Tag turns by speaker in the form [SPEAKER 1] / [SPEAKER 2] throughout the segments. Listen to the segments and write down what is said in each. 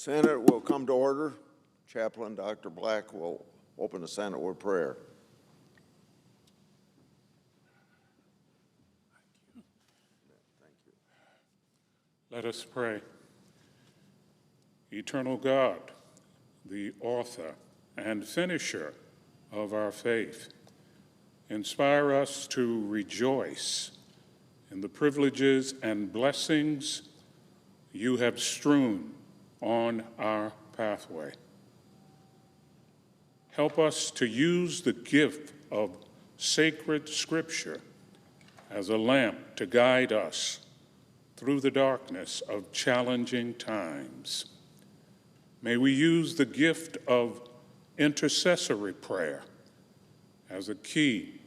[SPEAKER 1] Senate will come to order. Chaplain Dr. Black will open the Senate with prayer.
[SPEAKER 2] Let us pray. Eternal God, the author and finisher of our faith, inspire us to rejoice in the privileges and blessings you have strewn on our pathway. Help us to use the gift of sacred Scripture as a lamp to guide us through the darkness of challenging times. May we use the gift of intercessory prayer as a key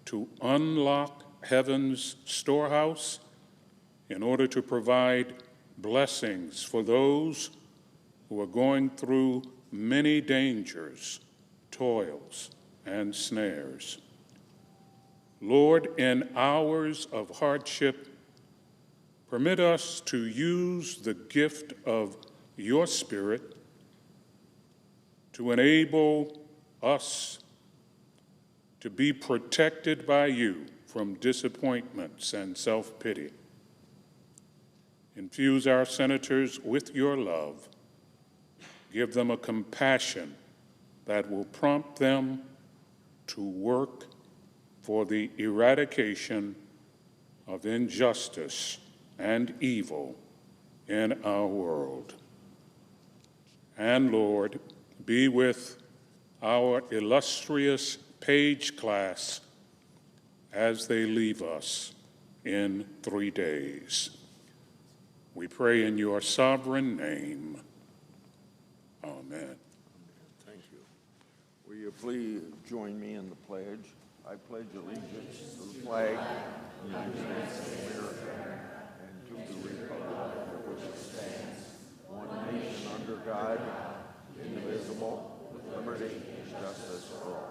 [SPEAKER 2] to unlock heaven's storehouse in order to provide blessings for those who are going through many dangers, toils, and snares. Lord, in hours of hardship, permit us to use the gift of your Spirit to enable us to be protected by you from disappointments and self-pity. Infuse our senators with your love. Give them a compassion that will prompt them to work for the eradication of injustice and evil in our world. And Lord, be with our illustrious Page class as they leave us in 3 days. We pray in your sovereign name. Amen.
[SPEAKER 1] Thank you. Will you please join me in the pledge? I pledge allegiance to the flag of the United States of America and to the republic for which it stands, one nation under God, indivisible, with liberty and justice for all.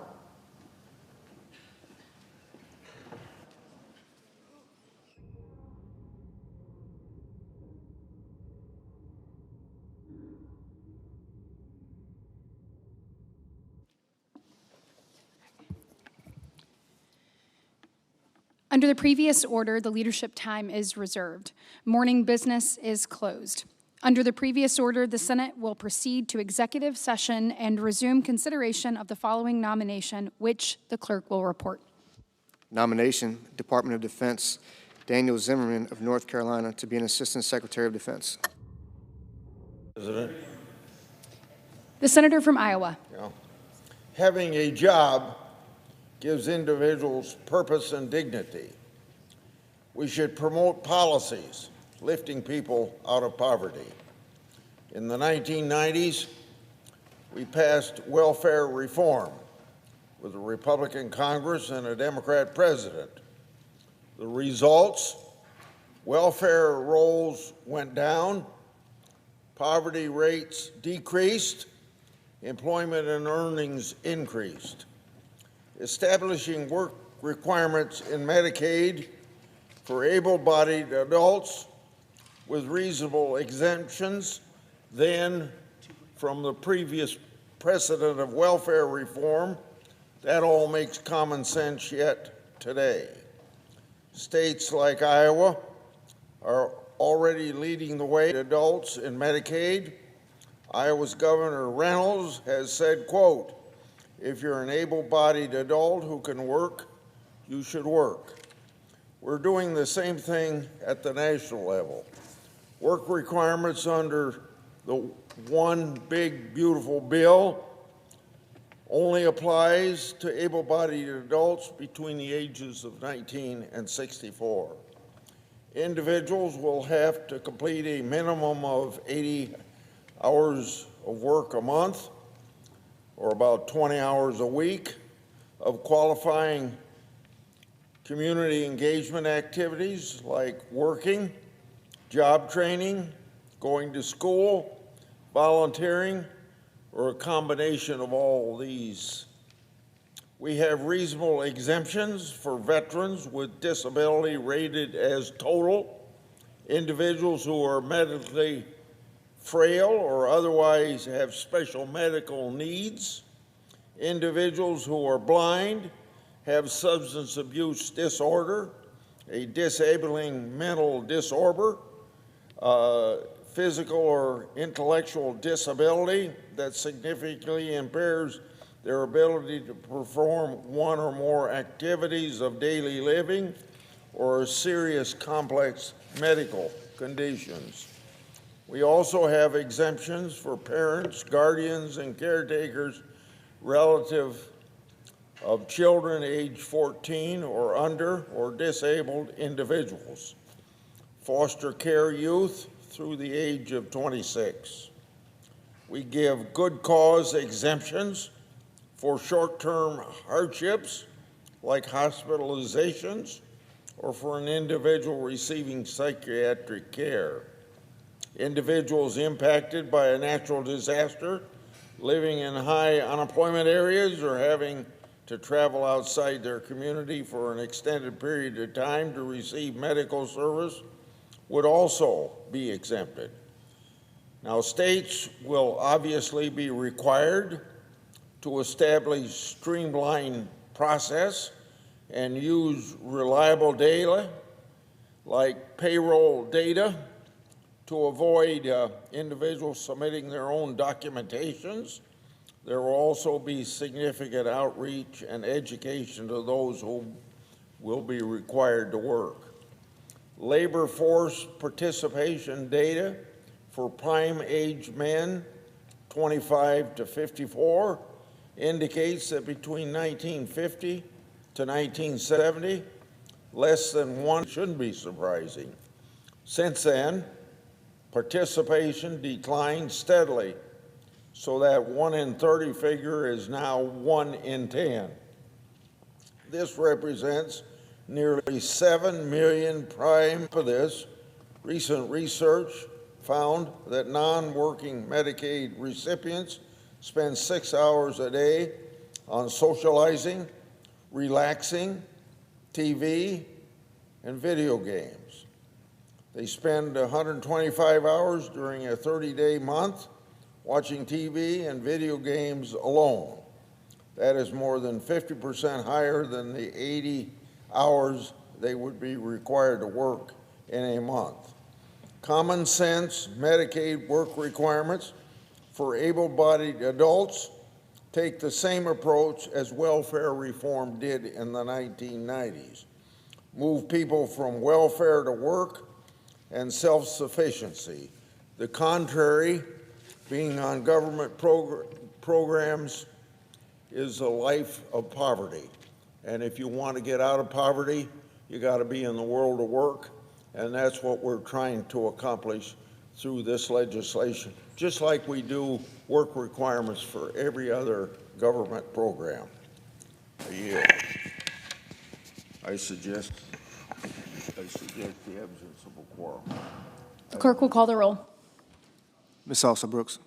[SPEAKER 3] Under the previous order, the leadership time is reserved. Morning business is closed. Under the previous order, the Senate will proceed to executive session and resume consideration of the following nomination, which the clerk will report.
[SPEAKER 4] Nomination, Department of Defense, Daniel Zimmerman of North Carolina to be an Assistant Secretary of Defense.
[SPEAKER 1] President.
[SPEAKER 3] The senator from Iowa.
[SPEAKER 1] Yeah. Having a job gives individuals purpose and dignity. We should promote policies lifting people out of poverty. In the 1990s, we passed welfare reform with a Republican Congress and a Democrat president. The results, welfare rolls went down, poverty rates decreased, employment and earnings increased. Establishing work requirements in Medicaid for able-bodied adults with reasonable exemptions, then from the previous precedent of welfare reform, that all makes common sense yet today. States like Iowa are already leading the way to adults in Medicaid. Iowa's Governor Reynolds has said, quote, "If you're an able-bodied adult who can work, you should work." We're doing the same thing at the national level. Work requirements under the one big, beautiful bill only applies to able-bodied adults between the ages of 19 and 64. Individuals will have to complete a minimum of 80 hours of work a month, or about 20 hours a week, of qualifying community engagement activities like working, job training, going to school, volunteering, or a combination of all these. We have reasonable exemptions for veterans with disability rated as total, individuals who are medically frail or otherwise have special medical needs, individuals who are blind, have substance abuse disorder, a disabling mental disorder, physical or intellectual disability that significantly impairs their ability to perform one or more activities of daily living, or serious complex medical conditions. We also have exemptions for parents, guardians, and caretakers relative of children age 14 or under, or disabled individuals, foster care youth through the age of 26. We give good cause exemptions for short-term hardships like hospitalizations or for an individual receiving psychiatric care. Individuals impacted by a natural disaster, living in high unemployment areas, or having to travel outside their community for an extended period of time to receive medical service would also be exempted. Now, states will obviously be required to establish streamlined process and use reliable data like payroll data to avoid individuals submitting their own documentations. There will also be significant outreach and education to those who will be required to work. Labor force participation data for prime age men 25 to 54 indicates that between 1950 to 1970, less than one. Shouldn't be surprising. Since then, participation declined steadily, so that 1 in 30 figure is now 1 in 10. This represents nearly 7 million prime. For this, recent research found that non-working Medicaid recipients spend 6 hours a day on socializing, relaxing, TV, and video games. They spend 125 hours during a 30-day month watching TV and video games alone. That is more than 50% higher than the 80 hours they would be required to work in a month. Common sense Medicaid work requirements for able-bodied adults take the same approach as welfare reform did in the 1990s. Move people from welfare to work and self-sufficiency. The contrary, being on government programs, is a life of poverty. And if you want to get out of poverty, you got to be in the world of work, and that's what we're trying to accomplish through this legislation, just like we do work requirements for every other government program. I suggest the absence of a quorum.
[SPEAKER 3] The clerk will call the roll.
[SPEAKER 4] Ms. Elsa Brooks.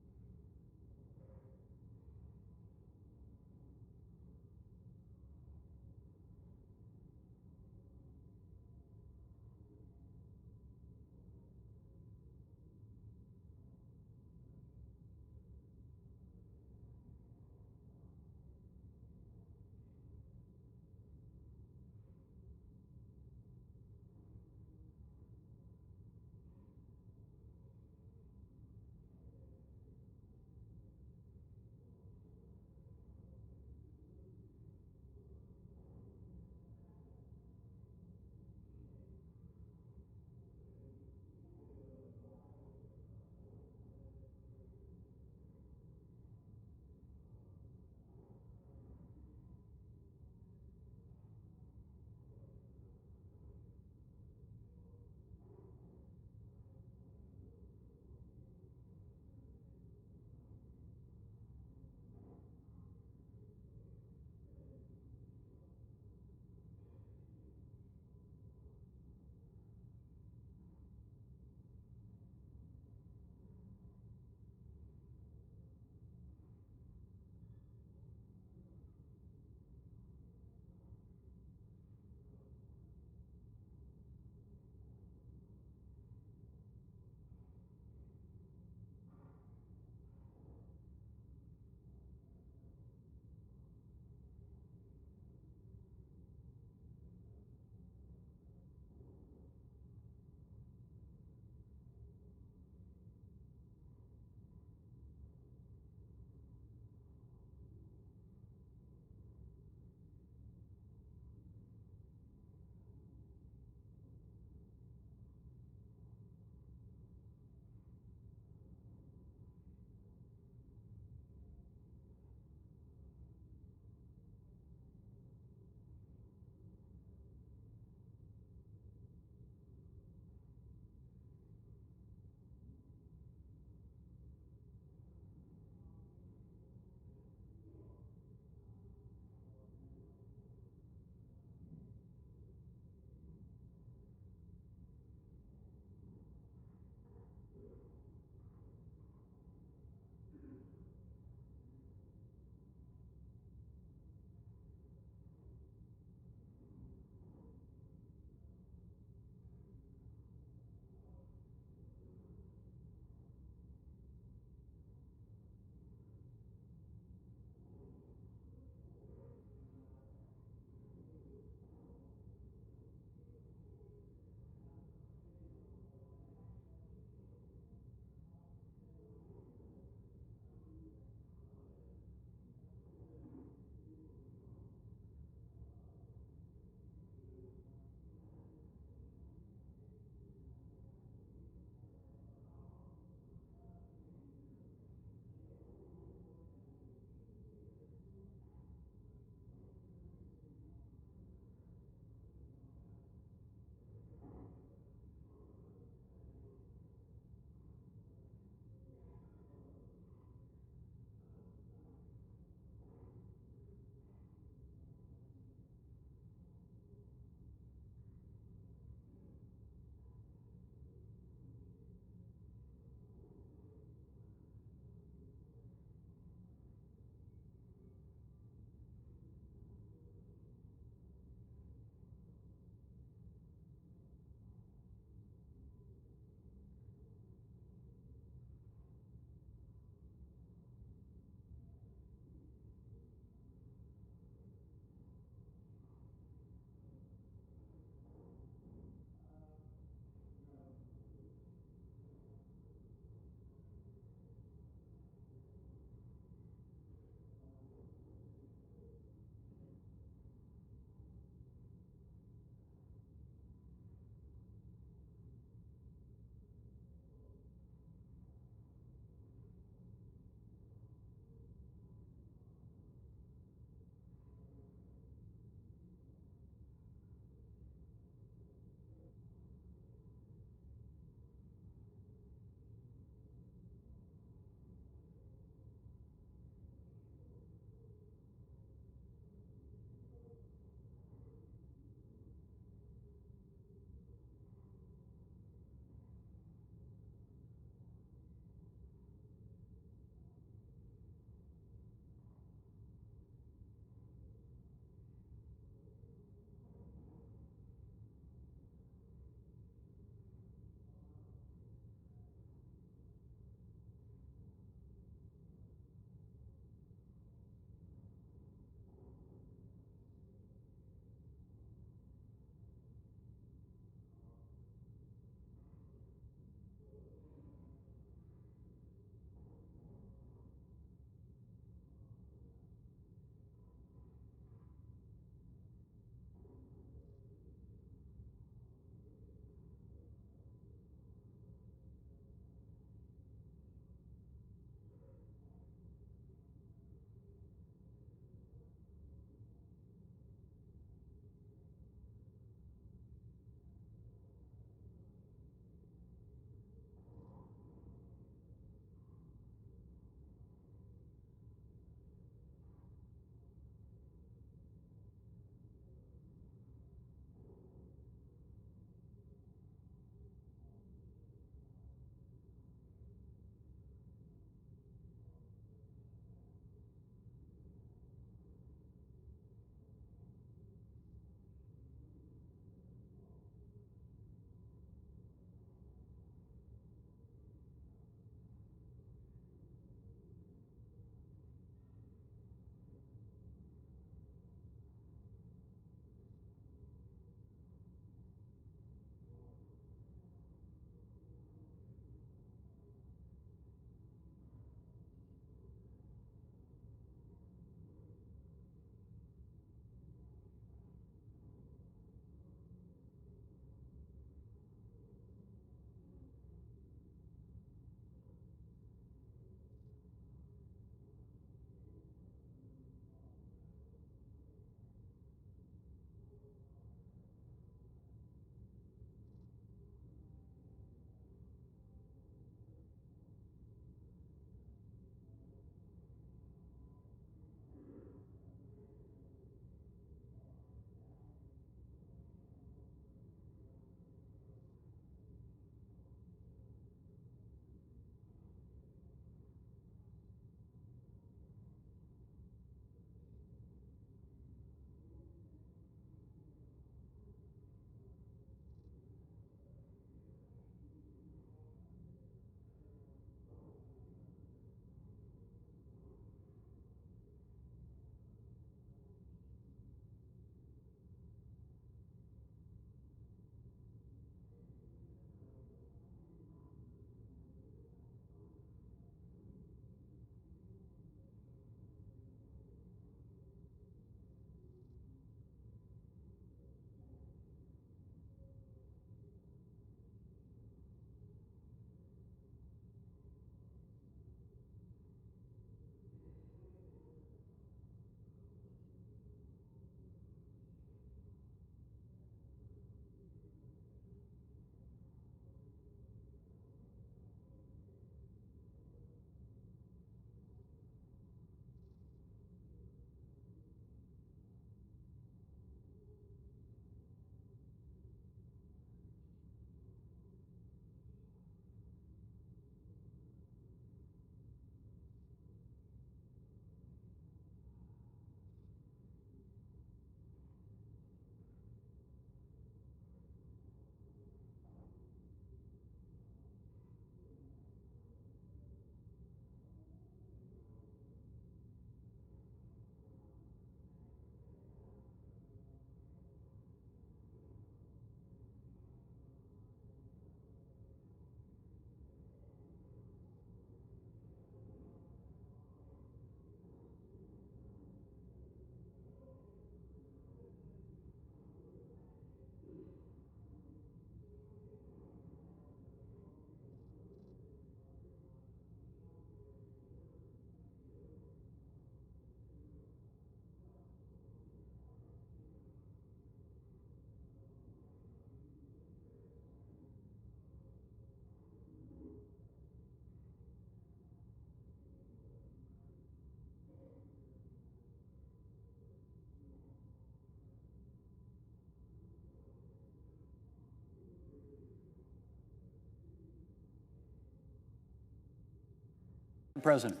[SPEAKER 5] President.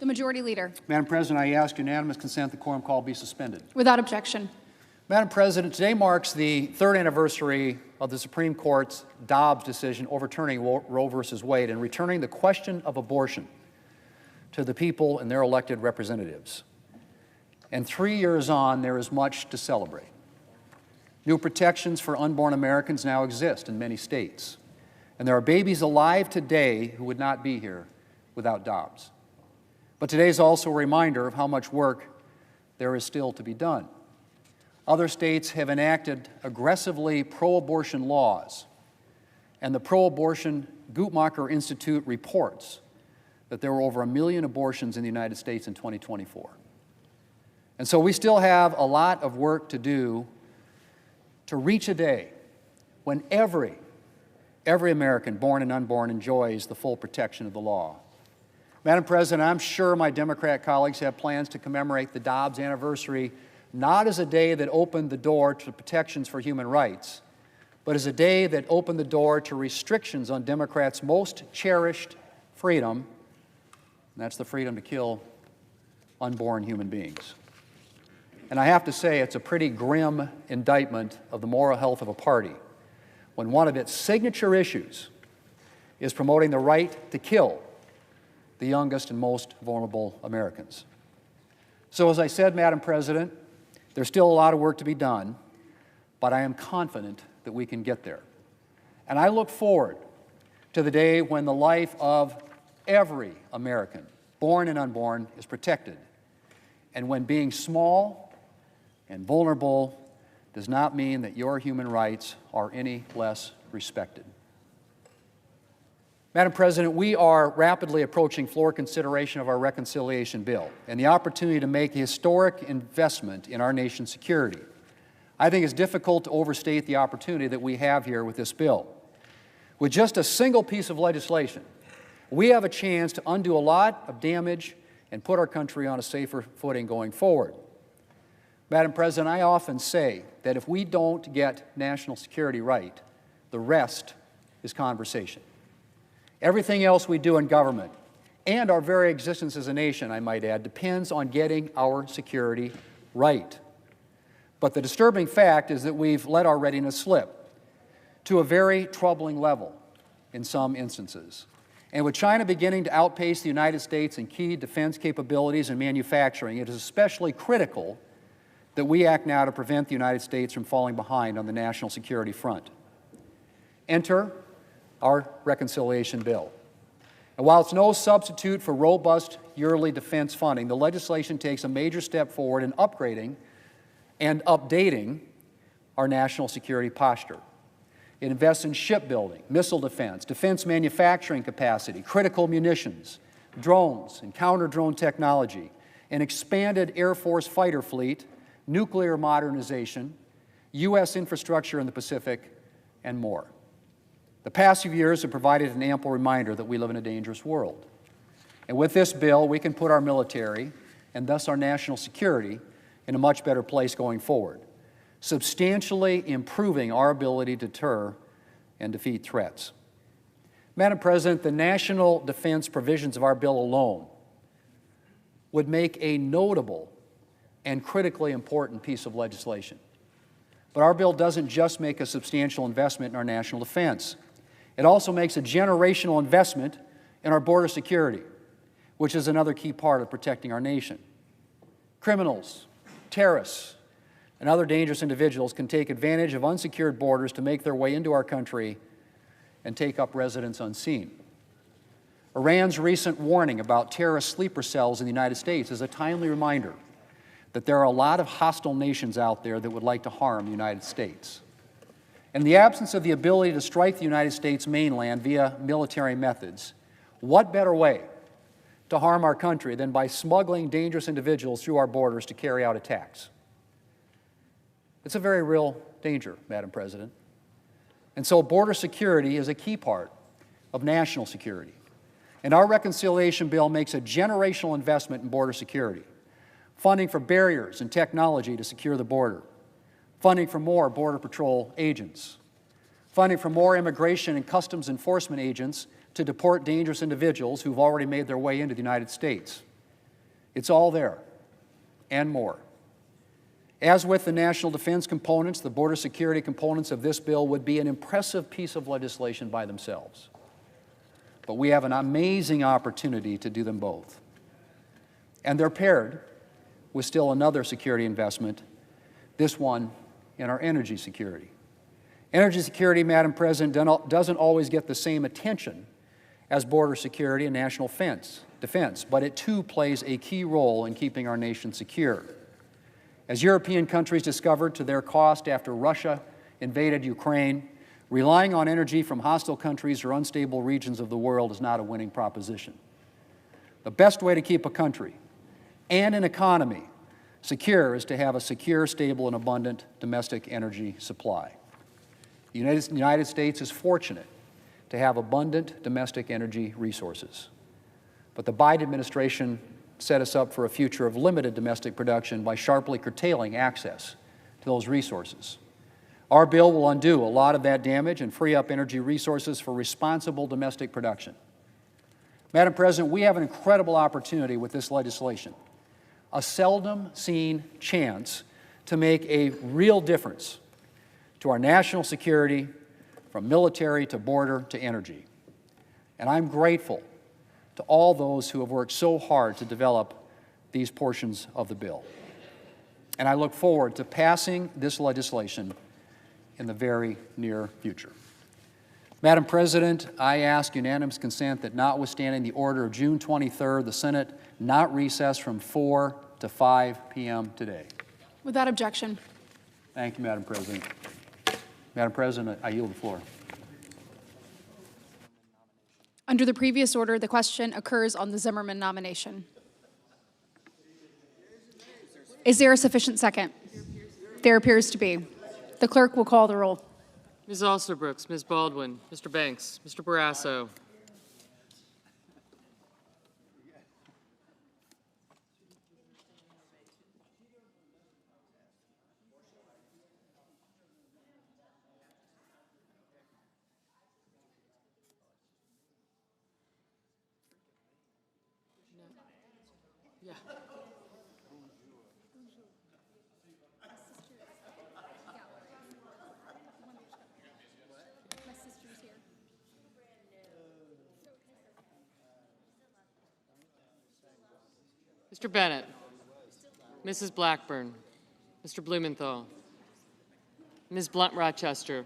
[SPEAKER 3] The Majority Leader.
[SPEAKER 5] Madam President, I ask unanimous consent the quorum call be suspended.
[SPEAKER 3] Without objection.
[SPEAKER 5] Madam President, today marks the third anniversary of the Supreme Court's Dobbs decision overturning Roe v. Wade and returning the question of abortion to the people and their elected representatives. And 3 years on, there is much to celebrate. New protections for unborn Americans now exist in many states, and there are babies alive today who would not be here without Dobbs. But today is also a reminder of how much work there is still to be done. Other states have enacted aggressively pro-abortion laws, and the pro-abortion Guttmacher Institute reports that there were over 1 million abortions in the United States in 2024. And so we still have a lot of work to do to reach a day when every American, born and unborn, enjoys the full protection of the law. Madam President, I'm sure my Democrat colleagues have plans to commemorate the Dobbs anniversary not as a day that opened the door to protections for human rights, but as a day that opened the door to restrictions on Democrats' most cherished freedom, and that's the freedom to kill unborn human beings. And I have to say, it's a pretty grim indictment of the moral health of a party when one of its signature issues is promoting the right to kill the youngest and most vulnerable Americans. So as I said, Madam President, there's still a lot of work to be done, but I am confident that we can get there. And I look forward to the day when the life of every American, born and unborn, is protected, and when being small and vulnerable does not mean that your human rights are any less respected. Madam President, we are rapidly approaching floor consideration of our reconciliation bill and the opportunity to make a historic investment in our nation's security. I think it's difficult to overstate the opportunity that we have here with this bill. With just a single piece of legislation, we have a chance to undo a lot of damage and put our country on a safer footing going forward. Madam President, I often say that if we don't get national security right, the rest is conversation. Everything else we do in government, and our very existence as a nation, I might add, depends on getting our security right. But the disturbing fact is that we've let our readiness slip to a very troubling level in some instances. And with China beginning to outpace the United States in key defense capabilities and manufacturing, it is especially critical that we act now to prevent the United States from falling behind on the national security front. Enter our reconciliation bill. And while it's no substitute for robust yearly defense funding, the legislation takes a major step forward in upgrading and updating our national security posture. It invests in shipbuilding, missile defense, defense manufacturing capacity, critical munitions, drones and counter-drone technology, an expanded Air Force fighter fleet, nuclear modernization, U.S. infrastructure in the Pacific, and more. The past few years have provided an ample reminder that we live in a dangerous world. And with this bill, we can put our military, and thus our national security, in a much better place going forward, substantially improving our ability to deter and defeat threats. Madam President, the national defense provisions of our bill alone would make a notable and critically important piece of legislation. But our bill doesn't just make a substantial investment in our national defense. It also makes a generational investment in our border security, which is another key part of protecting our nation. Criminals, terrorists, and other dangerous individuals can take advantage of unsecured borders to make their way into our country and take up residence unseen. Iran's recent warning about terrorist sleeper cells in the United States is a timely reminder that there are a lot of hostile nations out there that would like to harm the United States. In the absence of the ability to strike the United States mainland via military methods, what better way to harm our country than by smuggling dangerous individuals through our borders to carry out attacks? It's a very real danger, Madam President. And so border security is a key part of national security. And our reconciliation bill makes a generational investment in border security, funding for barriers and technology to secure the border, funding for more Border Patrol agents, funding for more immigration and customs enforcement agents to deport dangerous individuals who've already made their way into the United States. It's all there, and more. As with the national defense components, the border security components of this bill would be an impressive piece of legislation by themselves. But we have an amazing opportunity to do them both. And they're paired with still another security investment, this one in our energy security. Energy security, Madam President, doesn't always get the same attention as border security and national defense, but it too plays a key role in keeping our nation secure. As European countries discovered to their cost after Russia invaded Ukraine, relying on energy from hostile countries or unstable regions of the world is not a winning proposition. The best way to keep a country and an economy secure is to have a secure, stable, and abundant domestic energy supply. The United States is fortunate to have abundant domestic energy resources. But the Biden administration set us up for a future of limited domestic production by sharply curtailing access to those resources. Our bill will undo a lot of that damage and free up energy resources for responsible domestic production. Madam President, we have an incredible opportunity with this legislation, a seldom seen chance to make a real difference to our national security, from military to border to energy. And I'm grateful to all those who have worked so hard to develop these portions of the bill. And I look forward to passing this legislation in the very near future. Madam President, I ask unanimous consent that notwithstanding the order of June 23rd, the Senate not recess from 4 to 5 p.m. today.
[SPEAKER 3] Without objection.
[SPEAKER 5] Thank you, Madam President. Madam President, I yield the floor.
[SPEAKER 3] Under the previous order, the question occurs on the Zimmerman nomination. Is there a sufficient second? There appears to be. The clerk will call the roll.
[SPEAKER 6] Ms. Alsterbrooks, Ms. Baldwin, Mr. Banks, Mr. Barrasso. Yeah. Mr. Bennett, Mrs. Blackburn, Mr. Blumenthal, Ms. Blunt-Rochester.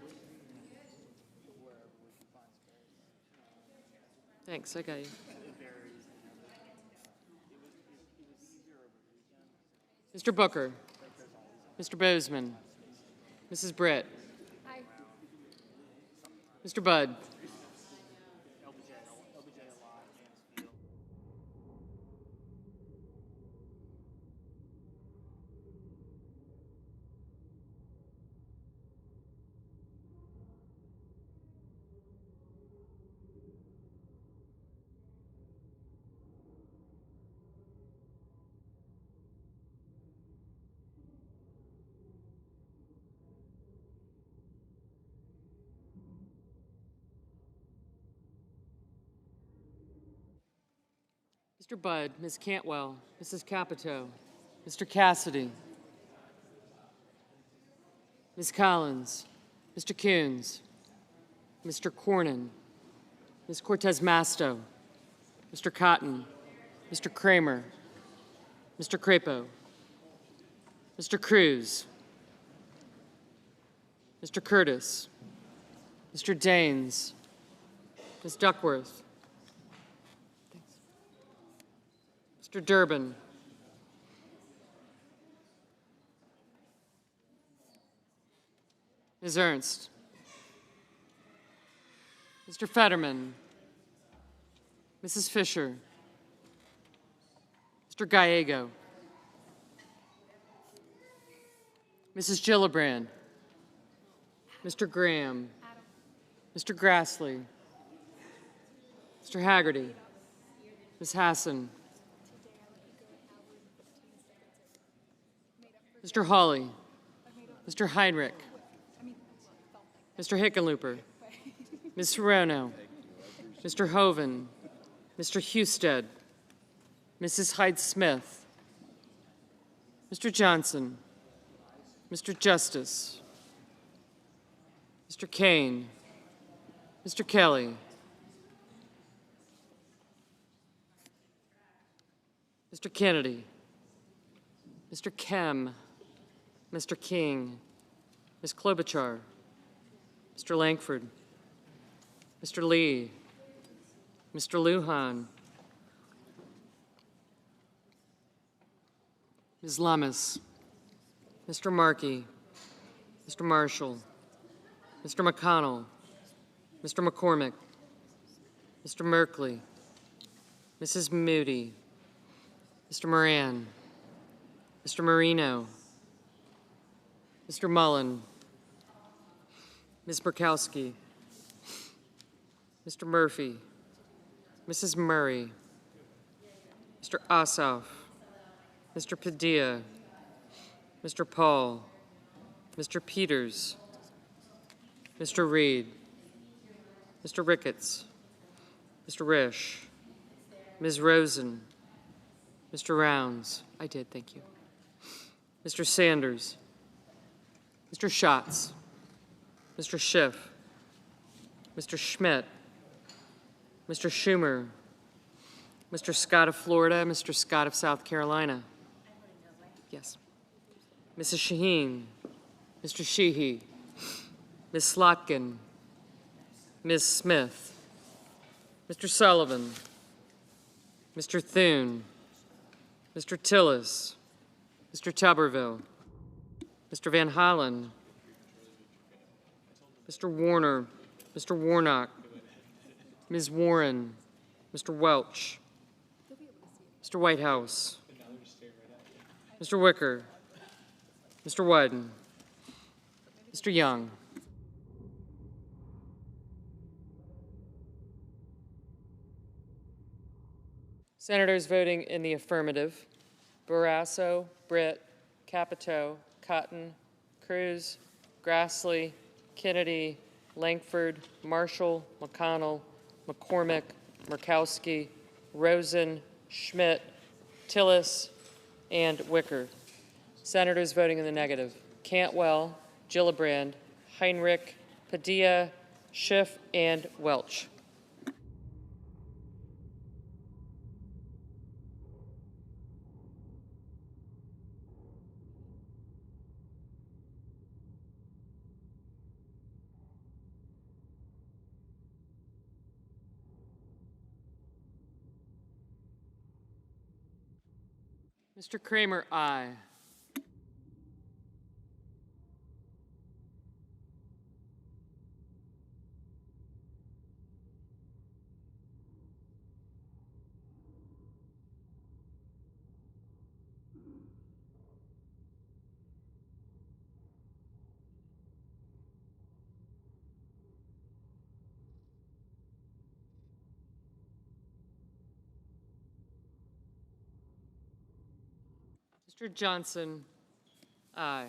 [SPEAKER 6] Thanks, I got you. Mr. Booker, Mr. Bozeman, Mrs. Britt, Mr. Budd, Mr. Budd, Ms. Cantwell, Mrs. Capito, Mr. Cassidy, Ms. Collins, Mr. Coons, Mr. Cornyn, Ms. Cortez Masto, Mr. Cotton, Mr. Kramer, Mr. Crapo, Mr. Cruz, Mr. Curtis, Mr. Daines, Ms. Duckworth, Mr. Durbin, Ms. Ernst, Mr. Fetterman, Mrs. Fisher, Mr. Gallego, Mrs. Gillibrand, Mr. Graham, Mr. Grassley, Mr. Haggerty, Ms. Hassan, Mr. Hawley, Mr. Heinrich, Mr. Hickenlooper, Ms. Hirono, Mr. Hoven, Mr. Husted, Mrs. Hyde-Smith, Mr. Johnson, Mr. Justice, Mr. Kane, Mr. Kelly, Mr. Kennedy, Mr. Kem, Mr. King, Ms. Klobuchar, Mr. Langford, Mr. Lee, Mr. Lujan, Ms. Lummis, Mr. Markey, Mr. Marshall, Mr. McConnell, Mr. McCormick, Mr. Merkley, Mrs. Moody, Mr. Moran, Mr. Marino, Mr. Mullen, Ms. Murkowski, Mr. Murphy, Mrs. Murray, Mr. Ossoff, Mr. Padilla, Mr. Paul, Mr. Peters, Mr. Reed, Mr. Ricketts, Mr. Risch, Ms. Rosen, Mr. Rounds. I did, thank you. Mr. Sanders, Mr. Schatz, Mr. Schiff, Mr. Schmidt, Mr. Schumer, Mr. Scott of Florida, Mr. Scott of South Carolina. Yes. Mrs. Shaheen, Mr. Sheehy, Ms. Slotkin, Ms. Smith, Mr. Sullivan, Mr. Thune, Mr. Tillis, Mr. Tuberville, Mr. Van Hollen, Mr. Warner, Mr. Warnock, Ms. Warren, Mr. Welch, Mr. Whitehouse, Mr. Wicker, Mr. Wyden, Mr. Young. Senators voting in the affirmative: Barrasso, Britt, Capito, Cotton, Cruz, Grassley, Kennedy, Langford, Marshall, McConnell, McCormick, Murkowski, Rosen, Schmidt, Tillis, and Wicker. Senators voting in the negative: Cantwell, Gillibrand, Heinrich, Padilla, Schiff, and Welch. Mr. Kramer, aye. Mr. Johnson, aye.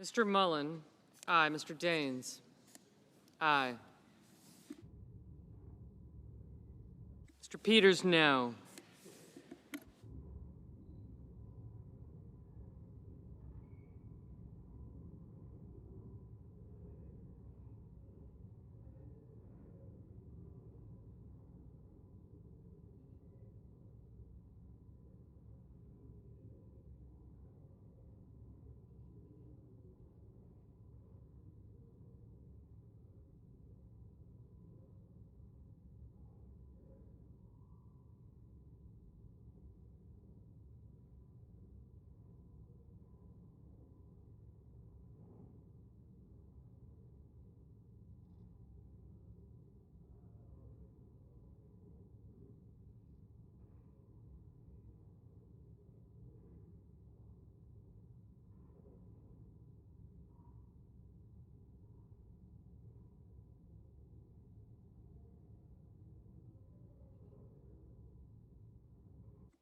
[SPEAKER 6] Mr. Mullen, aye. Mr. Daines, aye. Mr. Peters, no.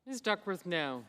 [SPEAKER 6] Ms. Duckworth, no.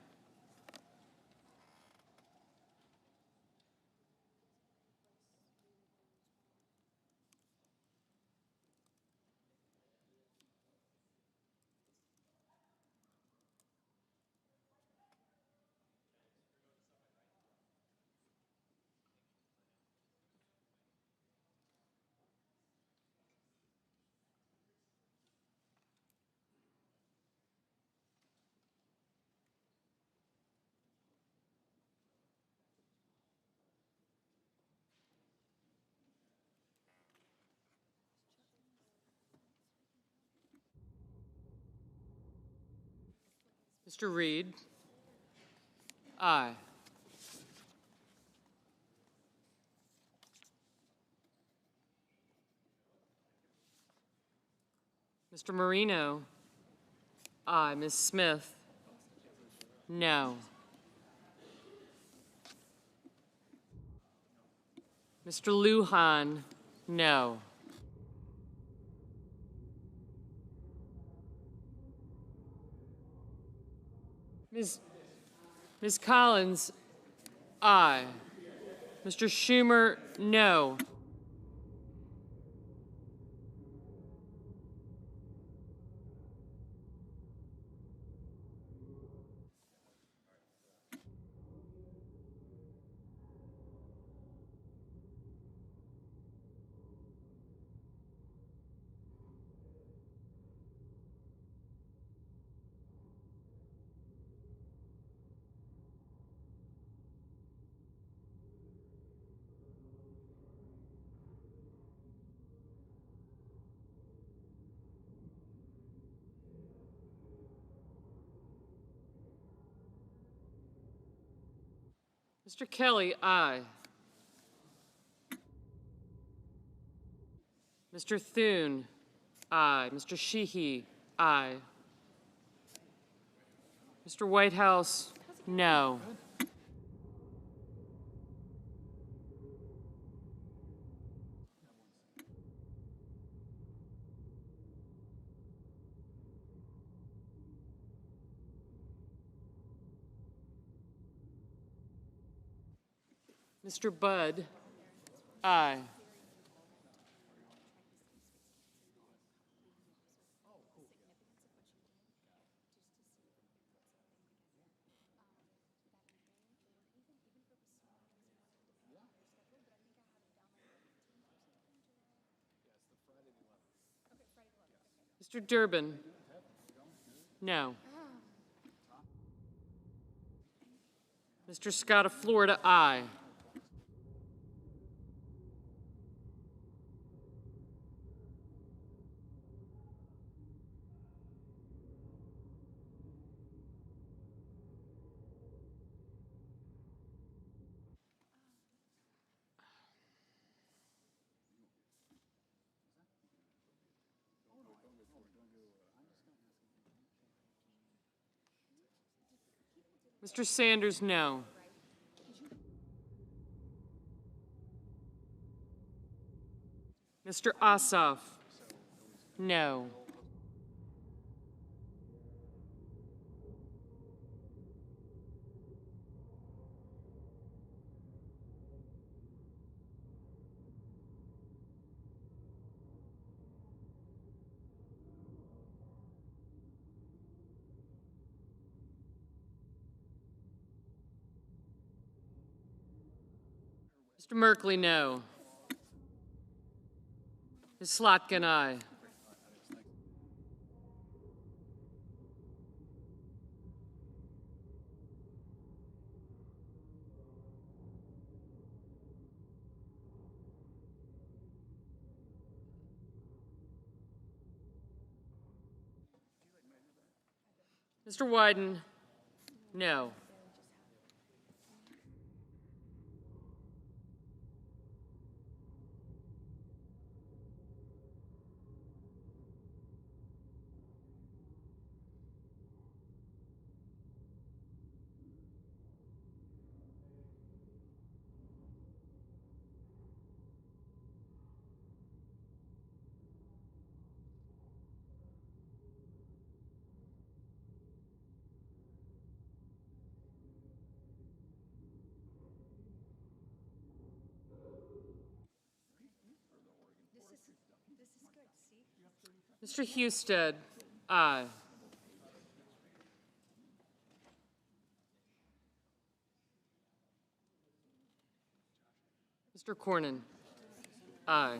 [SPEAKER 6] Mr. Reed? Aye. Mr. Marino? Aye. Ms. Smith? No. Mr. Lujan? No. Ms. Collins? Aye. Mr. Schumer? No. Mr. Kelly? Aye. Mr. Thune? Aye. Mr. Sheehy? Aye. Mr. Whitehouse? No. Mr. Budd? Aye. Mr. Durbin? No. Mr. Scott of Florida? Aye. Mr. Sanders? No. Mr. Ossoff? No. Mr. Merkley, no. Ms. Slotkin, aye. Mr. Wyden, no. Mr. Husted, aye. Mr. Cornyn, aye.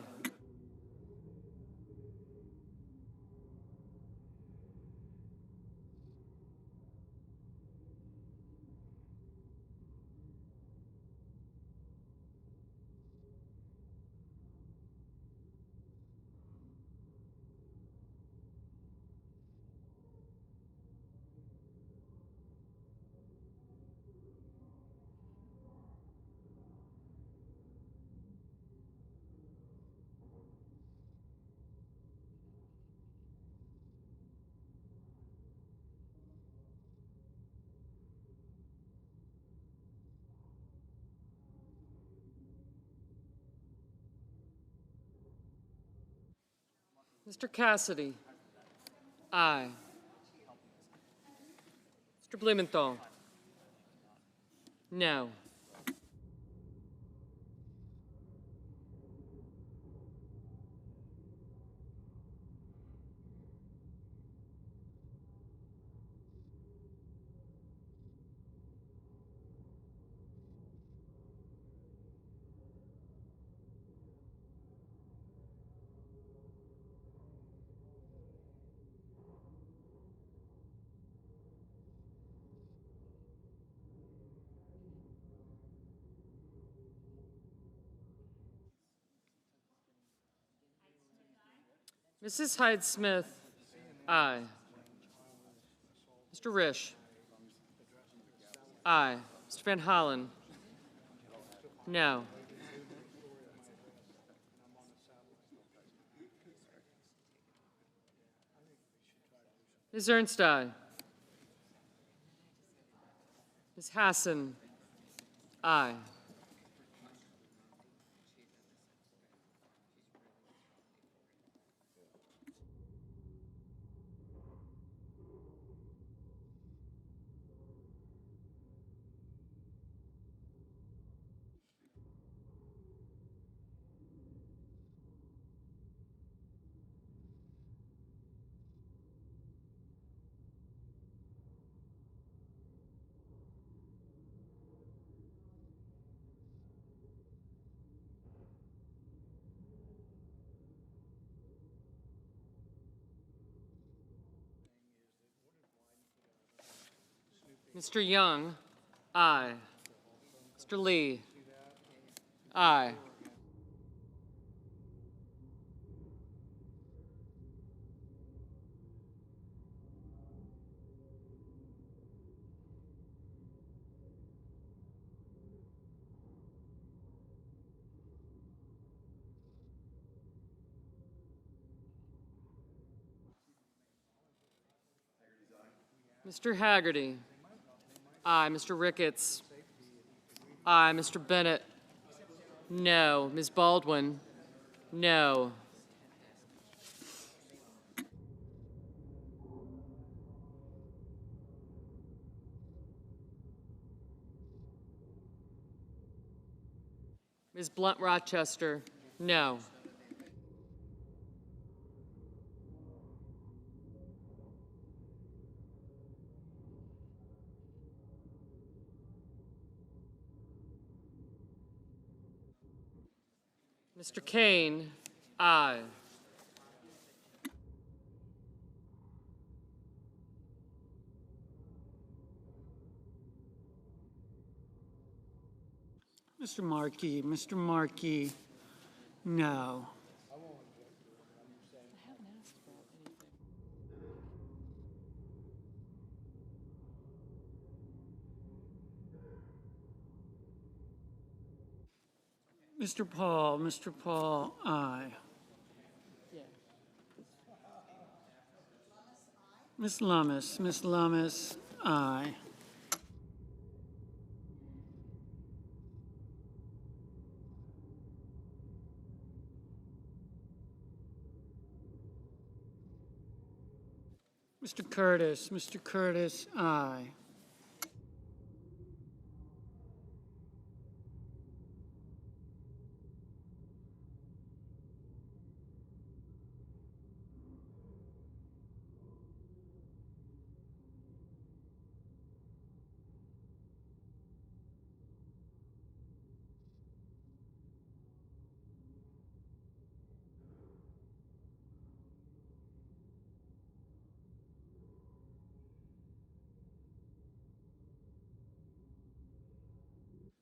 [SPEAKER 6] Mr. Cassidy, aye. Mr. Blumenthal, no. Mrs. Hyde-Smith, aye. Mr. Risch, aye. Mr. Van Hollen, no. Ms. Ernst, aye. Ms. Hassan, aye. Mr. Young, aye. Mr. Lee, aye. Mr. Haggerty, aye. Mr. Ricketts, aye. Mr. Bennett, no. Ms. Baldwin, no. Ms. Blunt Rochester, no. Mr. Kane, aye.
[SPEAKER 7] Mr. Markey, no. Mr. Paul, aye. Ms. Lummis, aye. Mr. Curtis, aye.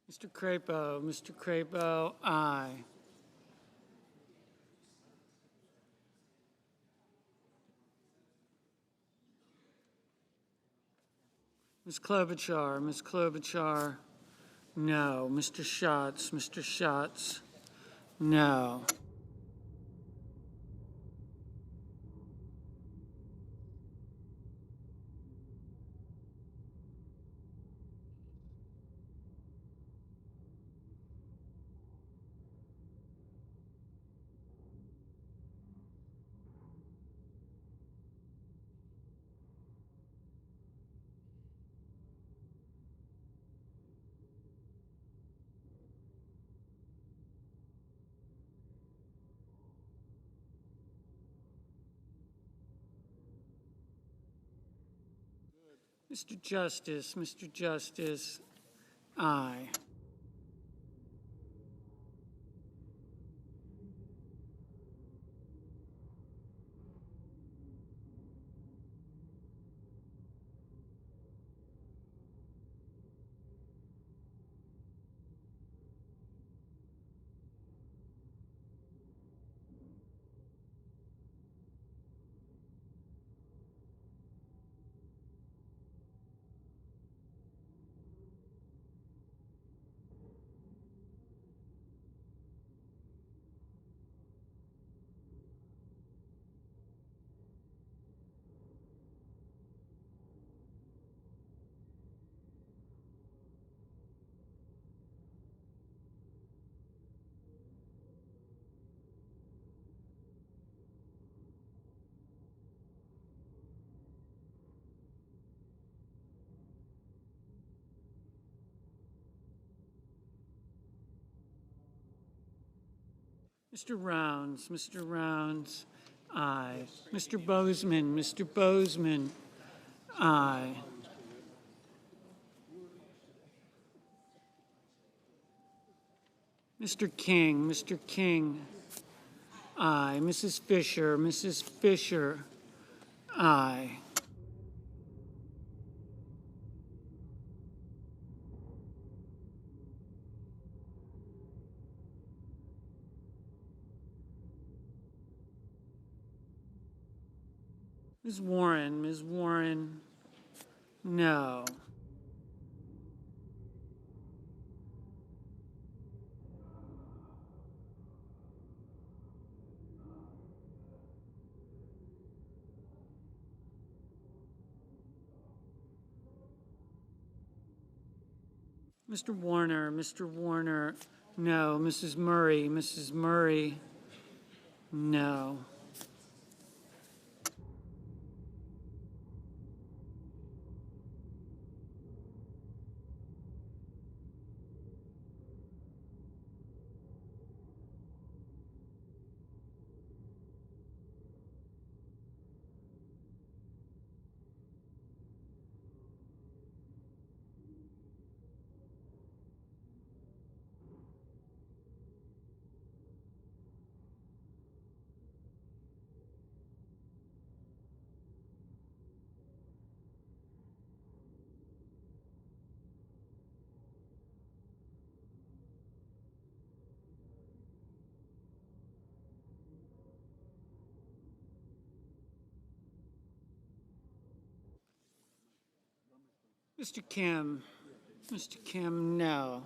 [SPEAKER 7] Mr. Crapo, aye. Ms. Klobuchar, no. Mr. Schatz, no. Mr. Justice, aye. Mr. Rounds, aye. Mr. Bozeman, aye. Mr. King, aye. Mrs. Fisher, aye. Ms. Warren, no. Mr. Warner, no. Mrs. Murray, no. Mr. Kim. Mr. Kim, no.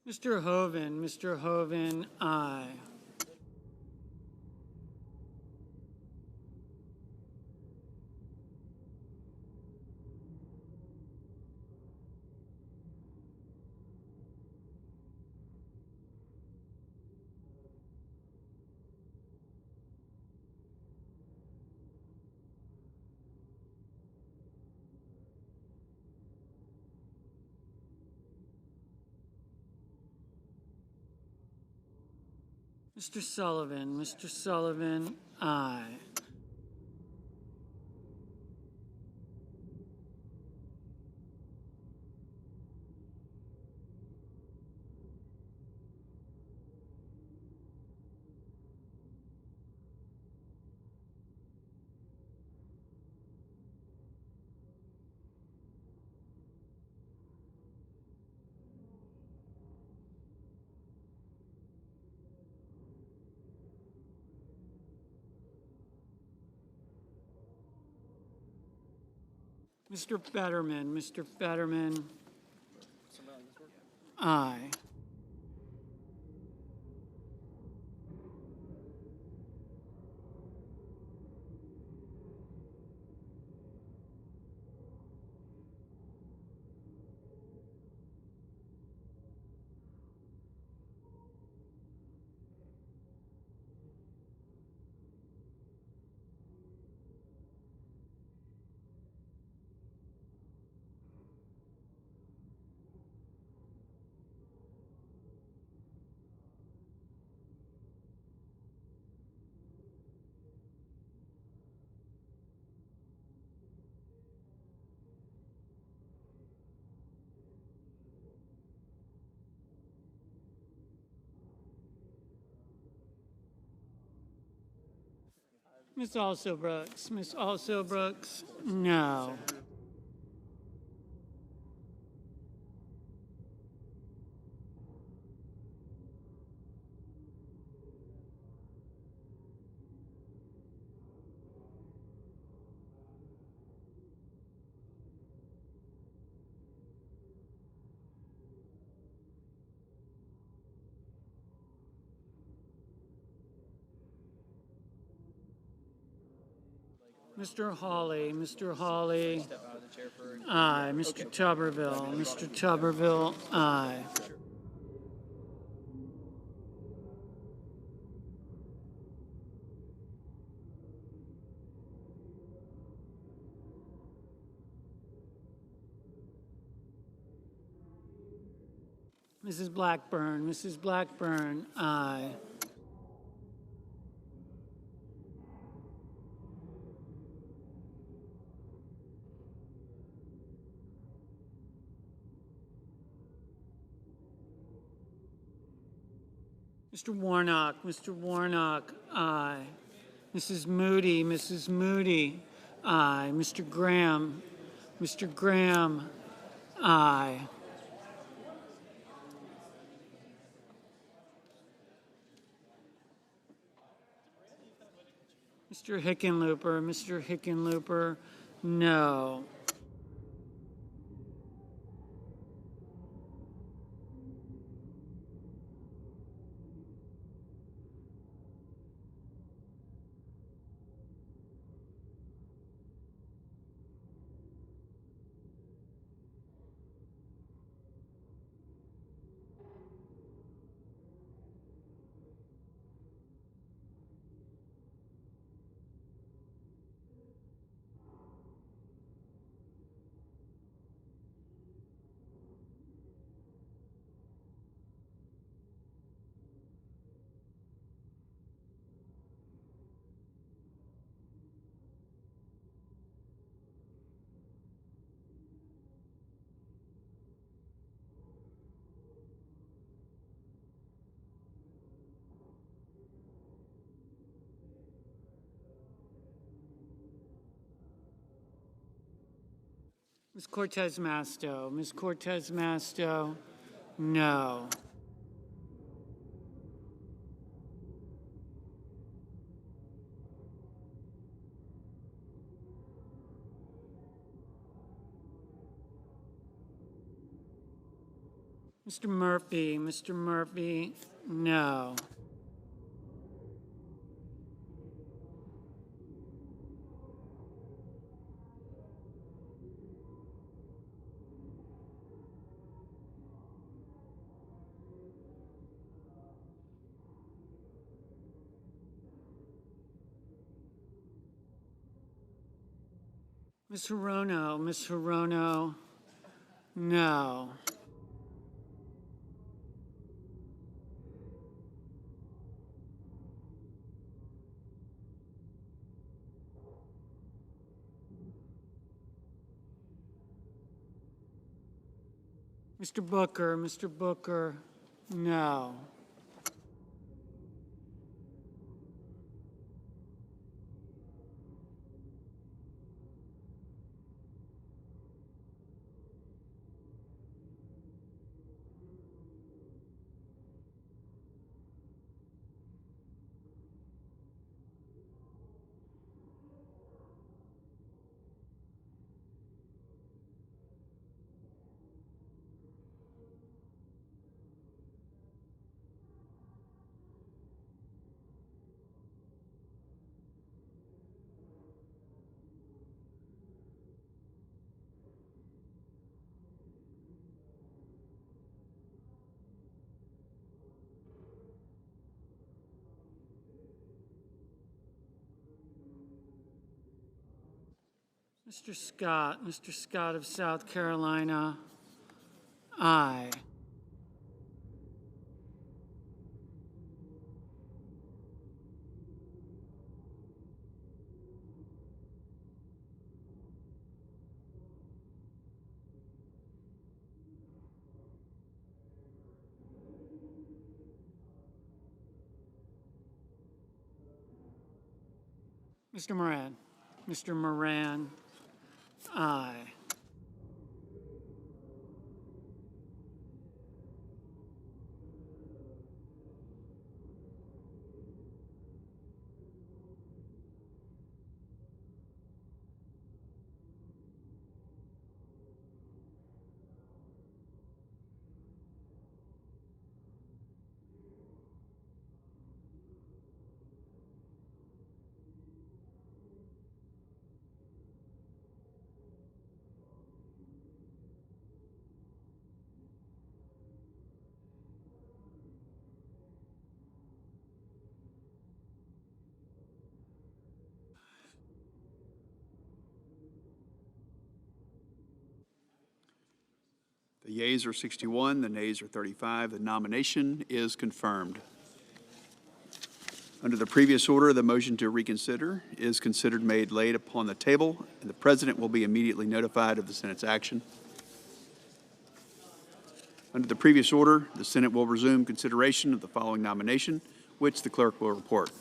[SPEAKER 7] Mr. Hoven, aye. Mr. Sullivan, aye. Mr. Fetterman, aye. Miss Also Brooks, no. Mr. Hawley, aye. Mr. Tuberville, aye. Mrs. Blackburn, aye. Mr. Warnock, aye. Mrs. Moody, aye. Mr. Graham, aye. Mr. Hickenlooper, no. Ms. Cortez Masto. Ms. Cortez Masto, no. Mr. Murphy. Mr. Murphy, no. Ms. Hirono. Ms. Hirono, no. Mr. Booker. Mr. Booker, no. Mr. Scott of South Carolina, aye. Mr. Moran. Mr. Moran, aye.
[SPEAKER 8] The yeas are 61, the nays are 35. The nomination is confirmed. Under the previous order, the motion to reconsider is considered made laid upon the table, and the President will be immediately notified of the Senate's action. Under the previous order, the Senate will resume consideration of the following nomination, which the clerk will report.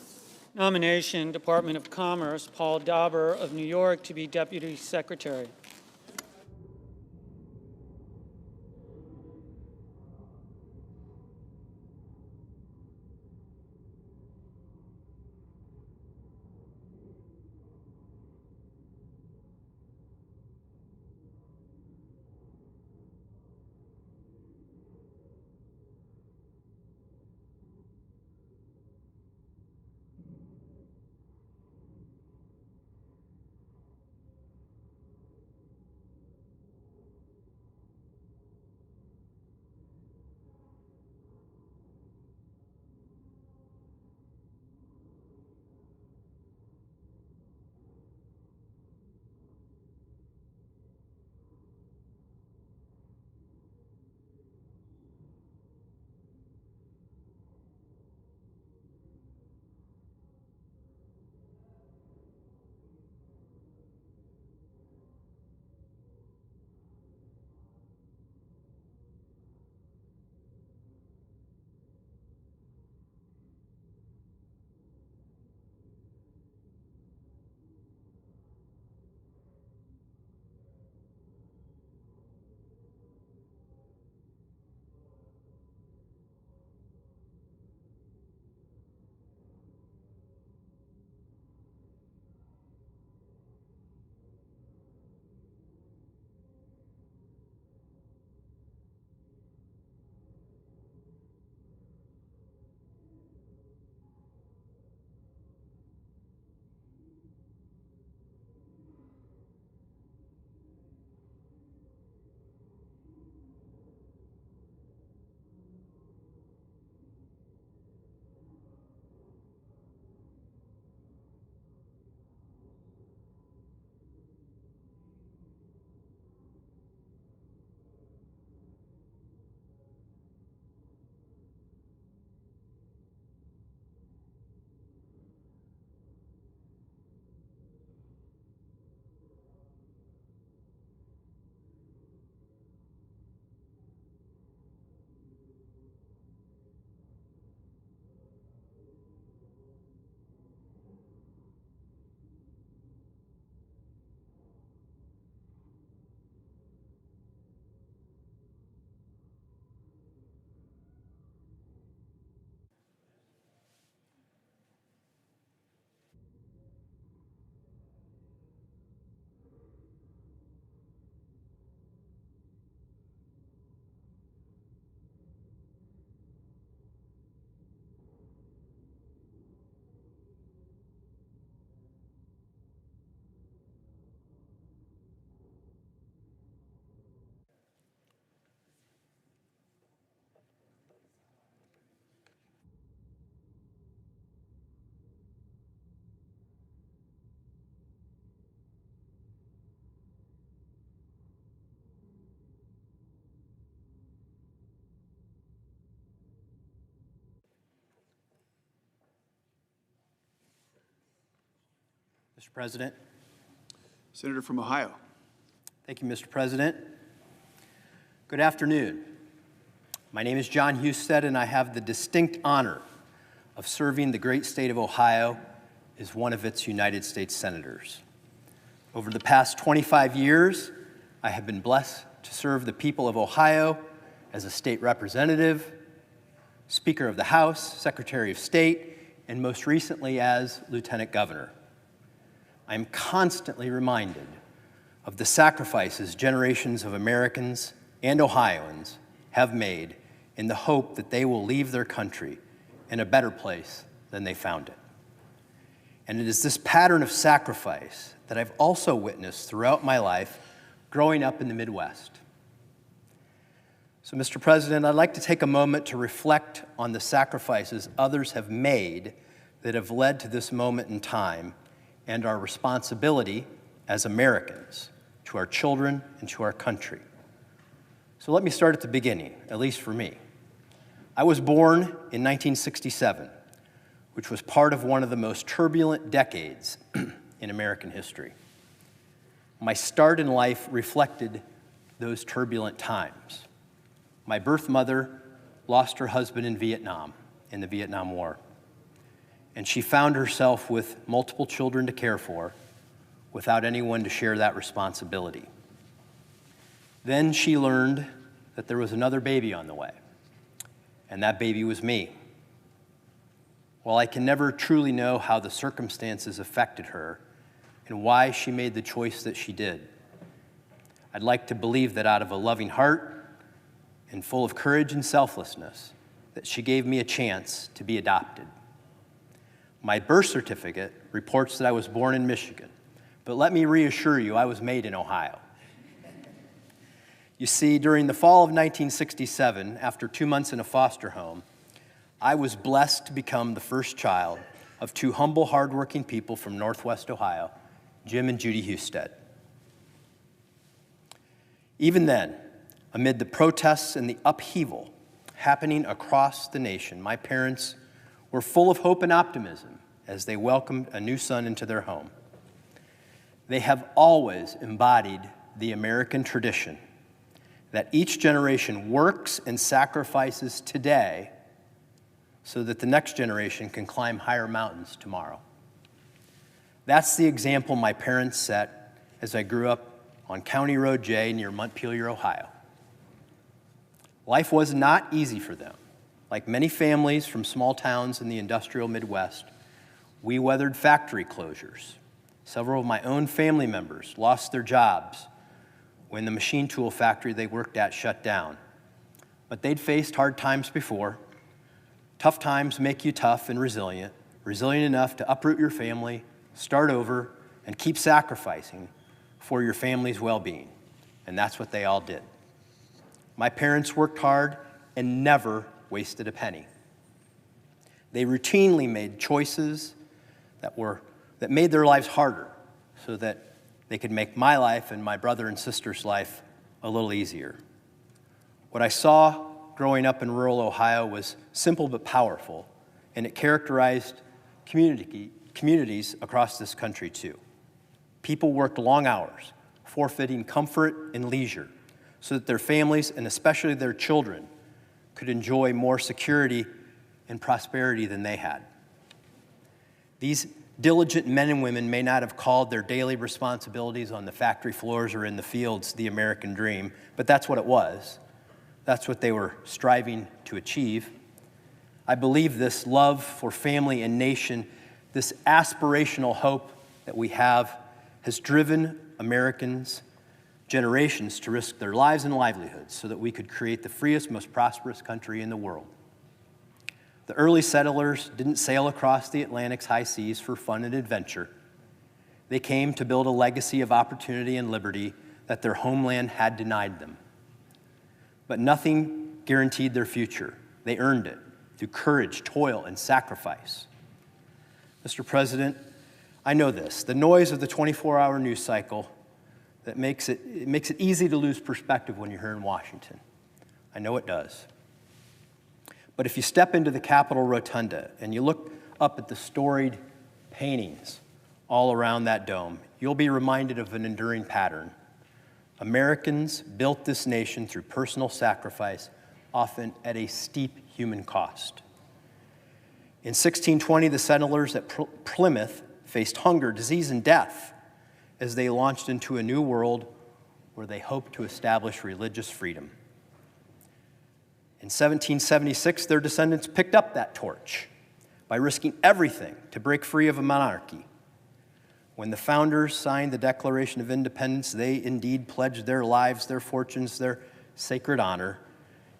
[SPEAKER 7] Nomination, Department of Commerce, Paul Dauber of New York to be Deputy Secretary.
[SPEAKER 9] Mr. President.
[SPEAKER 8] Senator from Ohio.
[SPEAKER 9] Thank you, Mr. President. Good afternoon. My name is John Husted, and I have the distinct honor of serving the great state of Ohio as one of its United States senators. Over the past 25 years, I have been blessed to serve the people of Ohio as a state representative, Speaker of the House, Secretary of State, and most recently as Lieutenant Governor. I am constantly reminded of the sacrifices generations of Americans and Ohioans have made in the hope that they will leave their country in a better place than they found it. And it is this pattern of sacrifice that I've also witnessed throughout my life growing up in the Midwest. So, Mr. President, I'd like to take a moment to reflect on the sacrifices others have made that have led to this moment in time and our responsibility as Americans to our children and to our country. So let me start at the beginning, at least for me. I was born in 1967, which was part of one of the most turbulent decades in American history. My start in life reflected those turbulent times. My birth mother lost her husband in Vietnam, in the Vietnam War, and she found herself with multiple children to care for without anyone to share that responsibility. Then she learned that there was another baby on the way, and that baby was me. While I can never truly know how the circumstances affected her and why she made the choice that she did, I'd like to believe that out of a loving heart and full of courage and selflessness, that she gave me a chance to be adopted. My birth certificate reports that I was born in Michigan, but let me reassure you, I was made in Ohio. You see, during the fall of 1967, after 2 months in a foster home, I was blessed to become the first child of two humble, hardworking people from Northwest Ohio, Jim and Judy Husted. Even then, amid the protests and the upheaval happening across the nation, my parents were full of hope and optimism as they welcomed a new son into their home. They have always embodied the American tradition that each generation works and sacrifices today so that the next generation can climb higher mountains tomorrow. That's the example my parents set as I grew up on County Road J near Montpelier, Ohio. Life was not easy for them. Like many families from small towns in the industrial Midwest, we weathered factory closures. Several of my own family members lost their jobs when the machine tool factory they worked at shut down. But they'd faced hard times before. Tough times make you tough and resilient enough to uproot your family, start over, and keep sacrificing for your family's well-being. And that's what they all did. My parents worked hard and never wasted a penny. They routinely made choices that made their lives harder so that they could make my life and my brother and sister's life a little easier. What I saw growing up in rural Ohio was simple but powerful, and it characterized communities across this country too. People worked long hours, forfeiting comfort and leisure, so that their families, and especially their children, could enjoy more security and prosperity than they had. These diligent men and women may not have called their daily responsibilities on the factory floors or in the fields the American dream, but that's what it was. That's what they were striving to achieve. I believe this love for family and nation, this aspirational hope that we have, has driven Americans generations to risk their lives and livelihoods so that we could create the freest, most prosperous country in the world. The early settlers didn't sail across the Atlantic's high seas for fun and adventure. They came to build a legacy of opportunity and liberty that their homeland had denied them. But nothing guaranteed their future. They earned it through courage, toil, and sacrifice. Mr. President, I know this. The noise of the 24-hour news cycle that makes it easy to lose perspective when you're here in Washington. I know it does. But if you step into the Capitol Rotunda and you look up at the storied paintings all around that dome, you'll be reminded of an enduring pattern. Americans built this nation through personal sacrifice, often at a steep human cost. In 1620, the settlers at Plymouth faced hunger, disease, and death as they launched into a new world where they hoped to establish religious freedom. In 1776, their descendants picked up that torch by risking everything to break free of a monarchy. When the founders signed the Declaration of Independence, they indeed pledged their lives, their fortunes, their sacred honor,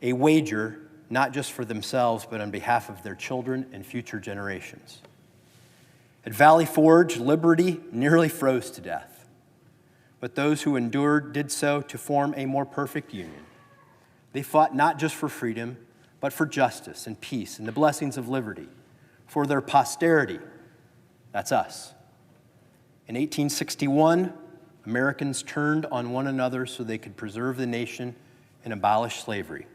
[SPEAKER 9] a wager not just for themselves, but on behalf of their children and future generations. At Valley Forge, liberty nearly froze to death, but those who endured did so to form a more perfect union. They fought not just for freedom, but for justice and peace and the blessings of liberty, for their posterity. That's us. In 1861, Americans turned on one another so they could preserve the nation and abolish slavery.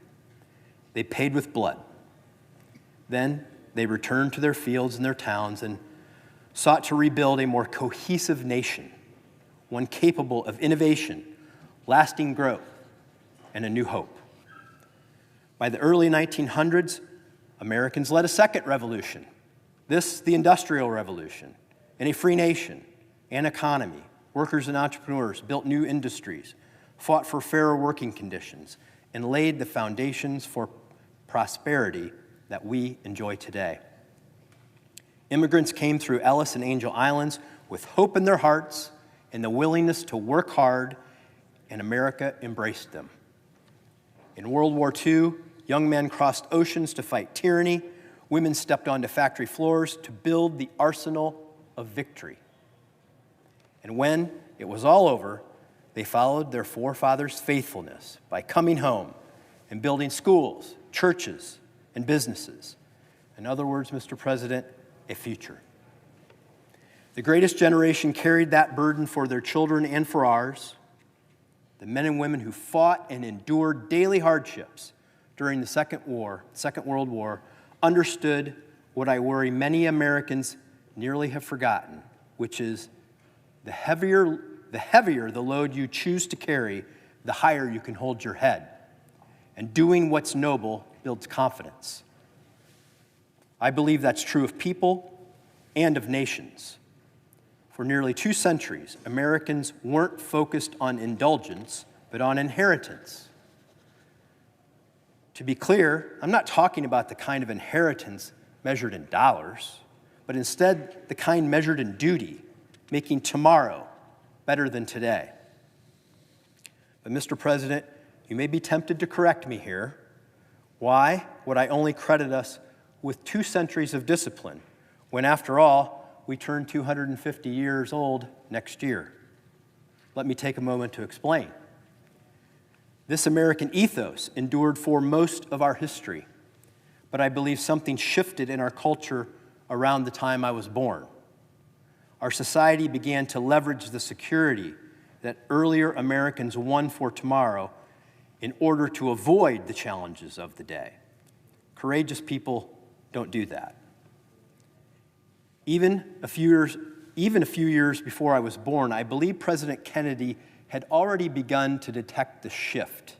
[SPEAKER 9] They paid with blood. Then they returned to their fields and their towns and sought to rebuild a more cohesive nation, one capable of innovation, lasting growth, and a new hope. By the early 1900s, Americans led a second revolution, the Industrial Revolution. In a free nation and economy, workers and entrepreneurs built new industries, fought for fairer working conditions, and laid the foundations for prosperity that we enjoy today. Immigrants came through Ellis and Angel Islands with hope in their hearts and the willingness to work hard, and America embraced them. In World War II, young men crossed oceans to fight tyranny. Women stepped onto factory floors to build the arsenal of victory. And when it was all over, they followed their forefathers' faithfulness by coming home and building schools, churches, and businesses. In other words, Mr. President, a future. The greatest generation carried that burden for their children and for ours. The men and women who fought and endured daily hardships during the Second World War, understood what I worry many Americans nearly have forgotten, which is the heavier the load you choose to carry, the higher you can hold your head. And doing what's noble builds confidence. I believe that's true of people and of nations. For nearly 2 centuries, Americans weren't focused on indulgence, but on inheritance. To be clear, I'm not talking about the kind of inheritance measured in dollars, but instead the kind measured in duty, making tomorrow better than today. But Mr. President, you may be tempted to correct me here. Why would I only credit us with 2 centuries of discipline when, after all, we turn 250 years old next year? Let me take a moment to explain. This American ethos endured for most of our history, but I believe something shifted in our culture around the time I was born. Our society began to leverage the security that earlier Americans won for tomorrow in order to avoid the challenges of the day. Courageous people don't do that. Even a few years before I was born, I believe President Kennedy had already begun to detect the shift.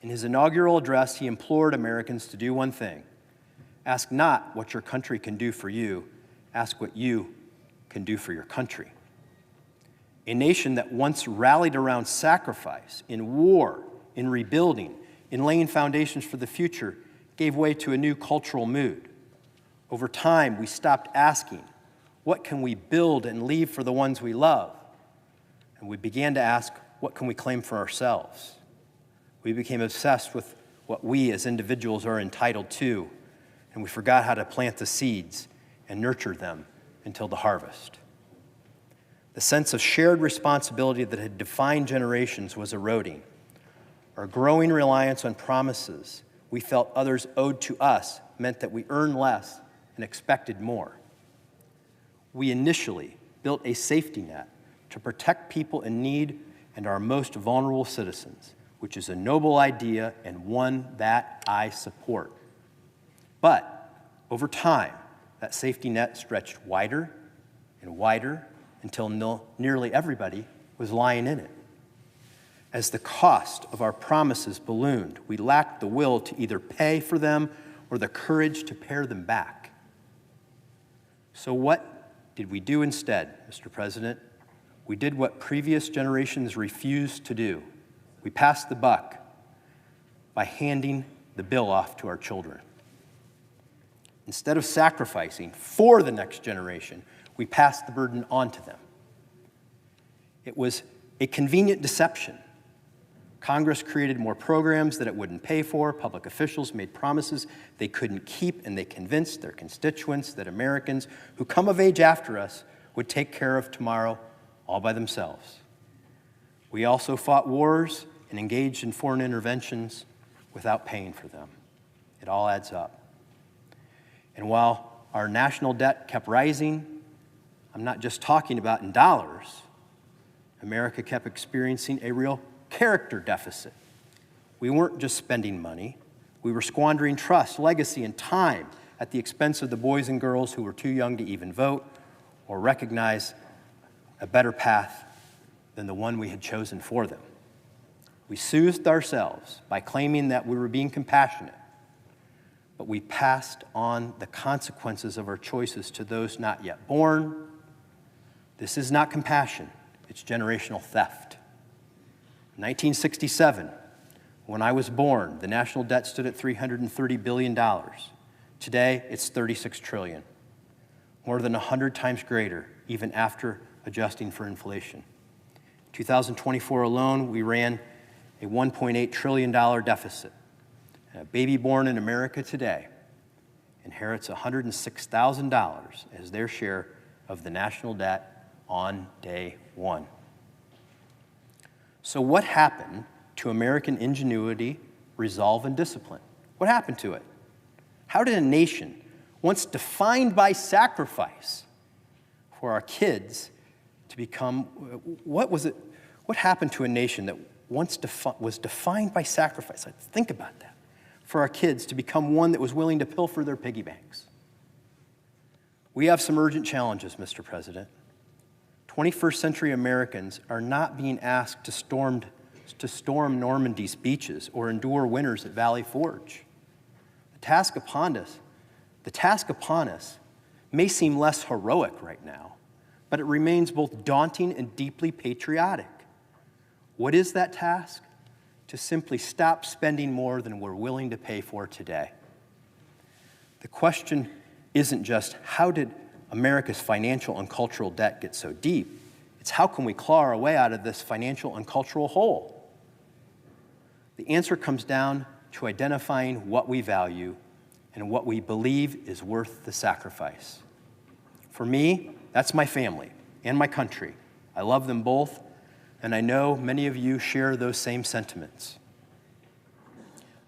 [SPEAKER 9] In his inaugural address, he implored Americans to do one thing: ask not what your country can do for you, ask what you can do for your country. A nation that once rallied around sacrifice, in war, in rebuilding, in laying foundations for the future, gave way to a new cultural mood. Over time, we stopped asking, what can we build and leave for the ones we love? And we began to ask, what can we claim for ourselves? We became obsessed with what we as individuals are entitled to, and we forgot how to plant the seeds and nurture them until the harvest. The sense of shared responsibility that had defined generations was eroding. Our growing reliance on promises we felt others owed to us meant that we earned less and expected more. We initially built a safety net to protect people in need and our most vulnerable citizens, which is a noble idea and one that I support. But over time, that safety net stretched wider and wider until nearly everybody was lying in it. As the cost of our promises ballooned, we lacked the will to either pay for them or the courage to pare them back. So what did we do instead, Mr. President? We did what previous generations refused to do. We passed the buck by handing the bill off to our children. Instead of sacrificing for the next generation, we passed the burden on to them. It was a convenient deception. Congress created more programs that it wouldn't pay for. Public officials made promises they couldn't keep, and they convinced their constituents that Americans who come of age after us would take care of tomorrow all by themselves. We also fought wars and engaged in foreign interventions without paying for them. It all adds up. And while our national debt kept rising, I'm not just talking about in dollars, America kept experiencing a real character deficit. We weren't just spending money. We were squandering trust, legacy, and time at the expense of the boys and girls who were too young to even vote or recognize a better path than the one we had chosen for them. We soothed ourselves by claiming that we were being compassionate, but we passed on the consequences of our choices to those not yet born. This is not compassion, it's generational theft. In 1967, when I was born, the national debt stood at $330 billion. Today, it's $36 trillion, more than 100 times greater, even after adjusting for inflation. In 2024 alone, we ran a $1.8 trillion deficit. A baby born in America today inherits $106,000 as their share of the national debt on day one. So what happened to American ingenuity, resolve, and discipline? What happened to it? How did a nation, once defined by sacrifice for our kids, to become, what happened to a nation that once was defined by sacrifice? Think about that. For our kids to become one that was willing to pilfer their piggy banks. We have some urgent challenges, Mr. President. 21st century Americans are not being asked to storm Normandy's beaches or endure winters at Valley Forge. The task upon us may seem less heroic right now, but it remains both daunting and deeply patriotic. What is that task? To simply stop spending more than we're willing to pay for today. The question isn't just how did America's financial and cultural debt get so deep? It's how can we claw our way out of this financial and cultural hole? The answer comes down to identifying what we value and what we believe is worth the sacrifice. For me, that's my family and my country. I love them both, and I know many of you share those same sentiments.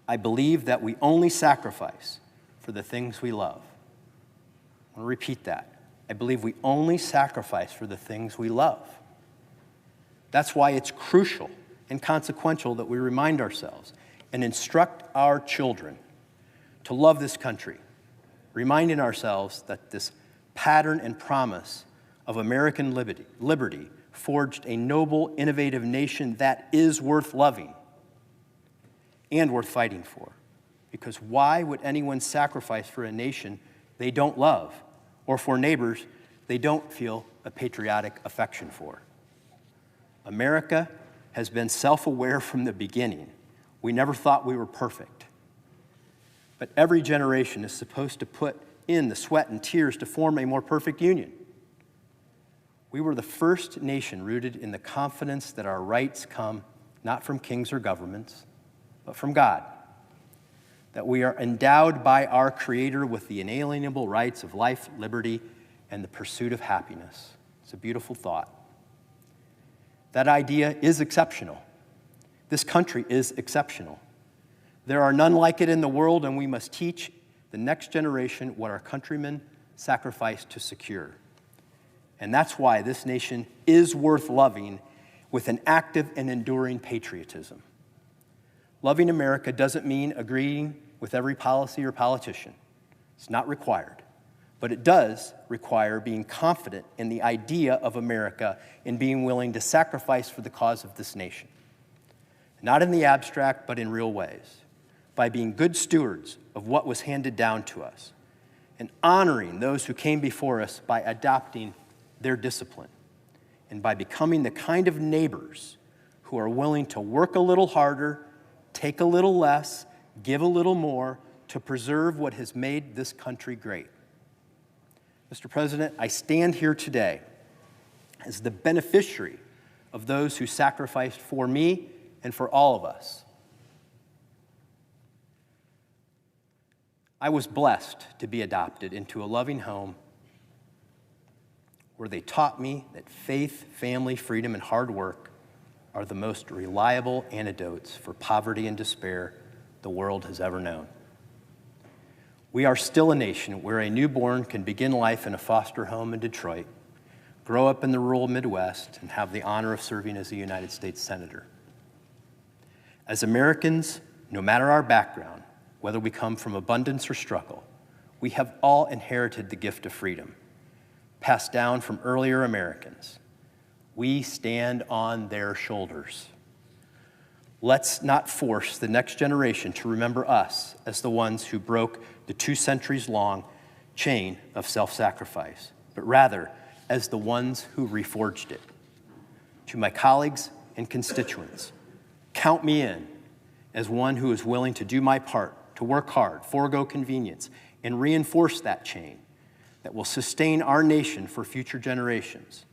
[SPEAKER 9] I believe that we only sacrifice for the things we love. I want to repeat that. I believe we only sacrifice for the things we love. That's why it's crucial and consequential that we remind ourselves and instruct our children to love this country, reminding ourselves that this pattern and promise of American liberty forged a noble, innovative nation that is worth loving and worth fighting for. Because why would anyone sacrifice for a nation they don't love or for neighbors they don't feel a patriotic affection for? America has been self-aware from the beginning. We never thought we were perfect. But every generation is supposed to put in the sweat and tears to form a more perfect union. We were the first nation rooted in the confidence that our rights come not from kings or governments, but from God. That we are endowed by our Creator with the inalienable rights of life, liberty, and the pursuit of happiness. It's a beautiful thought. That idea is exceptional. This country is exceptional. There are none like it in the world, and we must teach the next generation what our countrymen sacrificed to secure. And that's why this nation is worth loving with an active and enduring patriotism. Loving America doesn't mean agreeing with every policy or politician. It's not required. but it does require being confident in the idea of America and being willing to sacrifice for the cause of this nation. Not in the abstract, but in real ways, by being good stewards of what was handed down to us and honoring those who came before us by adopting their discipline and by becoming the kind of neighbors who are willing to work a little harder, take a little less, give a little more to preserve what has made this country great. Mr. President, I stand here today as the beneficiary of those who sacrificed for me and for all of us. I was blessed to be adopted into a loving home where they taught me that faith, family, freedom, and hard work are the most reliable antidotes for poverty and despair the world has ever known. We are still a nation where a newborn can begin life in a foster home in Detroit, grow up in the rural Midwest, and have the honor of serving as a United States Senator. As Americans, no matter our background, whether we come from abundance or struggle, we have all inherited the gift of freedom, passed down from earlier Americans. We stand on their shoulders. Let's not force the next generation to remember us as the ones who broke the 2 centuries-long chain of self-sacrifice, but rather as the ones who reforged it. To my colleagues and constituents, count me in as one who is willing to do my part, to work hard, forego convenience, and reinforce that chain that will sustain our nation for future generations.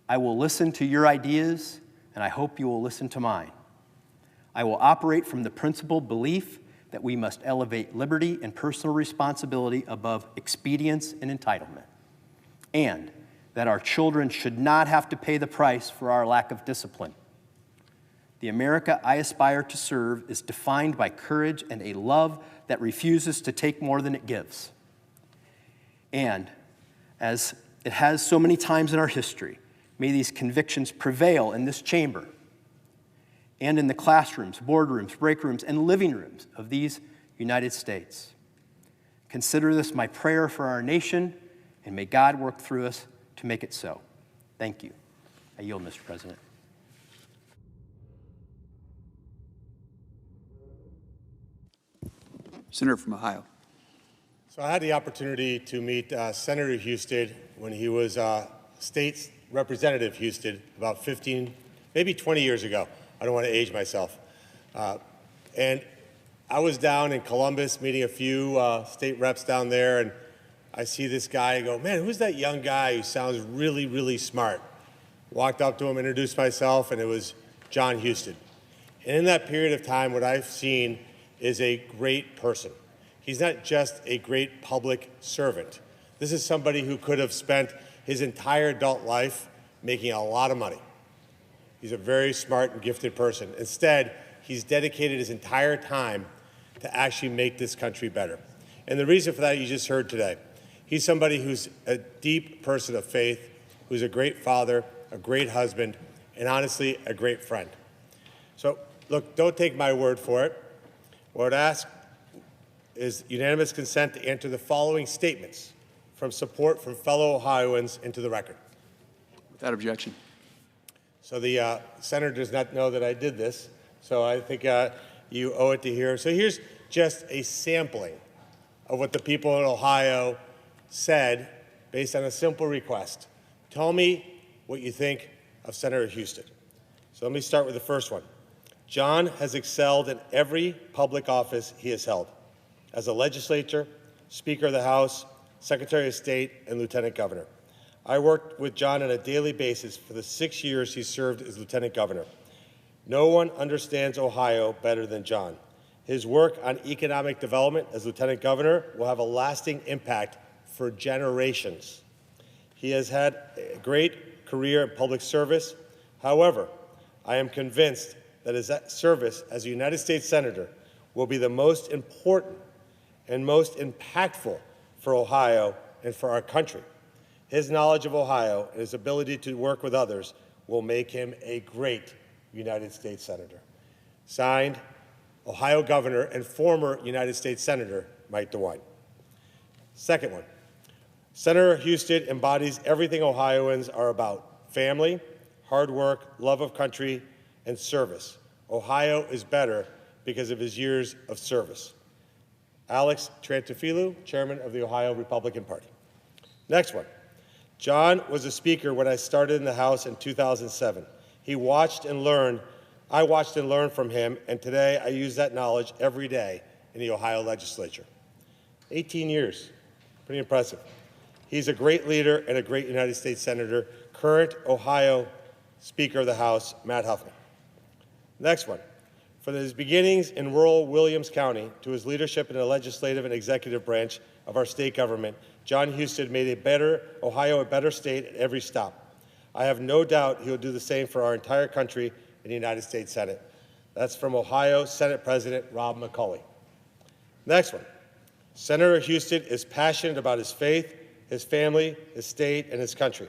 [SPEAKER 9] I will listen to your ideas, and I hope you will listen to mine. I will operate from the principled belief that we must elevate liberty and personal responsibility above expedience and entitlement, and that our children should not have to pay the price for our lack of discipline. The America I aspire to serve is defined by courage and a love that refuses to take more than it gives. And as it has so many times in our history, may these convictions prevail in this chamber and in the classrooms, boardrooms, break rooms, and living rooms of these United States. Consider this my prayer for our nation, and may God work through us to make it so. Thank you. I yield, Mr. President.
[SPEAKER 8] Senator from Ohio.
[SPEAKER 10] So I had the opportunity to meet Senator Husted when he was State Representative Husted about 15, maybe 20 years ago. I don't want to age myself. And I was down in Columbus meeting a few state reps down there, and I see this guy and go, man, who's that young guy who sounds really, really smart? Walked up to him, introduced myself, and it was Jon Husted. And in that period of time, what I've seen is a great person. He's not just a great public servant. This is somebody who could have spent his entire adult life making a lot of money. He's a very smart and gifted person. Instead, he's dedicated his entire time to actually make this country better. And the reason for that you just heard today. He's somebody who's a deep person of faith, who's a great father, a great husband, and honestly, a great friend. So, look, don't take my word for it. What I'd ask is unanimous consent to enter the following statements from support from fellow Ohioans into the record.
[SPEAKER 8] Without objection.
[SPEAKER 10] So the senator does not know that I did this, so I think you owe it to hear. So here's just a sampling of what the people in Ohio said based on a simple request. Tell me what you think of Senator Husted. So let me start with the first one. Jon has excelled in every public office he has held, as a legislator, Speaker of the House, Secretary of State, and Lieutenant Governor. I worked with Jon on a daily basis for the 6 years he served as Lieutenant Governor. No one understands Ohio better than Jon. His work on economic development as Lieutenant Governor will have a lasting impact for generations. He has had a great career in public service. However, I am convinced that his service as a United States Senator will be the most important and most impactful for Ohio and for our country. His knowledge of Ohio and his ability to work with others will make him a great United States Senator. Signed, Ohio Governor and former United States Senator Mike DeWine. Second one, Senator Houston embodies everything Ohioans are about: family, hard work, love of country, and service. Ohio is better because of his years of service. Alex Trantofilu, Chairman of the Ohio Republican Party. Next one. John was a speaker when I started in the House in 2007. I watched and learned from him, and today I use that knowledge every day in the Ohio legislature. 18 years, pretty impressive. He's a great leader and a great United States Senator. Current Ohio Speaker of the House, Matt Huffman. Next one. From his beginnings in rural Williams County to his leadership in the legislative and executive branch of our state government, John Husted made Ohio a better state at every stop. I have no doubt he will do the same for our entire country in the United States Senate. That's from Ohio Senate President Rob McCulley. Next one. Senator Husted is passionate about his faith, his family, his state, and his country.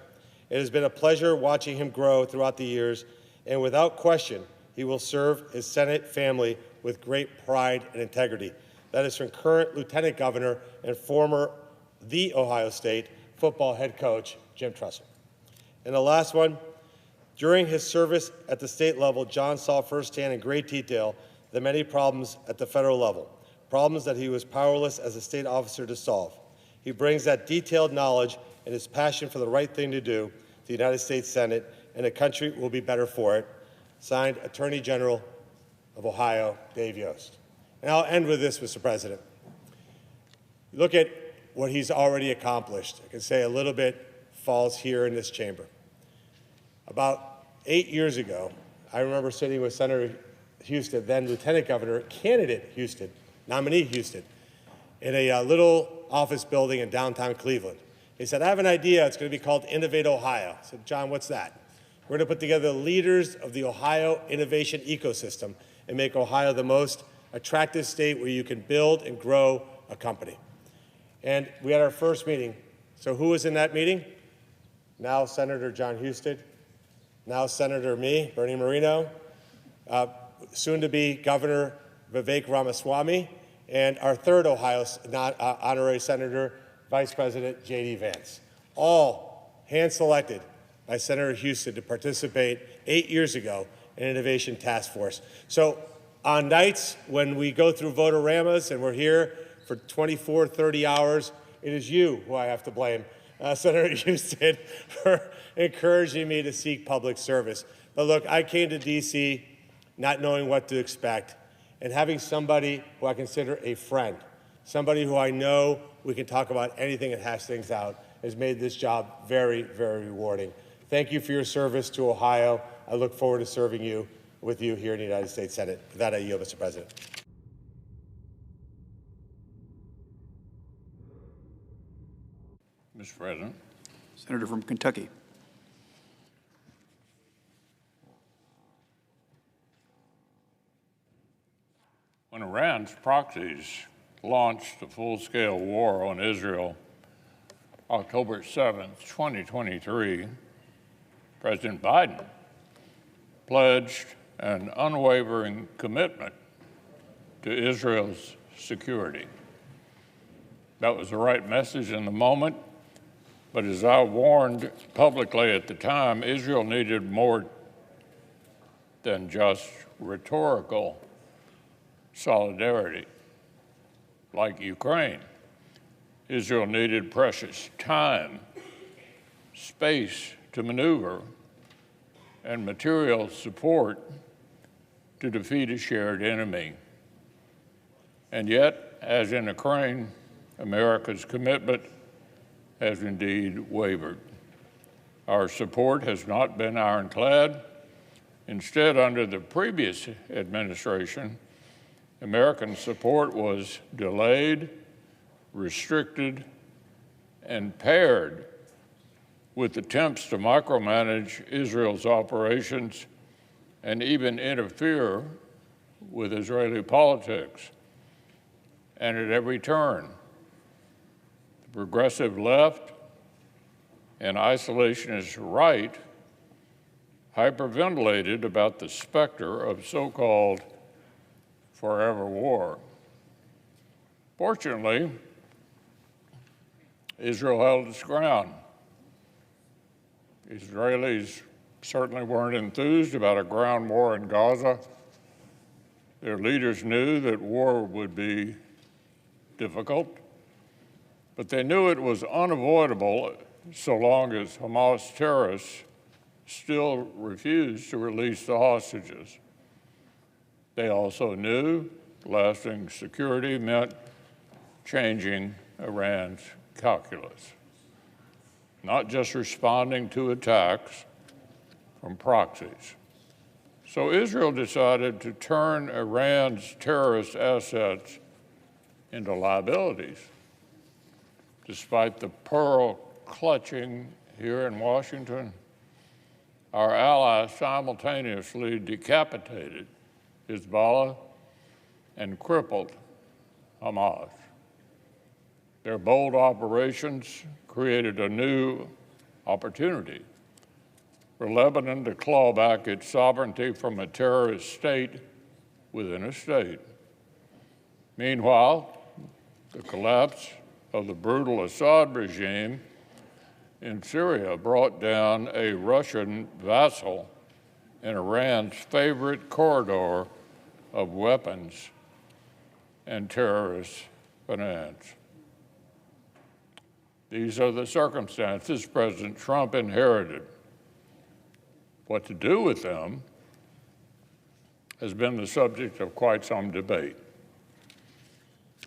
[SPEAKER 10] It has been a pleasure watching him grow throughout the years, and without question, he will serve his Senate family with great pride and integrity. That is from current Lieutenant Governor and former The Ohio State football head coach, Jim Tressel. And the last one, during his service at the state level, John saw firsthand in great detail the many problems at the federal level, problems that he was powerless as a state officer to solve. He brings that detailed knowledge and his passion for the right thing to do to the United States Senate, and the country will be better for it. Signed, Attorney General of Ohio, Dave Yost. And I'll end with this, Mr. President. Look at what he's already accomplished. I can say a little bit falls here in this chamber. About 8 years ago, I remember sitting with Senator Husted, then Lieutenant Governor, candidate Husted, nominee Husted, in a little office building in downtown Cleveland. He said, I have an idea. It's going to be called Innovate Ohio. I said, John, what's that? We're going to put together the leaders of the Ohio innovation ecosystem and make Ohio the most attractive state where you can build and grow a company. And we had our first meeting. So who was in that meeting? Now Senator John Husted, now Senator me, Bernie Moreno, soon to be Governor Vivek Ramaswamy, and our third Ohio honorary senator, Vice President J.D. Vance, all hand-selected by Senator Husted to participate 8 years ago in Innovation Task Force. So on nights when we go through Votoramas and we're here for 24, 30 hours, it is you who I have to blame, Senator Husted, for encouraging me to seek public service. But look, I came to D.C. not knowing what to expect, and having somebody who I consider a friend, somebody who I know we can talk about anything and hash things out, has made this job very, very rewarding. Thank you for your service to Ohio. I look forward to serving with you here in the United States Senate. With that, I yield, Mr. President.
[SPEAKER 11] Mr. President.
[SPEAKER 8] Senator from Kentucky.
[SPEAKER 11] When Iran's proxies launched a full-scale war on Israel October 7, 2023, President Biden pledged an unwavering commitment to Israel's security. That was the right message in the moment, but as I warned publicly at the time, Israel needed more than just rhetorical solidarity. Like Ukraine, Israel needed precious time, space to maneuver, and material support to defeat a shared enemy. And yet, as in Ukraine, America's commitment has indeed wavered. Our support has not been ironclad. Instead, under the previous administration, American support was delayed, restricted, and paired with attempts to micromanage Israel's operations and even interfere with Israeli politics. And at every turn, the progressive left and isolationist right hyperventilated about the specter of so-called forever war. Fortunately, Israel held its ground. Israelis certainly weren't enthused about a ground war in Gaza. Their leaders knew that war would be difficult, but they knew it was unavoidable so long as Hamas terrorists still refused to release the hostages. They also knew lasting security meant changing Iran's calculus, not just responding to attacks from proxies. So Israel decided to turn Iran's terrorist assets into liabilities. Despite the pearl clutching here in Washington, our allies simultaneously decapitated Hezbollah and crippled Hamas. Their bold operations created a new opportunity for Lebanon to claw back its sovereignty from a terrorist state within a state. Meanwhile, the collapse of the brutal Assad regime in Syria brought down a Russian vassal in Iran's favorite corridor of weapons and terrorist finance. These are the circumstances President Trump inherited. What to do with them has been the subject of quite some debate.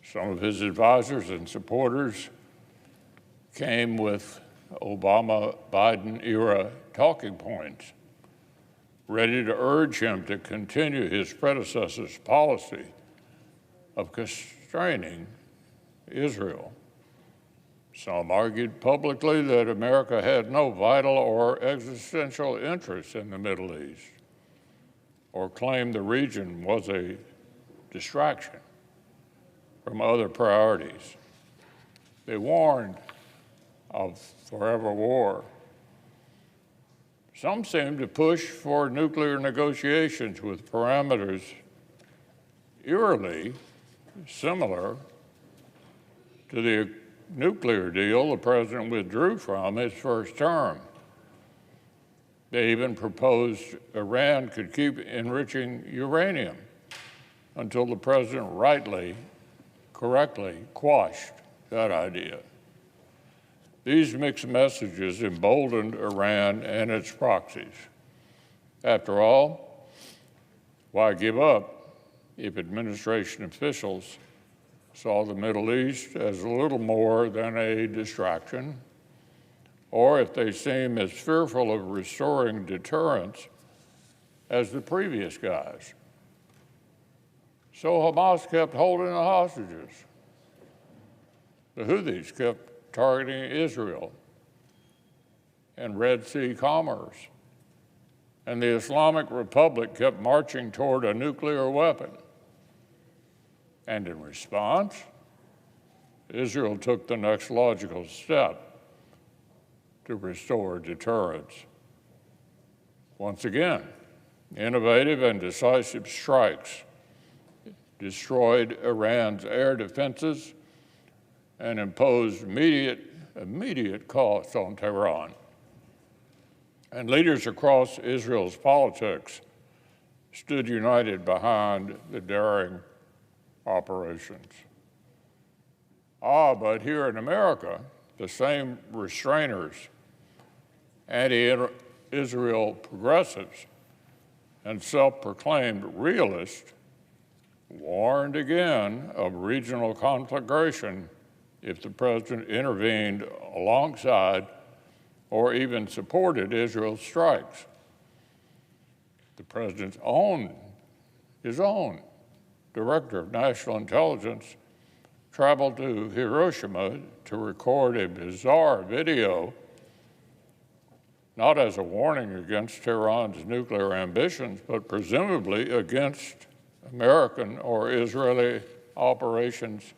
[SPEAKER 11] Some of his advisors and supporters came with Obama-Biden era talking points, ready to urge him to continue his predecessor's policy of constraining Israel. Some argued publicly that America had no vital or existential interest in the Middle East, or claimed the region was a distraction from other priorities. They warned of forever war. Some seemed to push for nuclear negotiations with parameters eerily similar to the nuclear deal the president withdrew from his first term. They even proposed Iran could keep enriching uranium until the president correctly quashed that idea. These mixed messages emboldened Iran and its proxies. After all, why give up if administration officials saw the Middle East as little more than a distraction, or if they seem as fearful of restoring deterrence as the previous guys? So Hamas kept holding the hostages. The Houthis kept targeting Israel and Red Sea commerce. And the Islamic Republic kept marching toward a nuclear weapon. And in response, Israel took the next logical step to restore deterrence. Once again, innovative and decisive strikes destroyed Iran's air defenses and imposed immediate costs on Tehran. And leaders across Israel's politics stood united behind the daring operations. But here in America, the same restrainers, anti-Israel progressives, and self-proclaimed realists warned again of regional conflagration if the president intervened alongside or even supported Israel's strikes. The president's his own director of national intelligence traveled to Hiroshima to record a bizarre video, not as a warning against Tehran's nuclear ambitions, but presumably against American or Israeli operations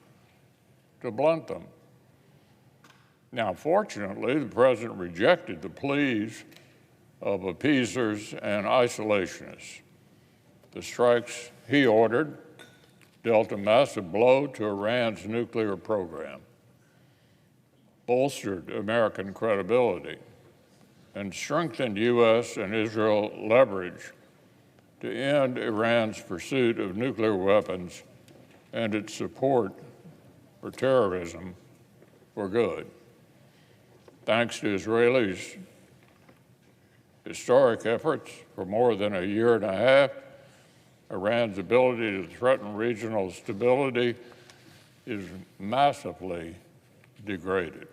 [SPEAKER 11] to blunt them. Now, fortunately, the president rejected the pleas of appeasers and isolationists. The strikes he ordered dealt a massive blow to Iran's nuclear program. bolstered American credibility and strengthened U.S. and Israel leverage to end Iran's pursuit of nuclear weapons and its support for terrorism for good. Thanks to Israelis' historic efforts for more than a year and a half, Iran's ability to threaten regional stability is massively degraded.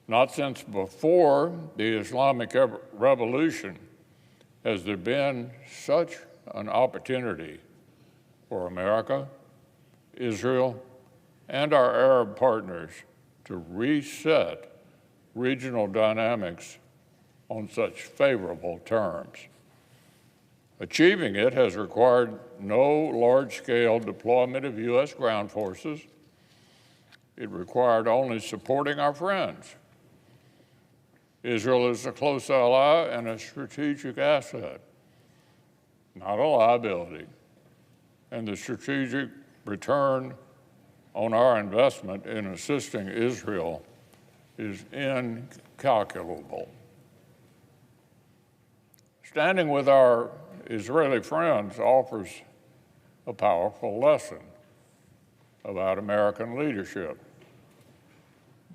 [SPEAKER 11] Not since before the Islamic Revolution has there been such an opportunity for America, Israel, and our Arab partners to reset regional dynamics on such favorable terms. Achieving it has required no large-scale deployment of U.S. ground forces. It required only supporting our friends. Israel is a close ally and a strategic asset, not a liability, and the strategic return on our investment in assisting Israel is incalculable. Standing with our Israeli friends offers a powerful lesson about American leadership,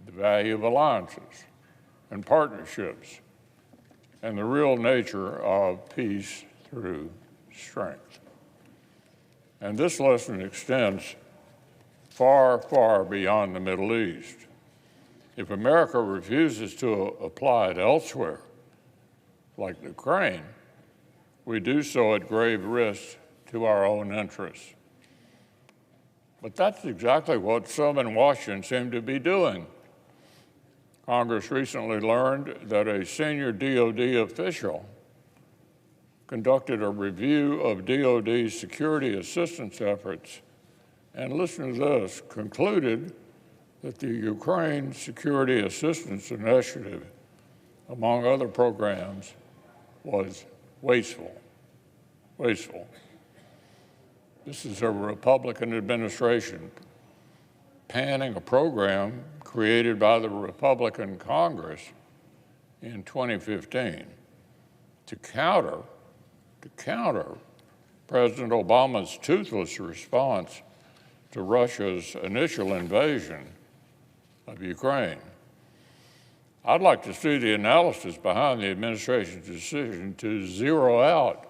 [SPEAKER 11] the value of alliances and partnerships, and the real nature of peace through strength. And this lesson extends far, far beyond the Middle East. If America refuses to apply it elsewhere, like Ukraine, we do so at grave risk to our own interests. But that's exactly what some in Washington seem to be doing. Congress recently learned that a senior DOD official conducted a review of DOD's security assistance efforts and, listen to this, concluded that the Ukraine Security Assistance Initiative, among other programs, was wasteful. This is a Republican administration panning a program created by the Republican Congress in 2015 to counter President Obama's toothless response to Russia's initial invasion of Ukraine. I'd like to see the analysis behind the administration's decision to zero out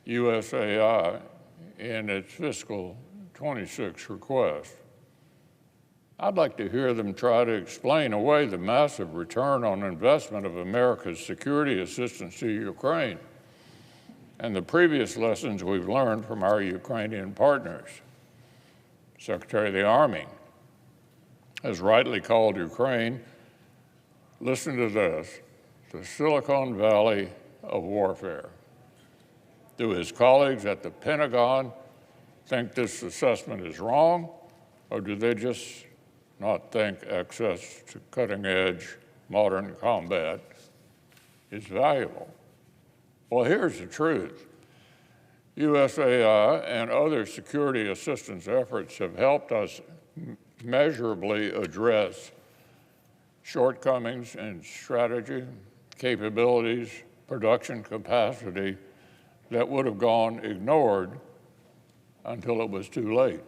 [SPEAKER 11] USAI in its fiscal 26 request. I'd like to hear them try to explain away the massive return on investment of America's security assistance to Ukraine and the previous lessons we've learned from our Ukrainian partners. Secretary of the Army has rightly called Ukraine, listen to this, the Silicon Valley of warfare. Do his colleagues at the Pentagon think this assessment is wrong, or do they just not think access to cutting-edge modern combat is valuable? Well, here's the truth. USAI and other security assistance efforts have helped us measurably address shortcomings in strategy, capabilities, production capacity that would have gone ignored until it was too late.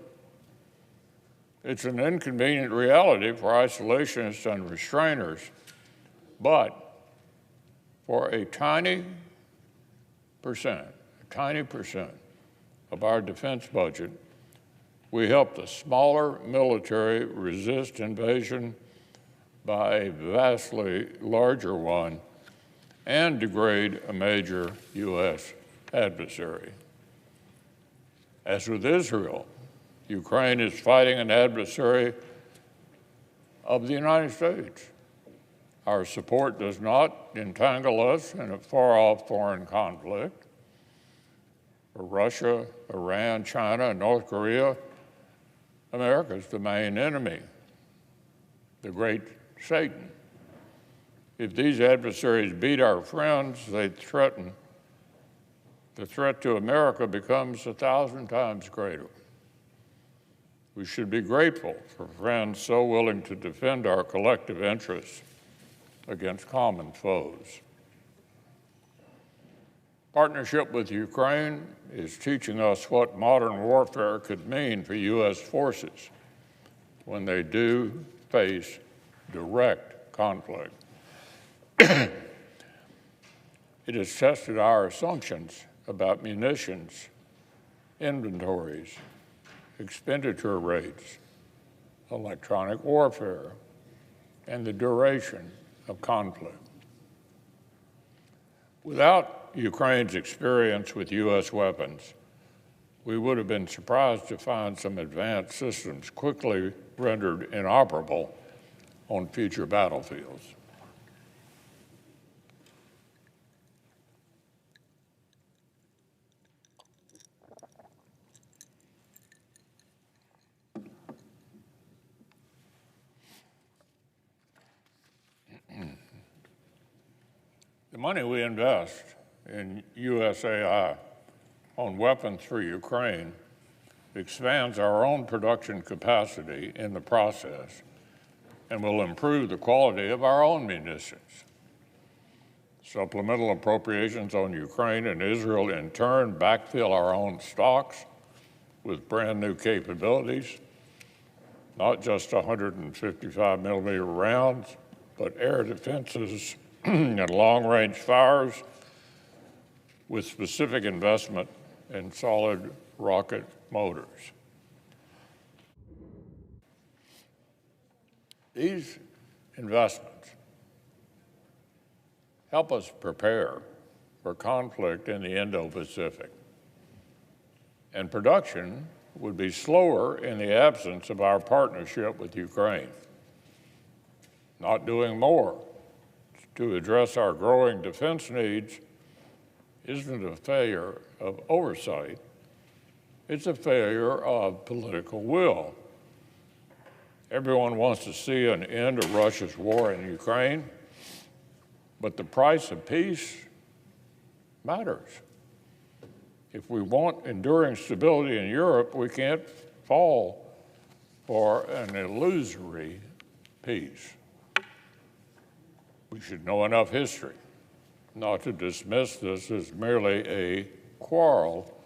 [SPEAKER 11] It's an inconvenient reality for isolationists and restrainers, but for a tiny percent of our defense budget, we helped a smaller military resist invasion by a vastly larger one and degrade a major U.S. adversary. As with Israel, Ukraine is fighting an adversary of the United States. Our support does not entangle us in a far-off foreign conflict. For Russia, Iran, China, and North Korea, America is the main enemy, the great Satan. If these adversaries beat our friends, the threat to America becomes 1,000 times greater. We should be grateful for friends so willing to defend our collective interests against common foes. Partnership with Ukraine is teaching us what modern warfare could mean for U.S. forces when they do face direct conflict. It has tested our assumptions about munitions, inventories, expenditure rates, electronic warfare, and the duration of conflict. Without Ukraine's experience with U.S. weapons, we would have been surprised to find some advanced systems quickly rendered inoperable on future battlefields. The money we invest in USAI on weapons for Ukraine expands our own production capacity in the process and will improve the quality of our own munitions. Supplemental appropriations on Ukraine and Israel in turn backfill our own stocks with brand new capabilities, not just 155 millimeter rounds, but air defenses and long-range fires with specific investment in solid rocket motors. These investments help us prepare for conflict in the Indo-Pacific. And production would be slower in the absence of our partnership with Ukraine. Not doing more to address our growing defense needs isn't a failure of oversight, it's a failure of political will. Everyone wants to see an end to Russia's war in Ukraine, but the price of peace matters. If we want enduring stability in Europe, we can't fall for an illusory peace. We should know enough history not to dismiss this as merely a quarrel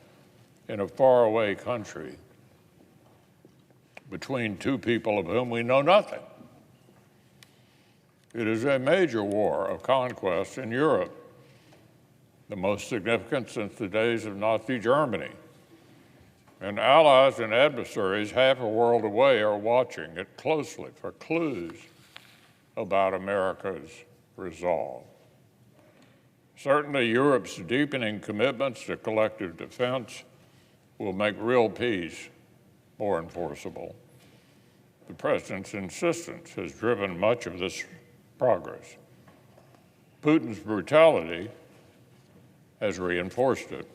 [SPEAKER 11] in a faraway country between two people of whom we know nothing. It is a major war of conquest in Europe, the most significant since the days of Nazi Germany. And allies and adversaries half a world away are watching it closely for clues about America's resolve. Certainly, Europe's deepening commitments to collective defense will make real peace more enforceable. The President's insistence has driven much of this progress. Putin's brutality has reinforced it.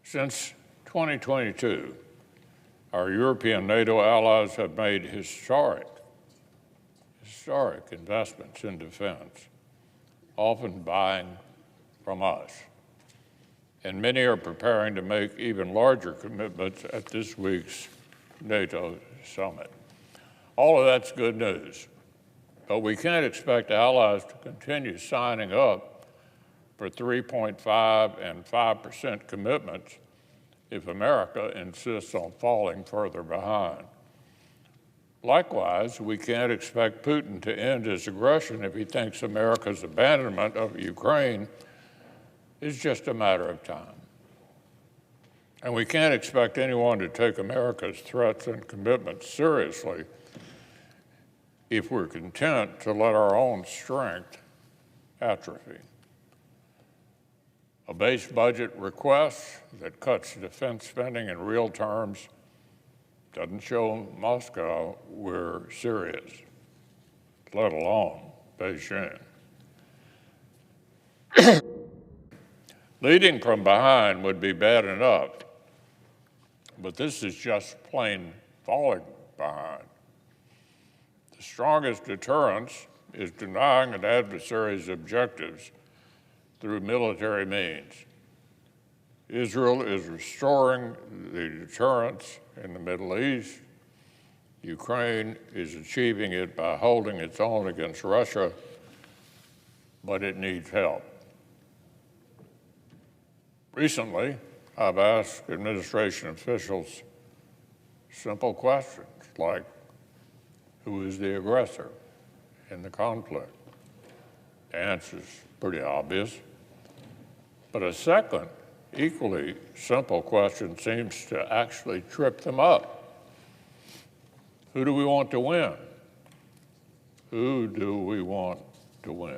[SPEAKER 11] Since 2022, our European NATO allies have made historic investments in defense, often buying from us. And many are preparing to make even larger commitments at this week's NATO summit. All of that's good news, but we can't expect allies to continue signing up for 3.5% and 5% commitments if America insists on falling further behind. Likewise, we can't expect Putin to end his aggression if he thinks America's abandonment of Ukraine is just a matter of time. And we can't expect anyone to take America's threats and commitments seriously if we're content to let our own strength atrophy. A base budget request that cuts defense spending in real terms doesn't show Moscow we're serious, let alone Beijing. Leading from behind would be bad enough, but this is just plain falling behind. The strongest deterrence is denying an adversary's objectives through military means. Israel is restoring the deterrence in the Middle East. Ukraine is achieving it by holding its own against Russia, but it needs help. Recently, I've asked administration officials simple questions like, who is the aggressor in the conflict? The answer's pretty obvious. But a second, equally simple question seems to actually trip them up. Who do we want to win? Who do we want to win?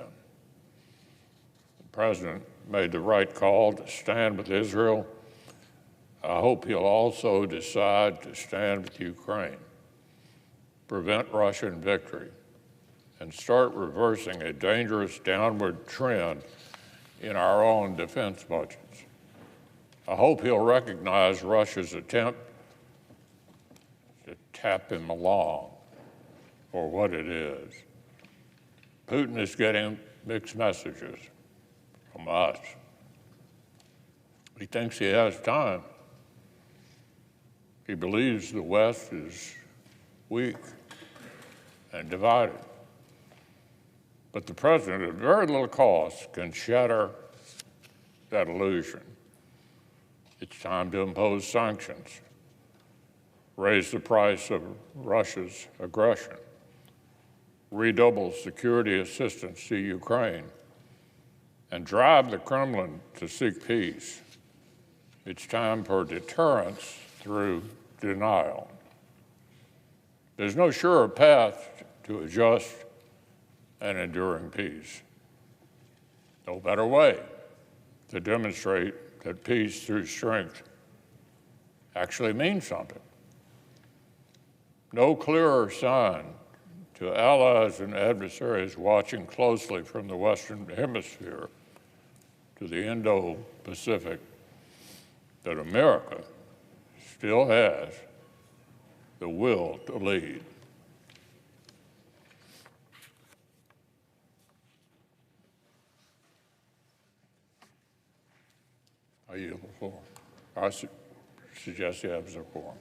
[SPEAKER 11] The president made the right call to stand with Israel. I hope he'll also decide to stand with Ukraine, prevent Russian victory, and start reversing a dangerous downward trend in our own defense budgets. I hope he'll recognize Russia's attempt to tap him along for what it is. Putin is getting mixed messages from us. He thinks he has time. He believes the West is weak and divided. But the president, at very little cost, can shatter that illusion. It's time to impose sanctions, raise the price of Russia's aggression, redouble security assistance to Ukraine, and drive the Kremlin to seek peace. It's time for deterrence through denial. There's no surer path to a just and enduring peace. No better way to demonstrate that peace through strength actually means something. No clearer sign to allies and adversaries watching closely from the Western Hemisphere to the Indo-Pacific that America still has the will to lead. I yield the floor. I suggest you have the floor.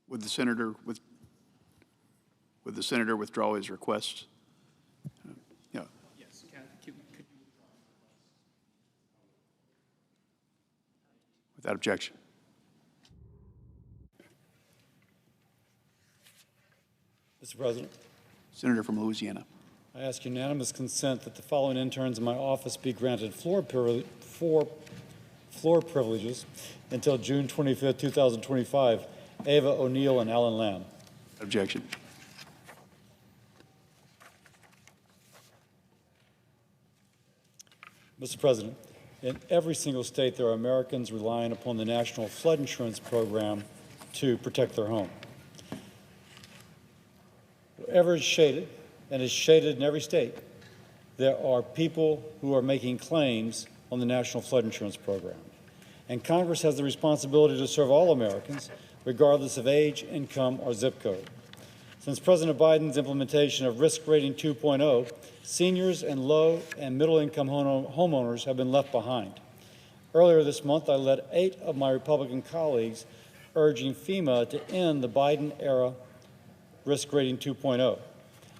[SPEAKER 8] Would the senator withdraw his request? Yeah.
[SPEAKER 7] Yes.
[SPEAKER 8] Without objection.
[SPEAKER 12] Mr. President,
[SPEAKER 8] Senator from Louisiana.
[SPEAKER 12] I ask unanimous consent that the following interns in my office be granted floor privileges until June 25th, 2025. Ava O'Neill and Alan Lamb.
[SPEAKER 8] Objection.
[SPEAKER 12] Mr. President, in every single state there are Americans relying upon the National Flood Insurance Program to protect their home. Wherever it's shaded, and is shaded in every state, there are people who are making claims on the National Flood Insurance Program. And Congress has the responsibility to serve all Americans, regardless of age, income, or zip code. Since President Biden's implementation of Risk Rating 2.0, seniors and low and middle-income homeowners have been left behind. Earlier this month, I led 8 of my Republican colleagues urging FEMA to end the Biden-era Risk Rating 2.0.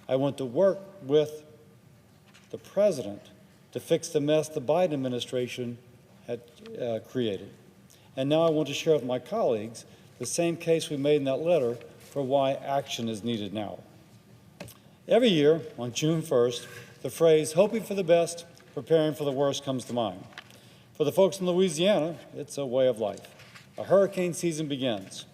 [SPEAKER 12] I want to work with the President to fix the mess the Biden administration had created. And now I want to share with my colleagues the same case we made in that letter for why action is needed now. Every year, on June 1st, the phrase, hoping for the best, preparing for the worst comes to mind. For the folks in Louisiana, it's a way of life. A hurricane season begins.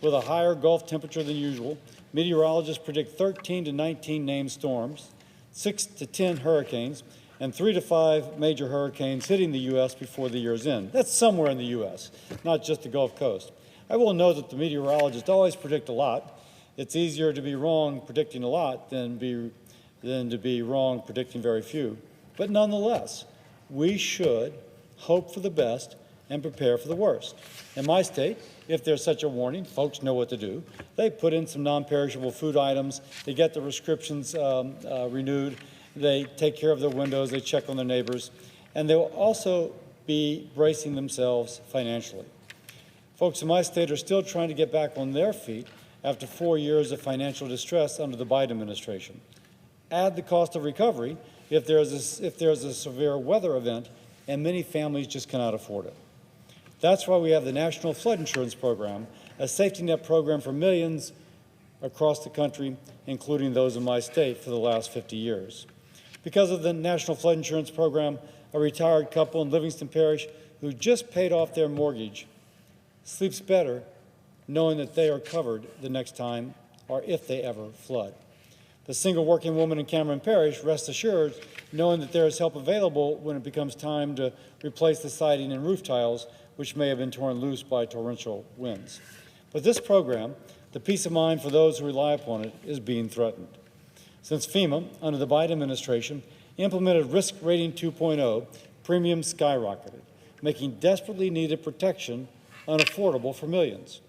[SPEAKER 12] With a higher Gulf temperature than usual, meteorologists predict 13 to 19 named storms, 6 to 10 hurricanes, and 3 to 5 major hurricanes hitting the U.S. before the year's end. That's somewhere in the U.S., not just the Gulf Coast. I will note that the meteorologists always predict a lot. It's easier to be wrong predicting a lot than to be wrong predicting very few. But nonetheless, we should hope for the best and prepare for the worst. In my state, if there's such a warning, folks know what to do. They put in some non-perishable food items. They get the prescriptions renewed. They take care of their windows. They check on their neighbors. and they will also be bracing themselves financially. Folks in my state are still trying to get back on their feet after 4 years of financial distress under the Biden administration. Add the cost of recovery if there's a severe weather event, and many families just cannot afford it. That's why we have the National Flood Insurance Program, a safety net program for millions across the country, including those in my state, for the last 50 years. Because of the National Flood Insurance Program, a retired couple in Livingston Parish who just paid off their mortgage sleeps better knowing that they are covered the next time or if they ever flood. The single working woman in Cameron Parish rests assured knowing that there is help available when it becomes time to replace the siding and roof tiles which may have been torn loose by torrential winds. But this program, the peace of mind for those who rely upon it, is being threatened. Since FEMA, under the Biden administration, implemented Risk Rating 2.0, premiums skyrocketed, making desperately needed protection unaffordable for millions.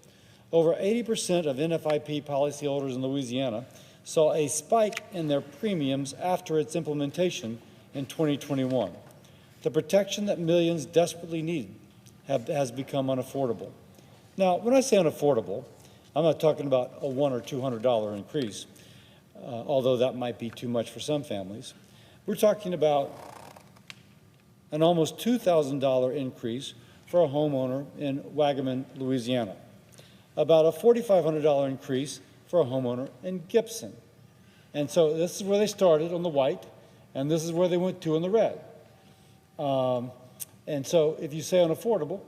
[SPEAKER 12] Over 80% of NFIP policyholders in Louisiana saw a spike in their premiums after its implementation in 2021. The protection that millions desperately need has become unaffordable. Now, when I say unaffordable, I'm not talking about a $100 or $200 increase, although that might be too much for some families. We're talking about an almost $2,000 increase for a homeowner in Wagaman, Louisiana, about a $4,500 increase for a homeowner in Gibson. And so this is where they started on the white, and this is where they went to on the red. And so if you say unaffordable,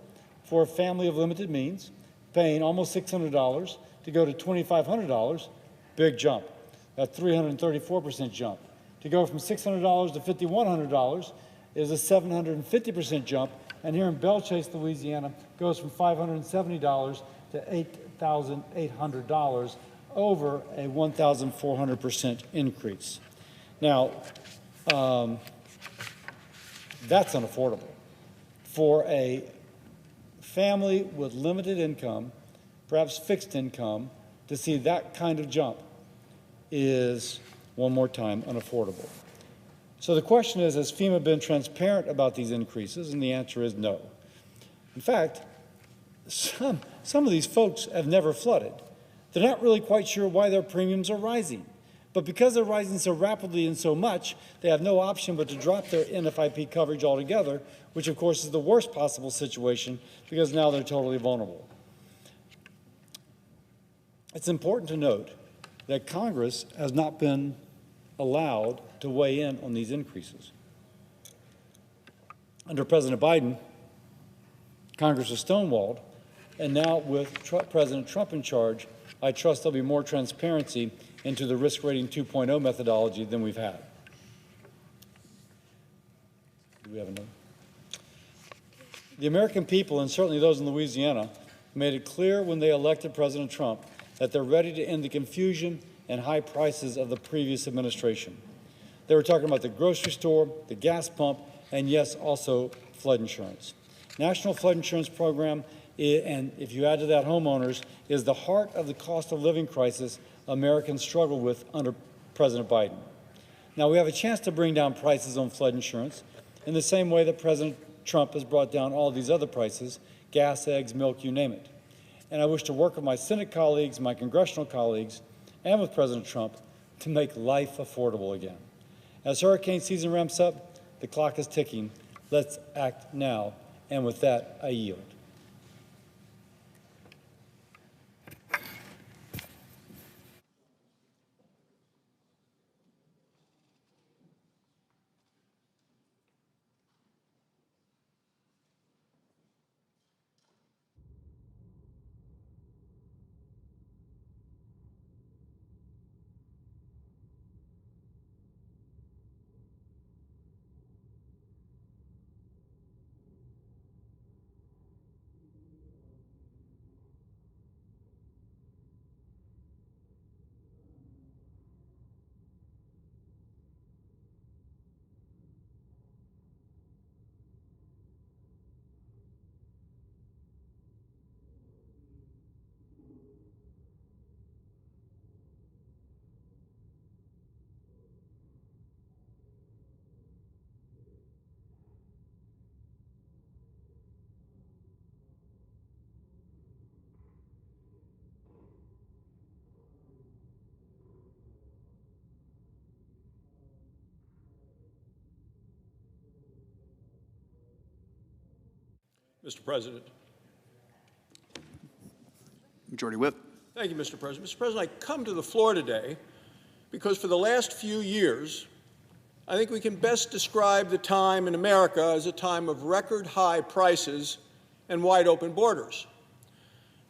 [SPEAKER 12] for a family of limited means, paying almost $600 to go to $2,500, big jump, a 334% jump. To go from $600 to $5,100 is a 750% jump, and here in Belle-Chasse, Louisiana, goes from $570 to $8,800, over a 1,400% increase. Now, that's unaffordable. For a family with limited income, perhaps fixed income, to see that kind of jump is, one more time, unaffordable. So the question is, has FEMA been transparent about these increases? And the answer is no. In fact, some of these folks have never flooded. They're not really quite sure why their premiums are rising. But because they're rising so rapidly and so much, they have no option but to drop their NFIP coverage altogether, which of course is the worst possible situation because now they're totally vulnerable. It's important to note that Congress has not been allowed to weigh in on these increases. Under President Biden, Congress was stonewalled, and now with President Trump in charge, I trust there'll be more transparency into the Risk Rating 2.0 methodology than we've had. Do we have another? The American people, and certainly those in Louisiana, made it clear when they elected President Trump that they're ready to end the confusion and high prices of the previous administration. They were talking about the grocery store, the gas pump, and yes, also flood insurance. National Flood Insurance Program, and if you add to that homeowners, is the heart of the cost of living crisis Americans struggle with under President Biden. Now, we have a chance to bring down prices on flood insurance in the same way that President Trump has brought down all these other prices, gas, eggs, milk, you name it. And I wish to work with my Senate colleagues, my congressional colleagues, and with President Trump to make life affordable again. As hurricane season ramps up, the clock is ticking. Let's act now. And with that, I yield.
[SPEAKER 13] Mr. President.
[SPEAKER 8] Majority Whip.
[SPEAKER 13] Thank you, Mr. President. Mr. President, I come to the floor today because for the last few years, I think we can best describe the time in America as a time of record high prices and wide open borders.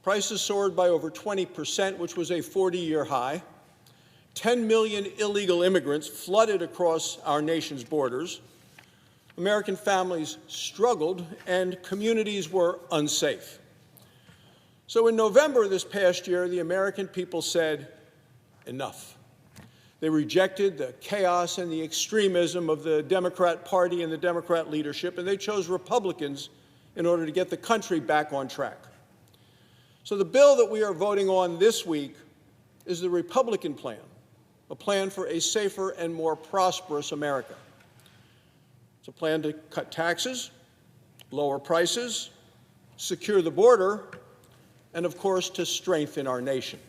[SPEAKER 13] Prices soared by over 20%, which was a 40-year high. 10 million illegal immigrants flooded across our nation's borders. American families struggled and communities were unsafe. So in November this past year, the American people said, enough. They rejected the chaos and the extremism of the Democrat Party and the Democrat leadership, and they chose Republicans in order to get the country back on track. So the bill that we are voting on this week is the Republican plan, a plan for a safer and more prosperous America. It's a plan to cut taxes, lower prices, secure the border, and of course, to strengthen our nation.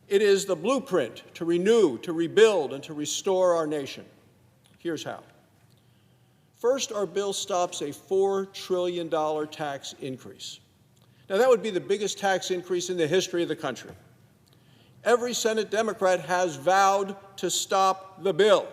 [SPEAKER 13] It is the blueprint to renew, to rebuild, and to restore our nation. Here's how. First, our bill stops a $4 trillion tax increase. Now, that would be the biggest tax increase in the history of the country. Every Senate Democrat has vowed to stop the bill.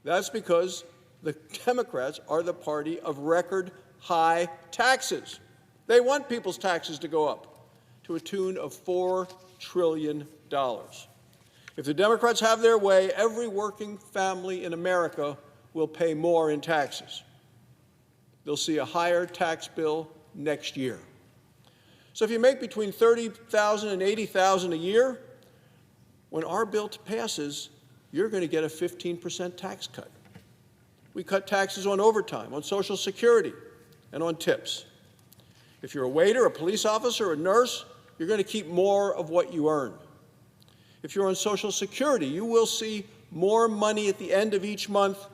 [SPEAKER 13] That's because the Democrats are the party of record high taxes. They want people's taxes to go up to a tune of $4 trillion. If the Democrats have their way, every working family in America will pay more in taxes. They'll see a higher tax bill next year. So if you make between $30,000 and $80,000 a year, when our bill passes, you're going to get a 15% tax cut. We cut taxes on overtime, on Social Security, and on tips. If you're a waiter, a police officer, a nurse, you're going to keep more of what you earn. If you're on Social Security, you will see more money at the end of each month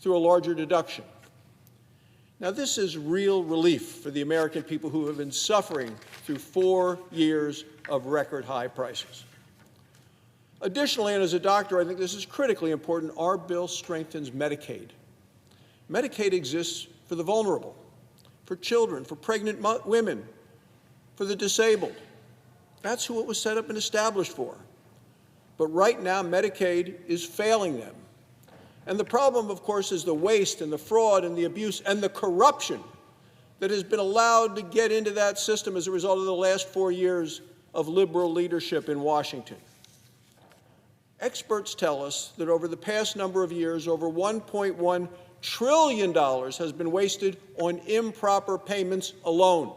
[SPEAKER 13] through a larger deduction. Now, this is real relief for the American people who have been suffering through 4 years of record high prices. Additionally, and as a doctor, I think this is critically important, our bill strengthens Medicaid. Medicaid exists for the vulnerable, for children, for pregnant women, for the disabled. That's who it was set up and established for. But right now, Medicaid is failing them. And the problem, of course, is the waste and the fraud and the abuse and the corruption that has been allowed to get into that system as a result of the last 4 years of liberal leadership in Washington. Experts tell us that over the past number of years, over $1.1 trillion has been wasted on improper payments alone.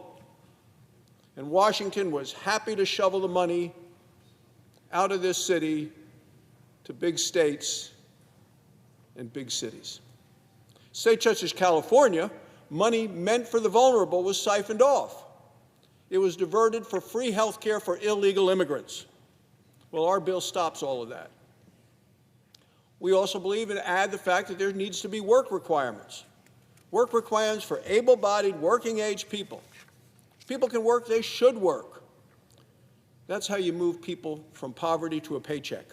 [SPEAKER 13] And Washington was happy to shovel the money out of this city to big states and big cities. States such as California, money meant for the vulnerable was siphoned off. It was diverted for free health care for illegal immigrants. Well, our bill stops all of that. We also believe and add the fact that there needs to be work requirements. Work requirements for able-bodied, working-age people. If people can work, they should work. That's how you move people from poverty to a paycheck.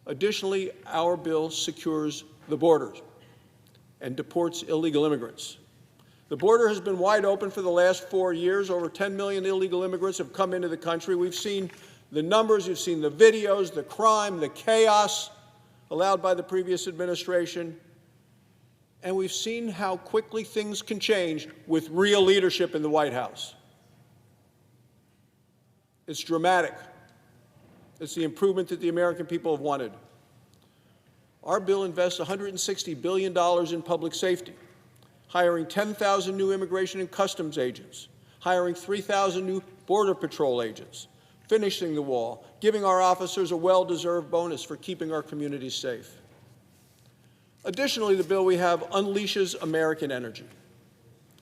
[SPEAKER 13] Additionally, our bill secures the borders and deports illegal immigrants. The border has been wide open for the last 4 years. Over 10 million illegal immigrants have come into the country. We've seen the numbers, we've seen the videos, the crime, the chaos allowed by the previous administration, and we've seen how quickly things can change with real leadership in the White House. It's dramatic. It's the improvement that the American people have wanted. Our bill invests $160 billion in public safety, hiring 10,000 new immigration and customs agents, hiring 3,000 new Border Patrol agents, finishing the wall, giving our officers a well-deserved bonus for keeping our communities safe. Additionally, the bill we have unleashes American energy.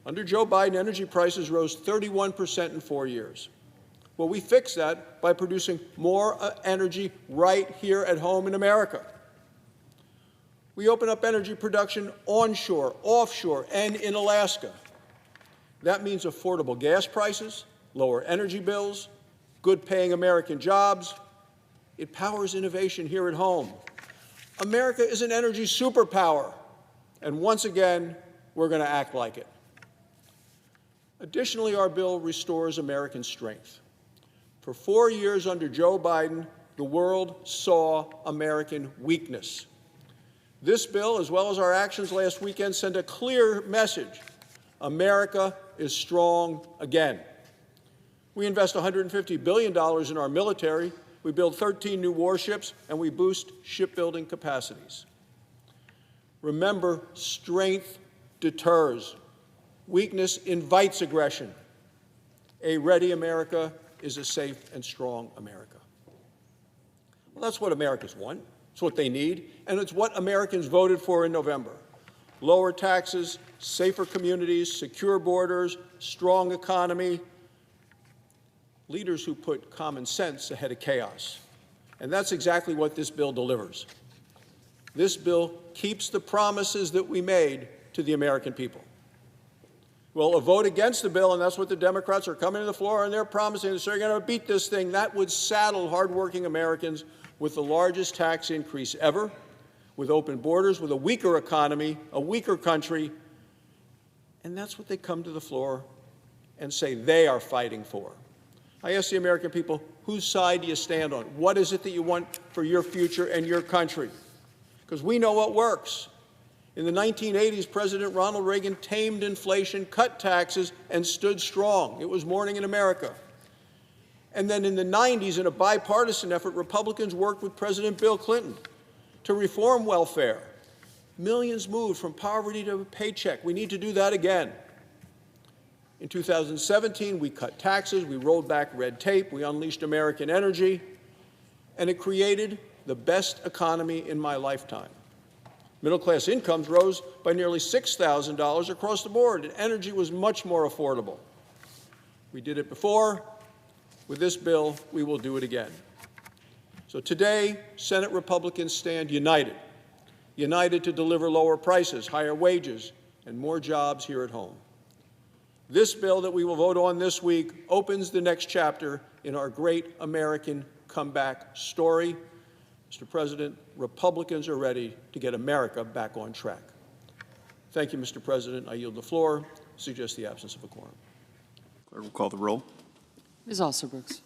[SPEAKER 13] Under Joe Biden, energy prices rose 31% in 4 years. Well, we fix that by producing more energy right here at home in America. We open up energy production onshore, offshore, and in Alaska. That means affordable gas prices, lower energy bills, good-paying American jobs. It powers innovation here at home. America is an energy superpower, and once again, we're going to act like it. Additionally, our bill restores American strength. For 4 years under Joe Biden, the world saw American weakness. This bill, as well as our actions last weekend, send a clear message. America is strong again. We invest $150 billion in our military, we build 13 new warships, and we boost shipbuilding capacities. Remember, strength deters. Weakness invites aggression. A ready America is a safe and strong America. Well, that's what Americans want. It's what they need, and it's what Americans voted for in November. Lower taxes, safer communities, secure borders, strong economy, leaders who put common sense ahead of chaos. And that's exactly what this bill delivers. This bill keeps the promises that we made to the American people. Well, a vote against the bill, and that's what the Democrats are coming to the floor, and they're promising that they're going to beat this thing. That would saddle hardworking Americans with the largest tax increase ever, with open borders, with a weaker economy, a weaker country. And that's what they come to the floor and say they are fighting for. I ask the American people, whose side do you stand on? What is it that you want for your future and your country? Because we know what works. In the 1980s, President Ronald Reagan tamed inflation, cut taxes, and stood strong. It was morning in America. And then in the 90s, in a bipartisan effort, Republicans worked with President Bill Clinton to reform welfare. Millions moved from poverty to a paycheck. We need to do that again. In 2017, we cut taxes, we rolled back red tape, we unleashed American energy, and it created the best economy in my lifetime. Middle-class incomes rose by nearly $6,000 across the board, and energy was much more affordable. We did it before. With this bill, we will do it again. So today, Senate Republicans stand united, united to deliver lower prices, higher wages, and more jobs here at home. This bill that we will vote on this week opens the next chapter in our great American comeback story. Mr. President, Republicans are ready to get America back on track. Thank you, Mr. President. I yield the floor. Suggest the absence of a quorum.
[SPEAKER 8] Clerk will call the roll.
[SPEAKER 6] Ms. Alsobrooks.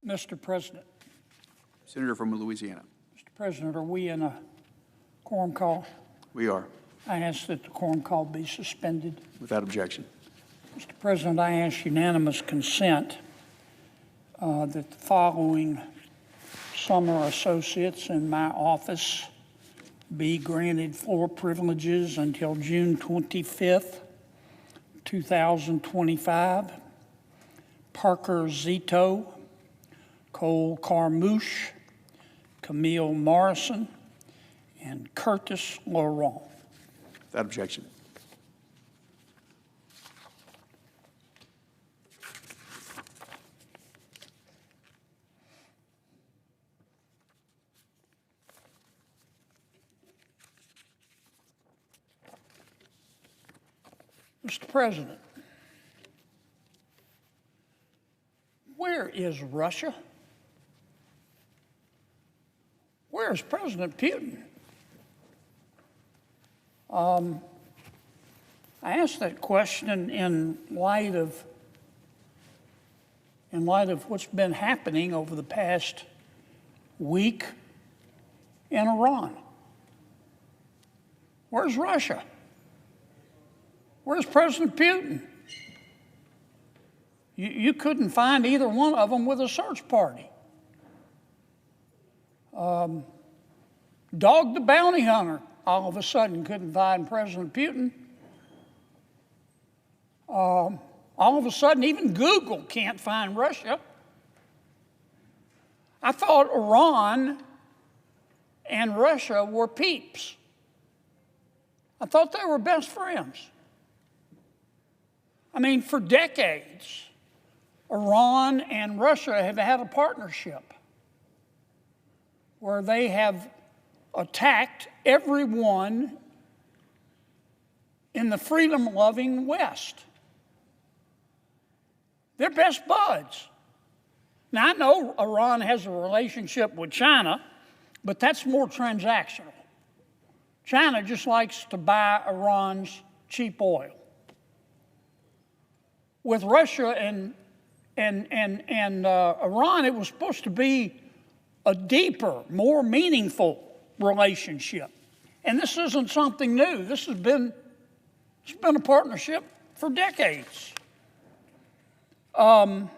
[SPEAKER 14] Mr. President.
[SPEAKER 8] Senator from Louisiana.
[SPEAKER 14] Mr. President, are we in a quorum call?
[SPEAKER 8] We are,
[SPEAKER 14] I ask that the quorum call be suspended.
[SPEAKER 8] without objection.
[SPEAKER 14] Mr. President, I ask unanimous consent that the following summer associates in my office be granted floor privileges until June 25th, 2025. Parker Zito, Cole Carmouche, Camille Morrison, and Curtis Laurent.
[SPEAKER 8] Without objection.
[SPEAKER 14] Mr. President, where is Russia? Where is President Putin? I ask that question in light of what's been happening over the past week in Iran. Where's Russia? Where's President Putin? You couldn't find either one of them with a search party. Dog the Bounty Hunter all of a sudden couldn't find President Putin. All of a sudden, even Google can't find Russia. I thought Iran and Russia were peeps. I thought they were best friends. I mean, for decades, Iran and Russia have had a partnership where they have attacked everyone in the freedom-loving West. They're best buds. Now, I know Iran has a relationship with China, but that's more transactional. China just likes to buy Iran's cheap oil. With Russia and Iran, it was supposed to be a deeper, more meaningful relationship. And this isn't something new. It's been a partnership for decades. I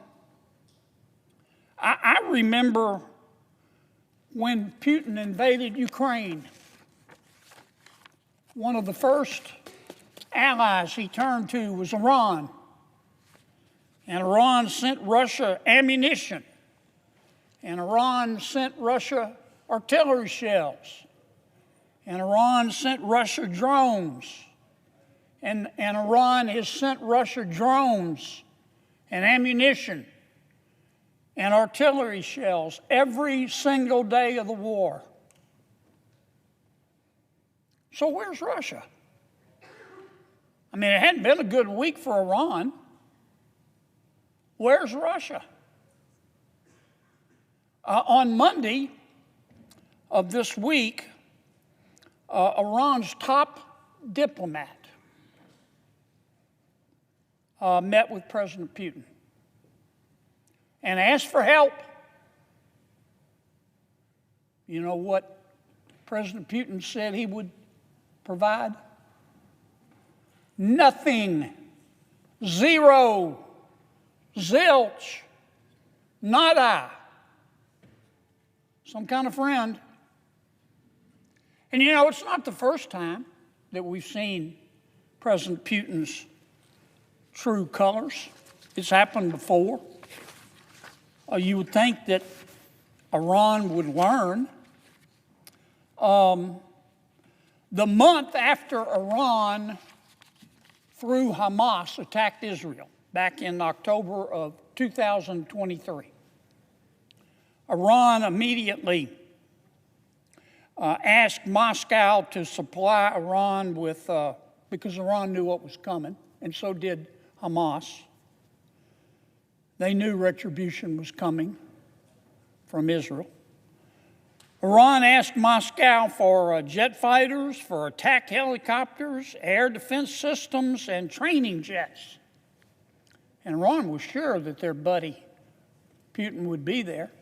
[SPEAKER 14] remember when Putin invaded Ukraine, one of the first allies he turned to was Iran. And Iran sent Russia ammunition. And Iran sent Russia artillery shells. And Iran sent Russia drones. And Iran has sent Russia drones and ammunition and artillery shells every single day of the war. So where's Russia? I mean, it hadn't been a good week for Iran. Where's Russia? On Monday of this week, Iran's top diplomat met with President Putin and asked for help. You know what President Putin said he would provide? Nothing. Zero. Zilch. Nada. Some kind of friend. And you know, it's not the first time that we've seen President Putin's true colors. It's happened before. You would think that Iran would learn. The month after Iran, through Hamas, attacked Israel, back in October of 2023, Iran immediately asked Moscow to supply Iran with, because Iran knew what was coming, and so did Hamas. They knew retribution was coming from Israel. Iran asked Moscow for jet fighters, for attack helicopters, air defense systems, and training jets. And Iran was sure that their buddy Putin would be there.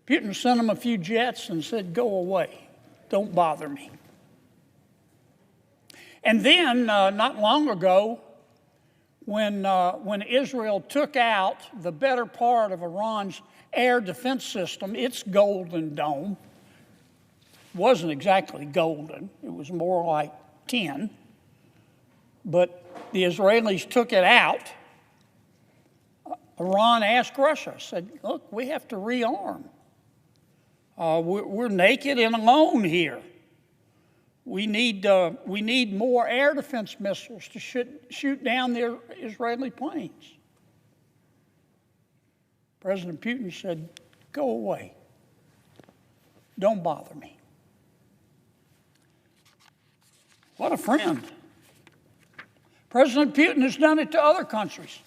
[SPEAKER 14] Putin sent him a few jets and said, "Go away. Don't bother me." And then, not long ago, when Israel took out the better part of Iran's air defense system, its Golden Dome, wasn't exactly golden. It was more like tin. But the Israelis took it out. Iran asked Russia, said, "Look, we have to rearm. We're naked and alone here. We need more air defense missiles to shoot down the Israeli planes." President Putin said, "Go away. Don't bother me." What a friend. President Putin has done it to other countries.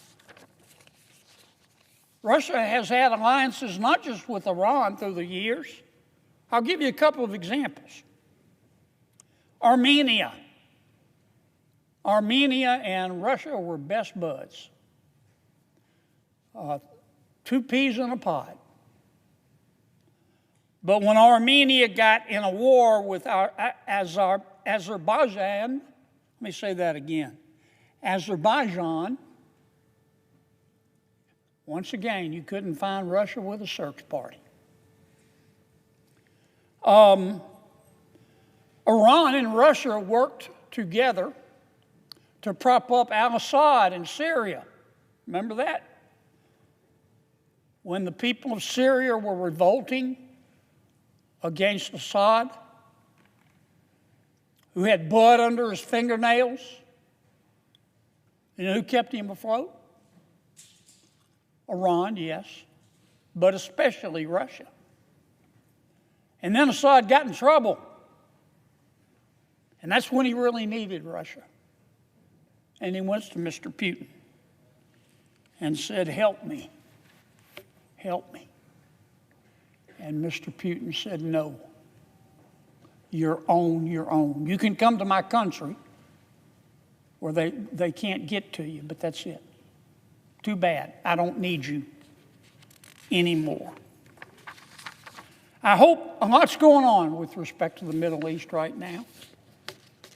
[SPEAKER 14] Russia has had alliances not just with Iran through the years. I'll give you a couple of examples. Armenia. Armenia and Russia were best buds. Two peas in a pod. But when Armenia got in a war with Azerbaijan, let me say that again. Azerbaijan, once again, you couldn't find Russia with a search party. Iran and Russia worked together to prop up al-Assad in Syria. Remember that? When the people of Syria were revolting against Assad, who had blood under his fingernails, you know who kept him afloat? Iran, yes, but especially Russia. And then Assad got in trouble. And that's when he really needed Russia. And he went to Mr. Putin and said, "Help me, help me." And Mr. Putin said, "No, you're on your own. You can come to my country where they can't get to you, but that's it. Too bad. I don't need you anymore." I hope a lot's going on with respect to the Middle East right now,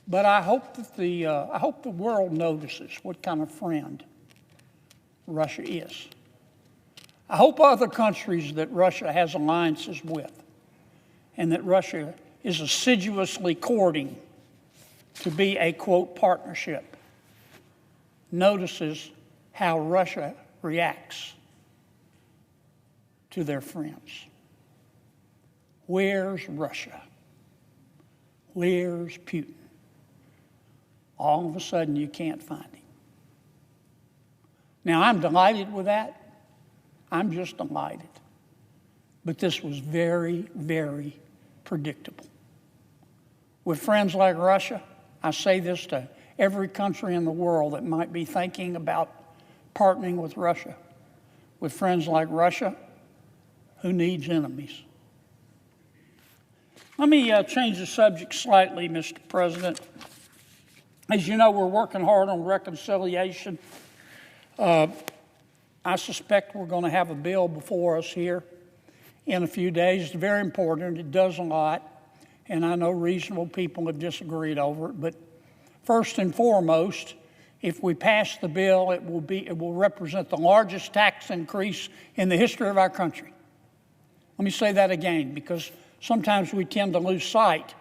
[SPEAKER 14] but I hope that the world notices what kind of friend Russia is. I hope other countries that Russia has alliances with and that Russia is assiduously courting to be a, quote, partnership, notices how Russia reacts to their friends. Where's Russia? Where's Putin? All of a sudden, you can't find him. Now, I'm delighted with that. I'm just delighted. But this was very, very predictable. With friends like Russia, I say this to every country in the world that might be thinking about partnering with Russia. With friends like Russia, who needs enemies? Let me change the subject slightly, Mr. President. As you know, we're working hard on reconciliation. I suspect we're going to have a bill before us here in a few days. It's very important. It does a lot. And I know reasonable people have disagreed over it. But first and foremost, if we pass the bill, it will represent the largest tax increase in the history of our country. Let me say that again, because sometimes we tend to lose sight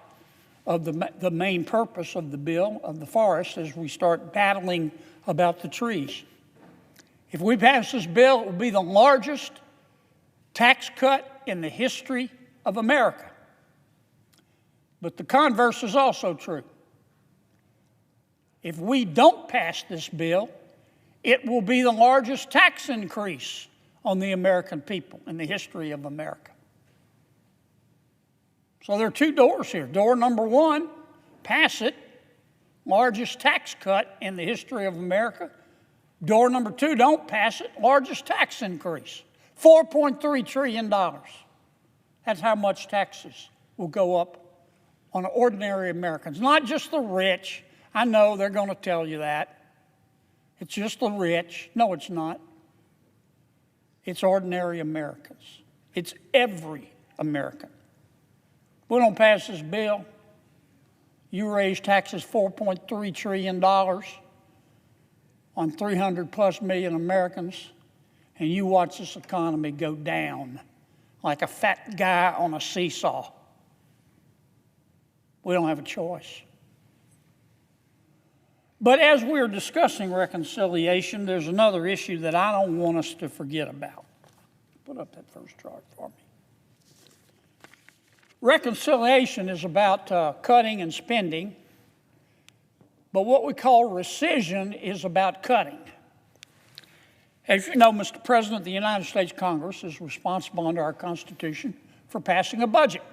[SPEAKER 14] of the main purpose of the bill, of the forest, as we start battling about the trees. If we pass this bill, it will be the largest tax cut in the history of America. But the converse is also true. If we don't pass this bill, it will be the largest tax increase on the American people in the history of America. So there are two doors here. Door number one, pass it, largest tax cut in the history of America. Door number two, don't pass it, largest tax increase, $4.3 trillion. That's how much taxes will go up on ordinary Americans, not just the rich. I know they're going to tell you that. It's just the rich. No, it's not. It's ordinary Americans. It's every American. We don't pass this bill, you raise taxes $4.3 trillion on 300 plus million Americans, and you watch this economy go down like a fat guy on a seesaw. We don't have a choice. But as we're discussing reconciliation, there's another issue that I don't want us to forget about. Put up that first chart for me. Reconciliation is about cutting and spending, but what we call rescission is about cutting. As you know, Mr. President, the United States Congress is responsible under our Constitution for passing a budget.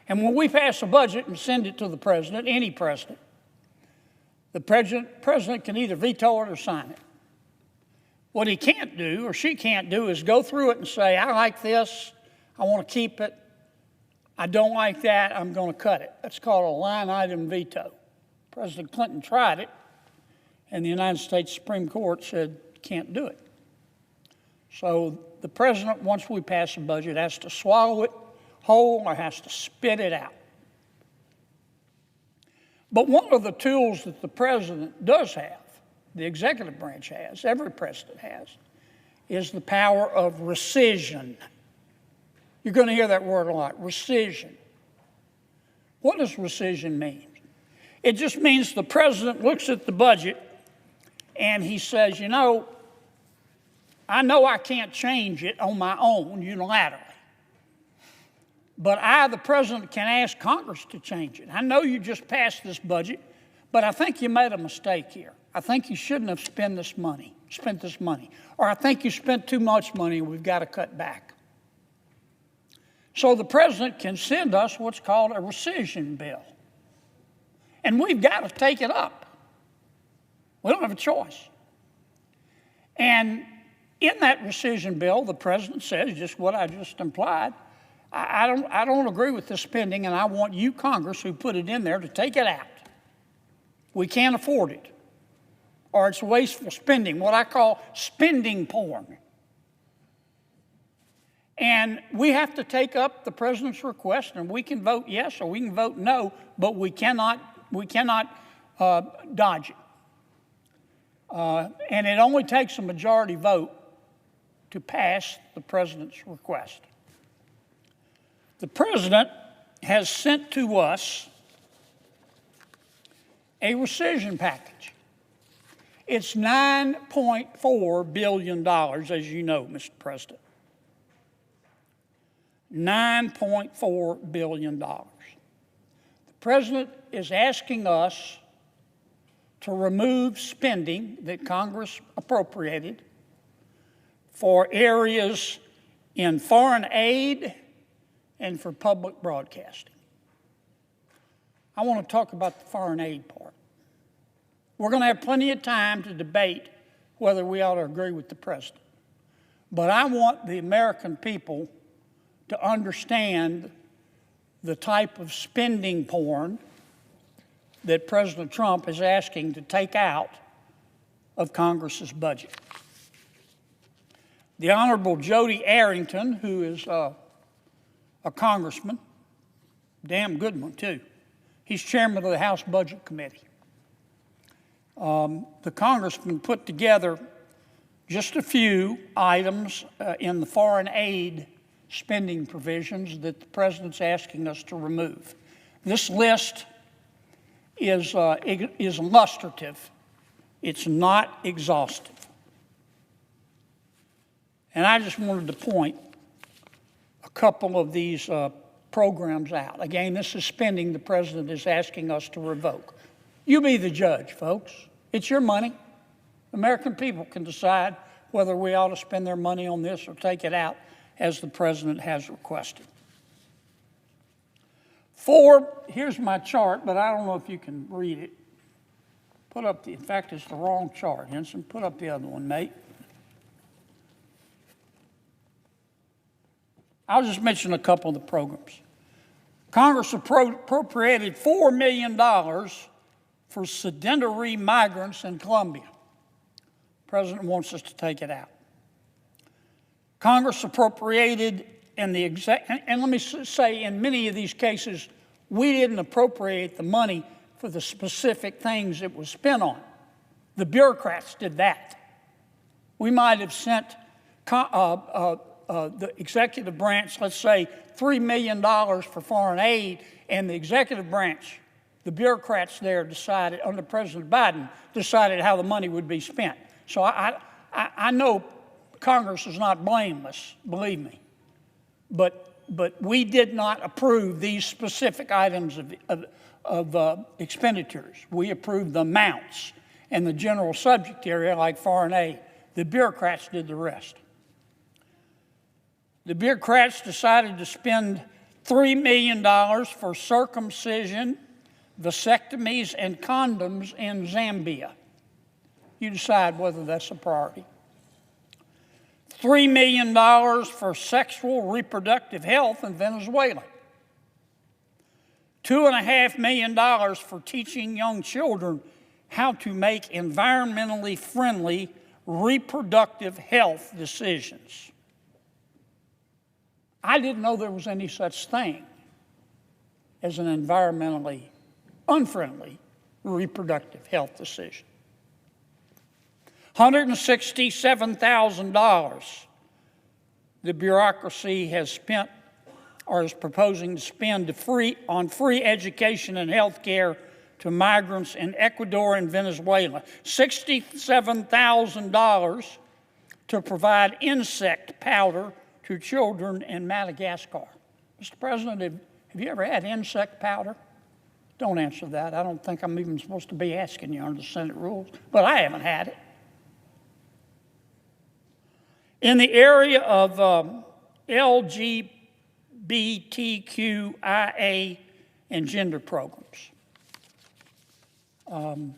[SPEAKER 14] And when we pass a budget and send it to the president, any president, the president can either veto it or sign it. What he can't do or she can't do is go through it and say, I like this, I want to keep it. I don't like that, I'm going to cut it. That's called a line item veto. President Clinton tried it, and the United States Supreme Court said, can't do it. So the president, once we pass a budget, has to swallow it whole or has to spit it out. But one of the tools that the president does have, the executive branch has, every president has, is the power of rescission. You're going to hear that word a lot, rescission. What does rescission mean? It just means the president looks at the budget and he says, I know I can't change it on my own unilaterally. But I, the president, can ask Congress to change it. I know you just passed this budget, but I think you made a mistake here. I think you shouldn't have spent this money. Or I think you spent too much money and we've got to cut back. So the president can send us what's called a rescission bill. And we've got to take it up. We don't have a choice. And in that rescission bill, the president says just what I just implied. I don't agree with this spending, and I want you, Congress, who put it in there, to take it out. We can't afford it. Or it's wasteful spending, what I call spending porn. And we have to take up the president's request, and we can vote yes or we can vote no, but we cannot dodge it. And it only takes a majority vote to pass the president's request. The president has sent to us a rescission package. It's $9.4 billion, as you know, Mr. President. $9.4 billion. The president is asking us to remove spending that Congress appropriated for areas in foreign aid and for public broadcasting. I want to talk about the foreign aid part. We're going to have plenty of time to debate whether we ought to agree with the president. But I want the American people to understand the type of spending porn that President Trump is asking to take out of Congress's budget. The Honorable Jody Arrington, who is a congressman, damn good one too. He's chairman of the House Budget Committee. The congressman put together just a few items in the foreign aid spending provisions that the president's asking us to remove. This list is illustrative. It's not exhaustive. And I just wanted to point a couple of these programs out. Again, this is spending the president is asking us to revoke. You be the judge, folks. It's your money. American people can decide whether we ought to spend their money on this or take it out, as the president has requested. Here's my chart, but I don't know if you can read it. In fact, it's the wrong chart, Henson. Put up the other one, mate. I'll just mention a couple of the programs. Congress appropriated $4 million for sedentary migrants in Colombia. The president wants us to take it out. Congress appropriated, and let me say, in many of these cases, we didn't appropriate the money for the specific things it was spent on. The bureaucrats did that. We might have sent the executive branch, let's say, $3 million for foreign aid, and the executive branch, the bureaucrats there decided, under President Biden, decided how the money would be spent. So I know Congress is not blameless, believe me, but we did not approve these specific items of expenditures. We approved the amounts and the general subject area, like foreign aid. The bureaucrats did the rest. The bureaucrats decided to spend $3 million for circumcision, vasectomies, and condoms in Zambia. You decide whether that's a priority. $3 million for sexual reproductive health in Venezuela. $2.5 million for teaching young children how to make environmentally friendly reproductive health decisions. I didn't know there was any such thing as an environmentally unfriendly reproductive health decision. $167,000 the bureaucracy has spent or is proposing to spend on free education and health care to migrants in Ecuador and Venezuela. $67,000 to provide insect powder to children in Madagascar. Mr. President, have you ever had insect powder? Don't answer that. I don't think I'm even supposed to be asking you under the Senate rules, but I haven't had it. In the area of LGBTQIA and gender programs, and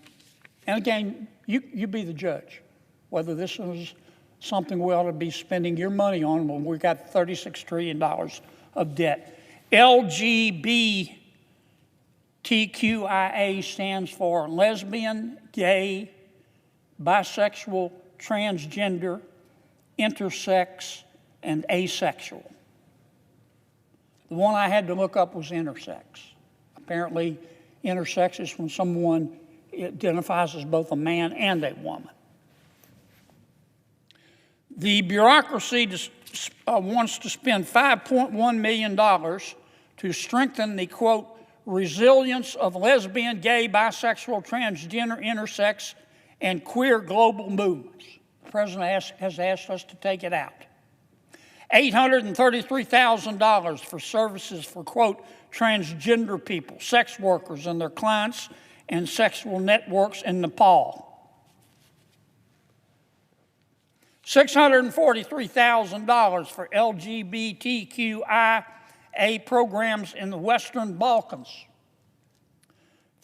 [SPEAKER 14] again, you be the judge whether this is something we ought to be spending your money on when we've got $36 trillion of debt. LGBTQIA stands for lesbian, gay, bisexual, transgender, intersex, and asexual. The one I had to look up was intersex. Apparently, intersex is when someone identifies as both a man and a woman. The bureaucracy wants to spend $5.1 million to strengthen the, quote, resilience of lesbian, gay, bisexual, transgender, intersex, and queer global movements. The President has asked us to take it out. $833,000 for services for, quote, transgender people, sex workers and their clients, and sexual networks in Nepal. $643,000 for LGBTQIA programs in the Western Balkans.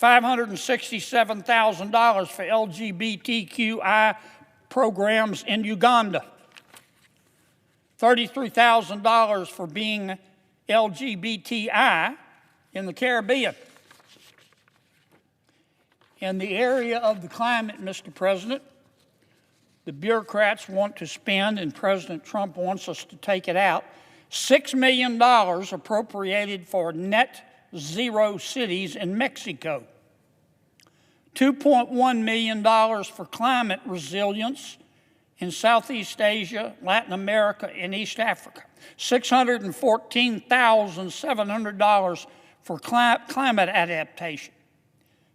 [SPEAKER 14] $567,000 for LGBTQI programs in Uganda. $33,000 for being LGBTI in the Caribbean. In the area of the climate, Mr. President, the bureaucrats want to spend, and President Trump wants us to take it out, $6 million appropriated for net zero cities in Mexico. $2.1 million for climate resilience in Southeast Asia, Latin America, and East Africa. $614,700 for climate adaptation,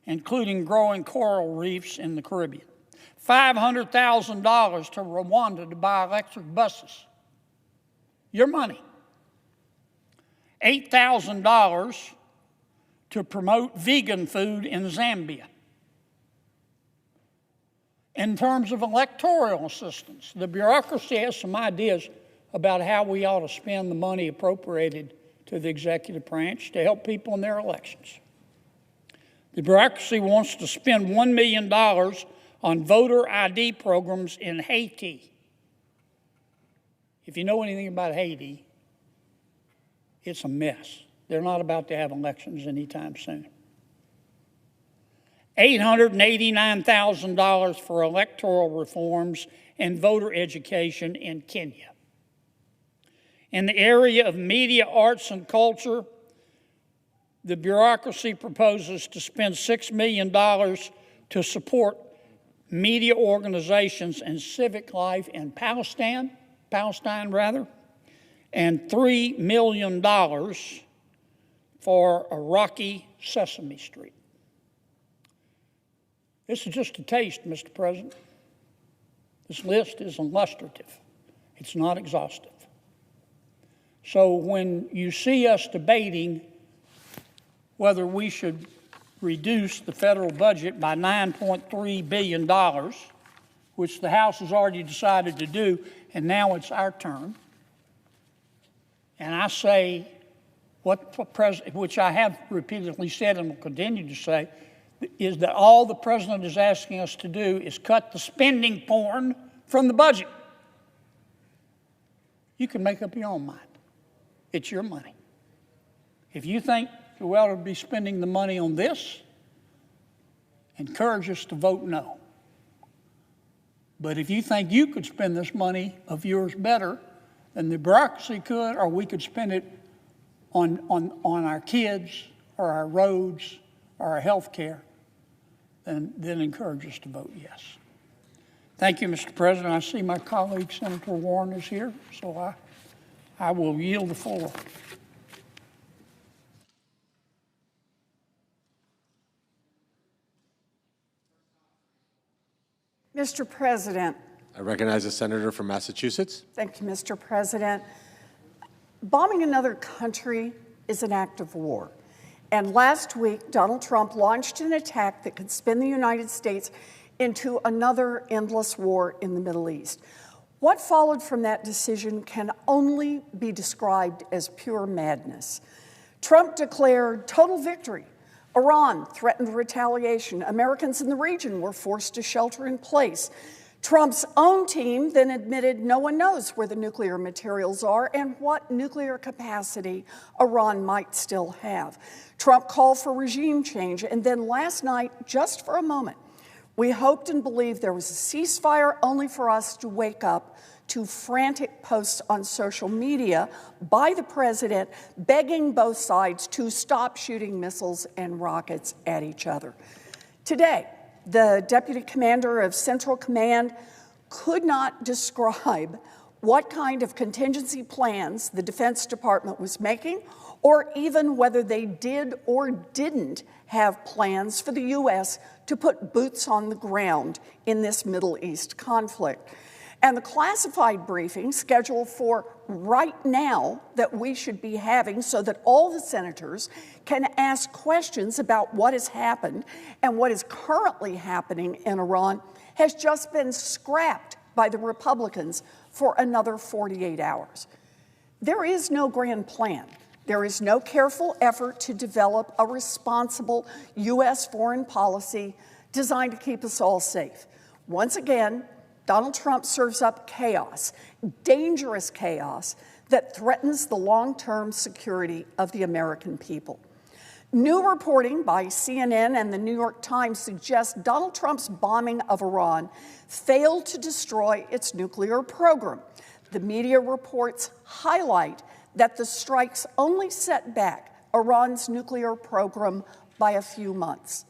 [SPEAKER 14] including growing coral reefs in the Caribbean. $500,000 to Rwanda to buy electric buses. Your money. $8,000 to promote vegan food in Zambia. In terms of electoral assistance, the bureaucracy has some ideas about how we ought to spend the money appropriated to the executive branch to help people in their elections. The bureaucracy wants to spend $1 million on voter ID programs in Haiti. If you know anything about Haiti, it's a mess. They're not about to have elections anytime soon. $889,000 for electoral reforms and voter education in Kenya. In the area of media, arts, and culture, the bureaucracy proposes to spend $6 million to support media organizations and civic life in Palestine, and $3 million for Iraqi Sesame Street. This is just a taste, Mr. President. This list is illustrative. It's not exhaustive. So when you see us debating whether we should reduce the federal budget by $9.3 billion, which the House has already decided to do, and now it's our turn, and I say which I have repeatedly said and will continue to say, is that all the President is asking us to do is cut the spending porn from the budget. You can make up your own mind. It's your money. If you think you ought to be spending the money on this, encourage us to vote no. But if you think you could spend this money of yours better than the bureaucracy could, or we could spend it on our kids or our roads or our health care, then encourage us to vote yes. Thank you, Mr. President. I see my colleague, Senator Warren, is here, so I will yield the floor.
[SPEAKER 15] Mr. President.
[SPEAKER 16] I recognize the senator from Massachusetts.
[SPEAKER 15] Thank you, Mr. President. Bombing another country is an act of war. And last week, Donald Trump launched an attack that could spin the United States into another endless war in the Middle East. What followed from that decision can only be described as pure madness. Trump declared total victory. Iran threatened retaliation. Americans in the region were forced to shelter in place. Trump's own team then admitted no one knows where the nuclear materials are and what nuclear capacity Iran might still have. Trump called for regime change, and then last night, just for a moment, we hoped and believed there was a ceasefire, only for us to wake up to frantic posts on social media by the president begging both sides to stop shooting missiles and rockets at each other. Today, the deputy commander of Central Command could not describe what kind of contingency plans the Defense Department was making, or even whether they did or didn't have plans for the U.S. to put boots on the ground in this Middle East conflict. And the classified briefing scheduled for right now that we should be having so that all the senators can ask questions about what has happened and what is currently happening in Iran has just been scrapped by the Republicans for another 48 hours. There is no grand plan. There is no careful effort to develop a responsible U.S. foreign policy designed to keep us all safe. Once again, Donald Trump serves up chaos, dangerous chaos that threatens the long-term security of the American people. New reporting by CNN and the New York Times suggests Donald Trump's bombing of Iran failed to destroy its nuclear program. The media reports highlight that the strikes only set back Iran's nuclear program by a few months,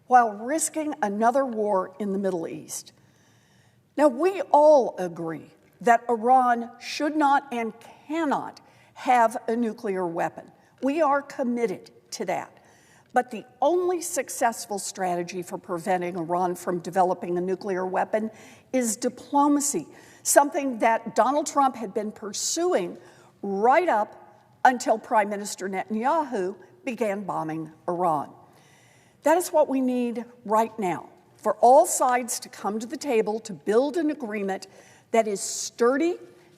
[SPEAKER 15] while risking another war in the Middle East. Now, we all agree that Iran should not and cannot have a nuclear weapon. We are committed to that. But the only successful strategy for preventing Iran from developing a nuclear weapon is diplomacy, something that Donald Trump had been pursuing right up until Prime Minister Netanyahu began bombing Iran. That is what we need right now, for all sides to come to the table to build an agreement that is sturdy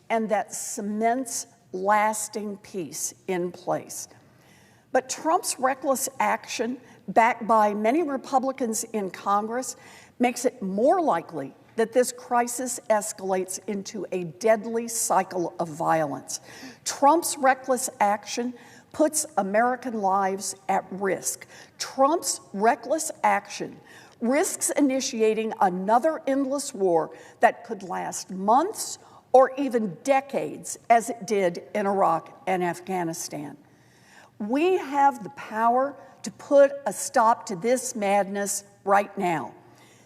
[SPEAKER 15] and that cements lasting peace in place. But Trump's reckless action, backed by many Republicans in Congress, makes it more likely that this crisis escalates into a deadly cycle of violence. Trump's reckless action puts American lives at risk. Trump's reckless action risks initiating another endless war that could last months or even decades as it did in Iraq and Afghanistan. We have the power to put a stop to this madness right now.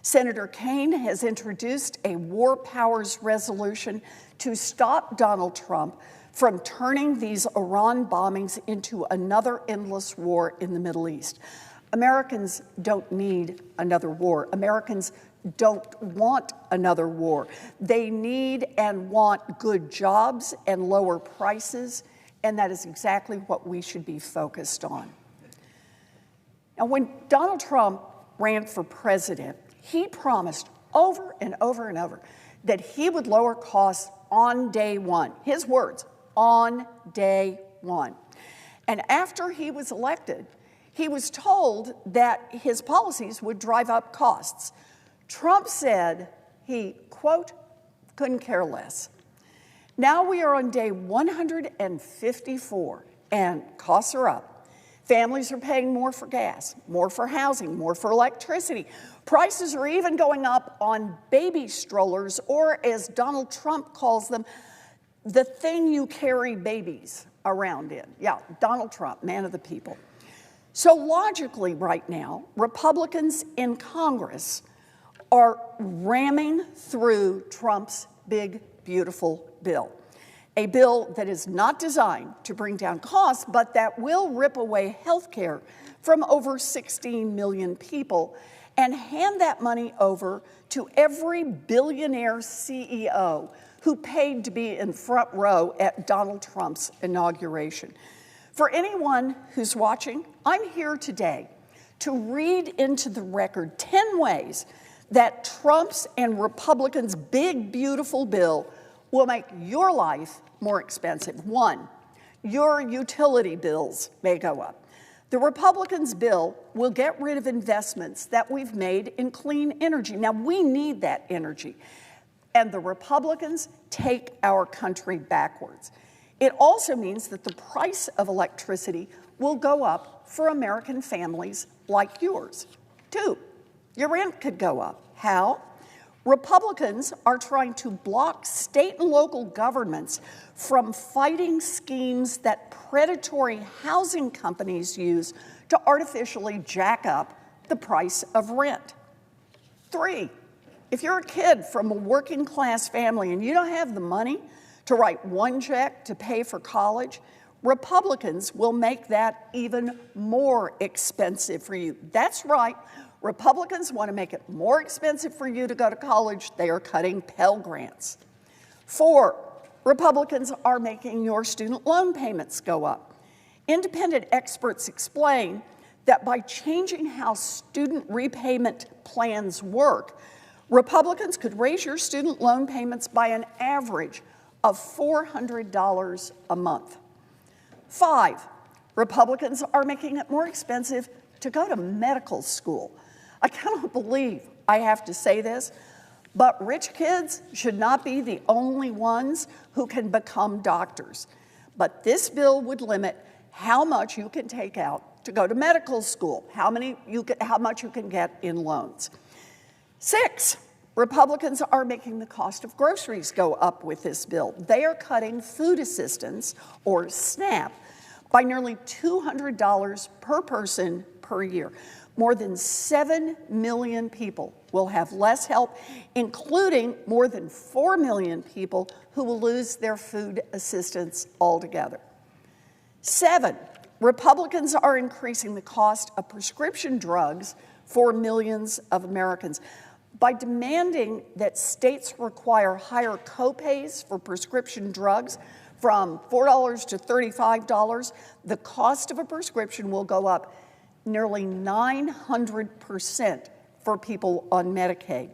[SPEAKER 15] Senator Kaine has introduced a war powers resolution to stop Donald Trump from turning these Iran bombings into another endless war in the Middle East. Americans don't need another war. Americans don't want another war. They need and want good jobs and lower prices, and that is exactly what we should be focused on. Now, when Donald Trump ran for president, he promised over and over and over that he would lower costs on day one. His words, on day one. And after he was elected, he was told that his policies would drive up costs. Trump said he, quote, couldn't care less. Now we are on day 154, and costs are up. Families are paying more for gas, more for housing, more for electricity. Prices are even going up on baby strollers, or as Donald Trump calls them, the thing you carry babies around in. Yeah, Donald Trump, man of the people. So logically right now, Republicans in Congress are ramming through Trump's big, beautiful bill. A bill that is not designed to bring down costs, but that will rip away health care from over 16 million people and hand that money over to every billionaire CEO who paid to be in front row at Donald Trump's inauguration. For anyone who's watching, I'm here today to read into the record 10 ways that Trump's and Republicans' big, beautiful bill will make your life more expensive. 1, your utility bills may go up. The Republicans' bill will get rid of investments that we've made in clean energy. Now, we need that energy, and the Republicans take our country backwards. It also means that the price of electricity will go up for American families like yours. 2, your rent could go up. How? Republicans are trying to block state and local governments from fighting schemes that predatory housing companies use to artificially jack up the price of rent. 3, if you're a kid from a working class family and you don't have the money to write one check to pay for college, Republicans will make that even more expensive for you. That's right. Republicans want to make it more expensive for you to go to college. They are cutting Pell Grants. 4, Republicans are making your student loan payments go up. Independent experts explain that by changing how student repayment plans work, Republicans could raise your student loan payments by an average of $400 a month. 5, Republicans are making it more expensive to go to medical school. I cannot believe I have to say this, but rich kids should not be the only ones who can become doctors. But this bill would limit how much you can take out to go to medical school, how much you can get in loans. 6, Republicans are making the cost of groceries go up with this bill. They are cutting food assistance, or SNAP, by nearly $200 per person per year. More than 7 million people will have less help, including more than 4 million people who will lose their food assistance altogether. 7, Republicans are increasing the cost of prescription drugs for millions of Americans. By demanding that states require higher copays for prescription drugs from $4 to $35, the cost of a prescription will go up nearly 900% for people on Medicaid.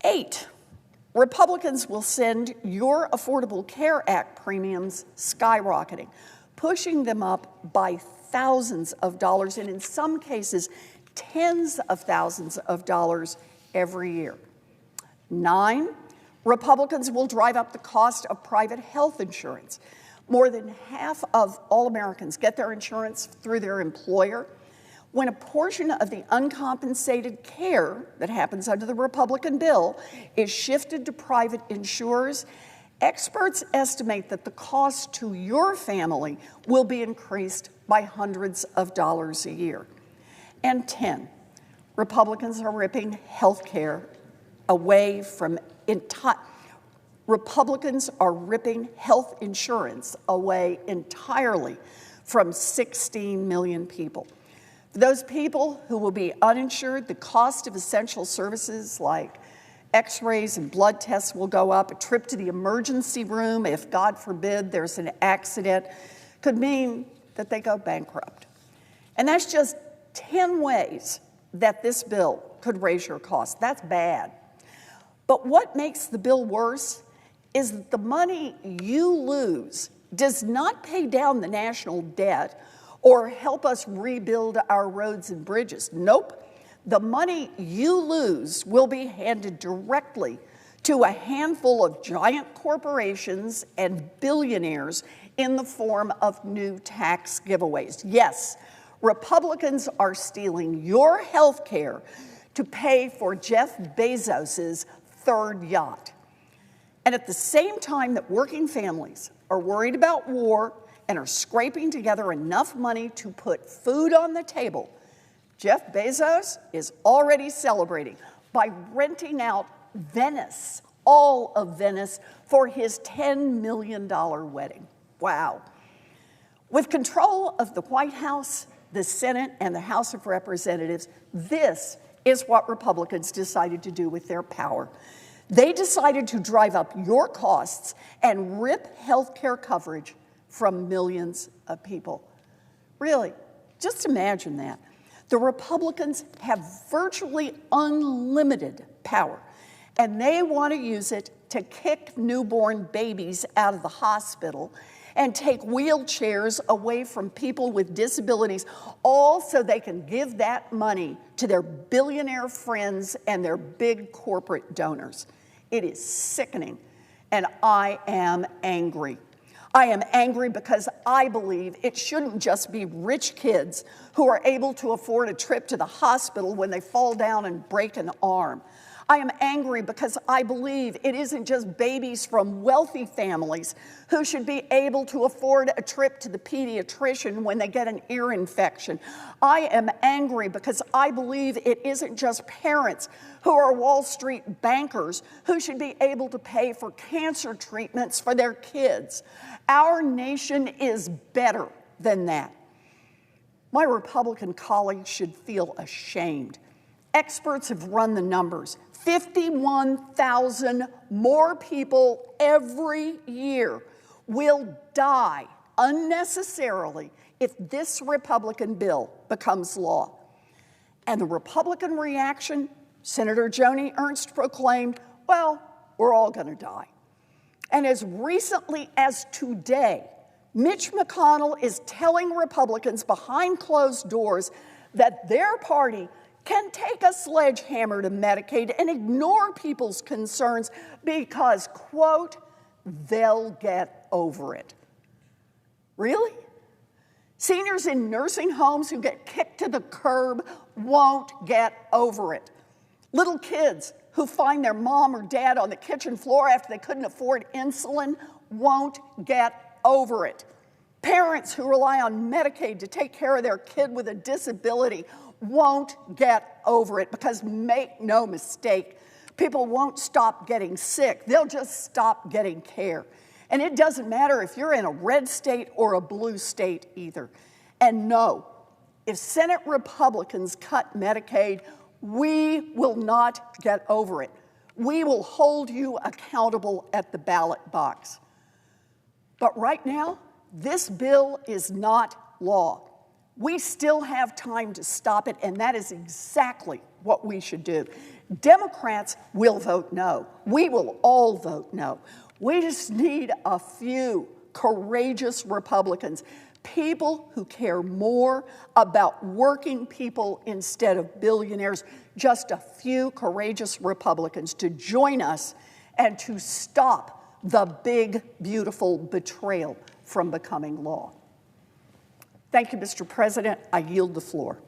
[SPEAKER 15] 8, Republicans will send your Affordable Care Act premiums skyrocketing, pushing them up by thousands of dollars, and in some cases, tens of thousands of dollars every year. 9, Republicans will drive up the cost of private health insurance. More than half of all Americans get their insurance through their employer, When a portion of the uncompensated care that happens under the Republican bill is shifted to private insurers, experts estimate that the cost to your family will be increased by hundreds of dollars a year. And 10, Republicans are ripping health care away from Republicans are ripping health insurance away entirely from 16 million people. For those people who will be uninsured, the cost of essential services like x-rays and blood tests will go up. A trip to the emergency room, if God forbid there's an accident, could mean that they go bankrupt. And that's just 10 ways that this bill could raise your costs. That's bad. But what makes the bill worse is that the money you lose does not pay down the national debt or help us rebuild our roads and bridges. Nope. The money you lose will be handed directly to a handful of giant corporations and billionaires in the form of new tax giveaways. Yes, Republicans are stealing your health care to pay for Jeff Bezos's third yacht. And at the same time that working families are worried about war and are scraping together enough money to put food on the table, Jeff Bezos is already celebrating by renting out Venice, all of Venice, for his $10 million wedding. Wow. With control of the White House, the Senate, and the House of Representatives, this is what Republicans decided to do with their power. They decided to drive up your costs and rip health care coverage from millions of people. Really, just imagine that. The Republicans have virtually unlimited power, and they want to use it to kick newborn babies out of the hospital and take wheelchairs away from people with disabilities, all so they can give that money to their billionaire friends and their big corporate donors. It is sickening, and I am angry. I am angry because I believe it shouldn't just be rich kids who are able to afford a trip to the hospital when they fall down and break an arm. I am angry because I believe it isn't just babies from wealthy families who should be able to afford a trip to the pediatrician when they get an ear infection. I am angry because I believe it isn't just parents who are Wall Street bankers who should be able to pay for cancer treatments for their kids. Our nation is better than that. My Republican colleagues should feel ashamed. Experts have run the numbers. 51,000 more people every year will die unnecessarily if this Republican bill becomes law. And the Republican reaction, Senator Joni Ernst proclaimed, well, we're all going to die. And as recently as today, Mitch McConnell is telling Republicans behind closed doors that their party can take a sledgehammer to Medicaid and ignore people's concerns because, quote, they'll get over it. Really? Seniors in nursing homes who get kicked to the curb won't get over it. Little kids who find their mom or dad on the kitchen floor after they couldn't afford insulin won't get over it. Parents who rely on Medicaid to take care of their kid with a disability won't get over it because, make no mistake, people won't stop getting sick. They'll just stop getting care. And it doesn't matter if you're in a red state or a blue state either. And no, if Senate Republicans cut Medicaid, we will not get over it. We will hold you accountable at the ballot box. But right now, this bill is not law. We still have time to stop it, and that is exactly what we should do. Democrats will vote no. We will all vote no. We just need a few courageous Republicans, people who care more about working people instead of billionaires, just a few courageous Republicans to join us and to stop the big, beautiful betrayal from becoming law. Thank you, Mr. President. I yield the floor.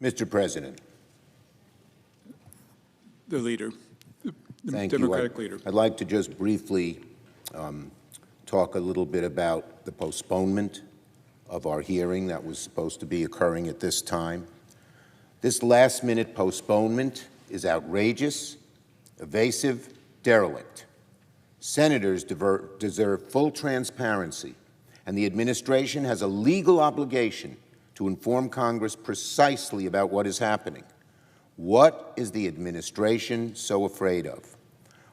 [SPEAKER 17] Mr. President.
[SPEAKER 18] The leader, the
[SPEAKER 17] Thank
[SPEAKER 18] Democratic
[SPEAKER 17] you.
[SPEAKER 18] leader.
[SPEAKER 17] I'd like to just briefly talk a little bit about the postponement of our hearing that was supposed to be occurring at this time. This last-minute postponement is outrageous, evasive, derelict. Senators deserve full transparency, and the administration has a legal obligation to inform Congress precisely about what is happening. What is the administration so afraid of?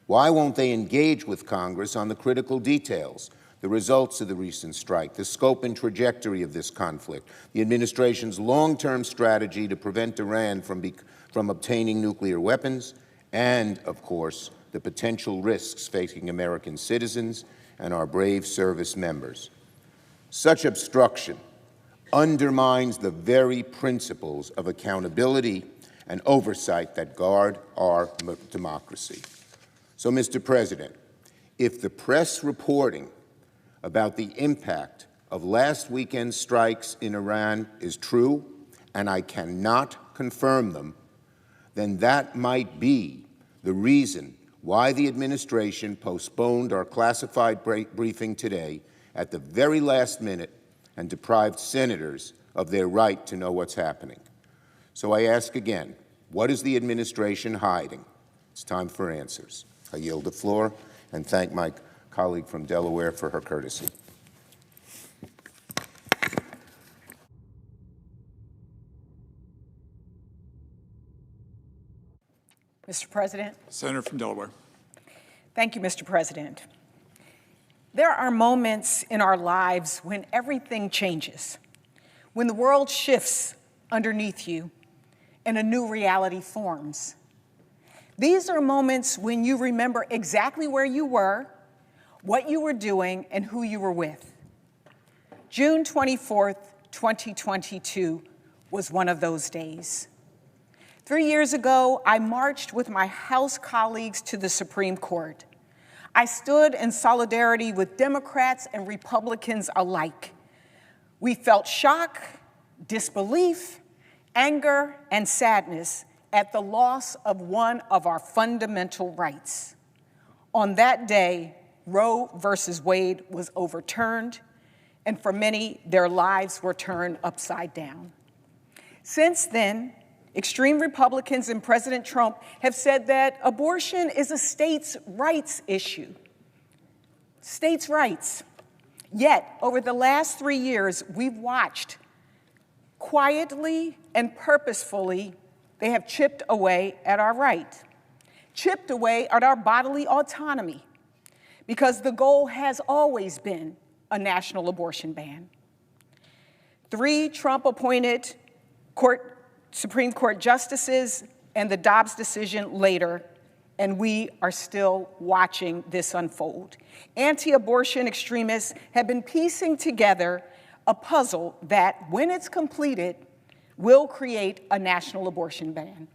[SPEAKER 17] Why won't they engage with Congress on the critical details, the results of the recent strike, the scope and trajectory of this conflict, the administration's long-term strategy to prevent Iran from obtaining nuclear weapons, and, of course, the potential risks facing American citizens and our brave service members? Such obstruction undermines the very principles of accountability and oversight that guard our democracy. So, Mr. President, if the press reporting about the impact of last weekend's strikes in Iran is true, and I cannot confirm them, then that might be the reason why the administration postponed our classified briefing today at the very last minute and deprived senators of their right to know what's happening. So I ask again, what is the administration hiding? It's time for answers. I yield the floor and thank my colleague from Delaware for her courtesy.
[SPEAKER 19] Mr. President.
[SPEAKER 18] Senator from Delaware.
[SPEAKER 19] Thank you, Mr. President. There are moments in our lives when everything changes, when the world shifts underneath you and a new reality forms. These are moments when you remember exactly where you were, what you were doing, and who you were with. June 24th, 2022 was one of those days. 3 years ago, I marched with my House colleagues to the Supreme Court. I stood in solidarity with Democrats and Republicans alike. We felt shock, disbelief, anger, and sadness at the loss of one of our fundamental rights. On that day, Roe versus Wade was overturned, and for many, their lives were turned upside down. Since then, extreme Republicans and President Trump have said that abortion is a states' rights issue. States' rights. Yet, over the last 3 years, we've watched quietly and purposefully, they have chipped away at our right, chipped away at our bodily autonomy, because the goal has always been a national abortion ban. 3 Trump-appointed Supreme Court justices and the Dobbs decision later, and we are still watching this unfold. Anti-abortion extremists have been piecing together a puzzle that, when it's completed, will create a national abortion ban.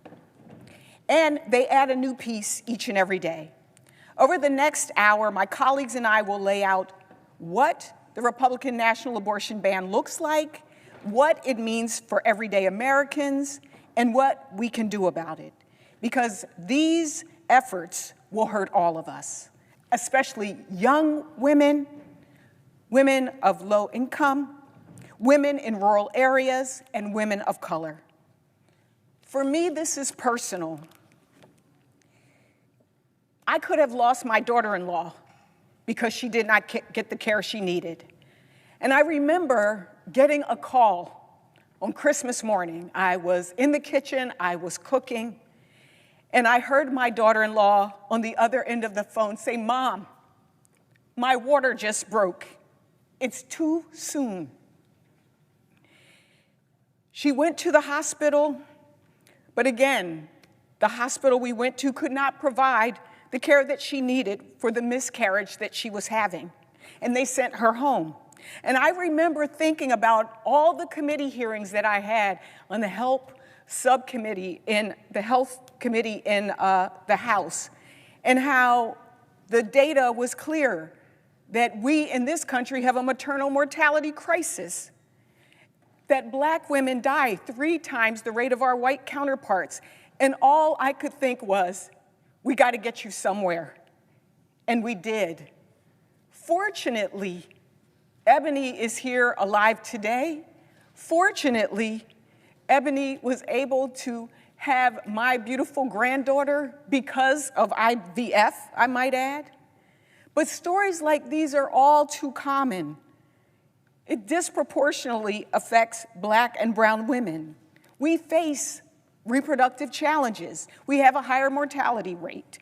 [SPEAKER 19] And they add a new piece each and every day. Over the next hour, my colleagues and I will lay out what the Republican national abortion ban looks like, what it means for everyday Americans, and what we can do about it. Because these efforts will hurt all of us, especially young women, women of low income, women in rural areas, and women of color. For me, this is personal. I could have lost my daughter-in-law because she did not get the care she needed. And I remember getting a call on Christmas morning. I was in the kitchen, I was cooking, and I heard my daughter-in-law on the other end of the phone say, "Mom, my water just broke. It's too soon." She went to the hospital, but again, the hospital we went to could not provide the care that she needed for the miscarriage that she was having, and they sent her home. And I remember thinking about all the committee hearings that I had on the health subcommittee in the health committee in the House, and how the data was clear that we in this country have a maternal mortality crisis. that Black women die 3 times the rate of our white counterparts. And all I could think was, we got to get you somewhere. And we did. Fortunately, Ebony is here alive today. Fortunately, Ebony was able to have my beautiful granddaughter because of IVF, I might add. But stories like these are all too common. It disproportionately affects Black and brown women. We face reproductive challenges. We have a higher mortality rate.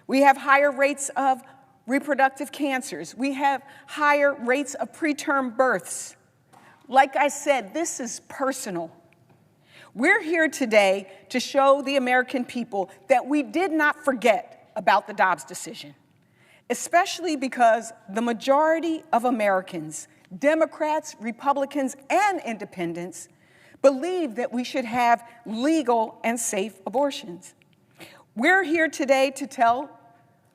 [SPEAKER 19] We have higher rates of reproductive cancers. We have higher rates of preterm births. Like I said, this is personal. We're here today to show the American people that we did not forget about the Dobbs decision, especially because the majority of Americans, Democrats, Republicans, and independents, believe that we should have legal and safe abortions. We're here today to tell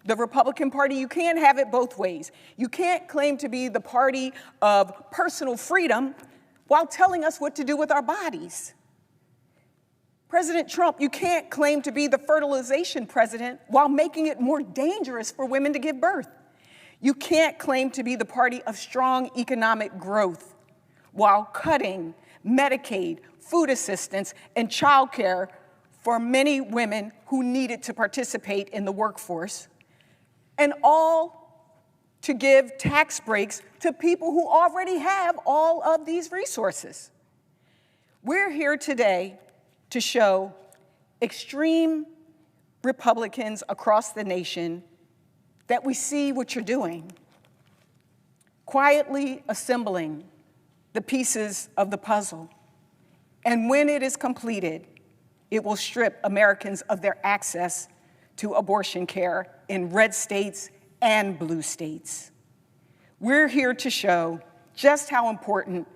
[SPEAKER 19] the Republican Party you can't have it both ways. You can't claim to be the party of personal freedom while telling us what to do with our bodies. President Trump, you can't claim to be the fertilization president while making it more dangerous for women to give birth. You can't claim to be the party of strong economic growth while cutting Medicaid, food assistance, and child care for many women who needed to participate in the workforce, and all to give tax breaks to people who already have all of these resources. We're here today to show extreme Republicans across the nation that we see what you're doing, quietly assembling the pieces of the puzzle. And when it is completed, it will strip Americans of their access to abortion care in red states and blue states. We're here to show just how important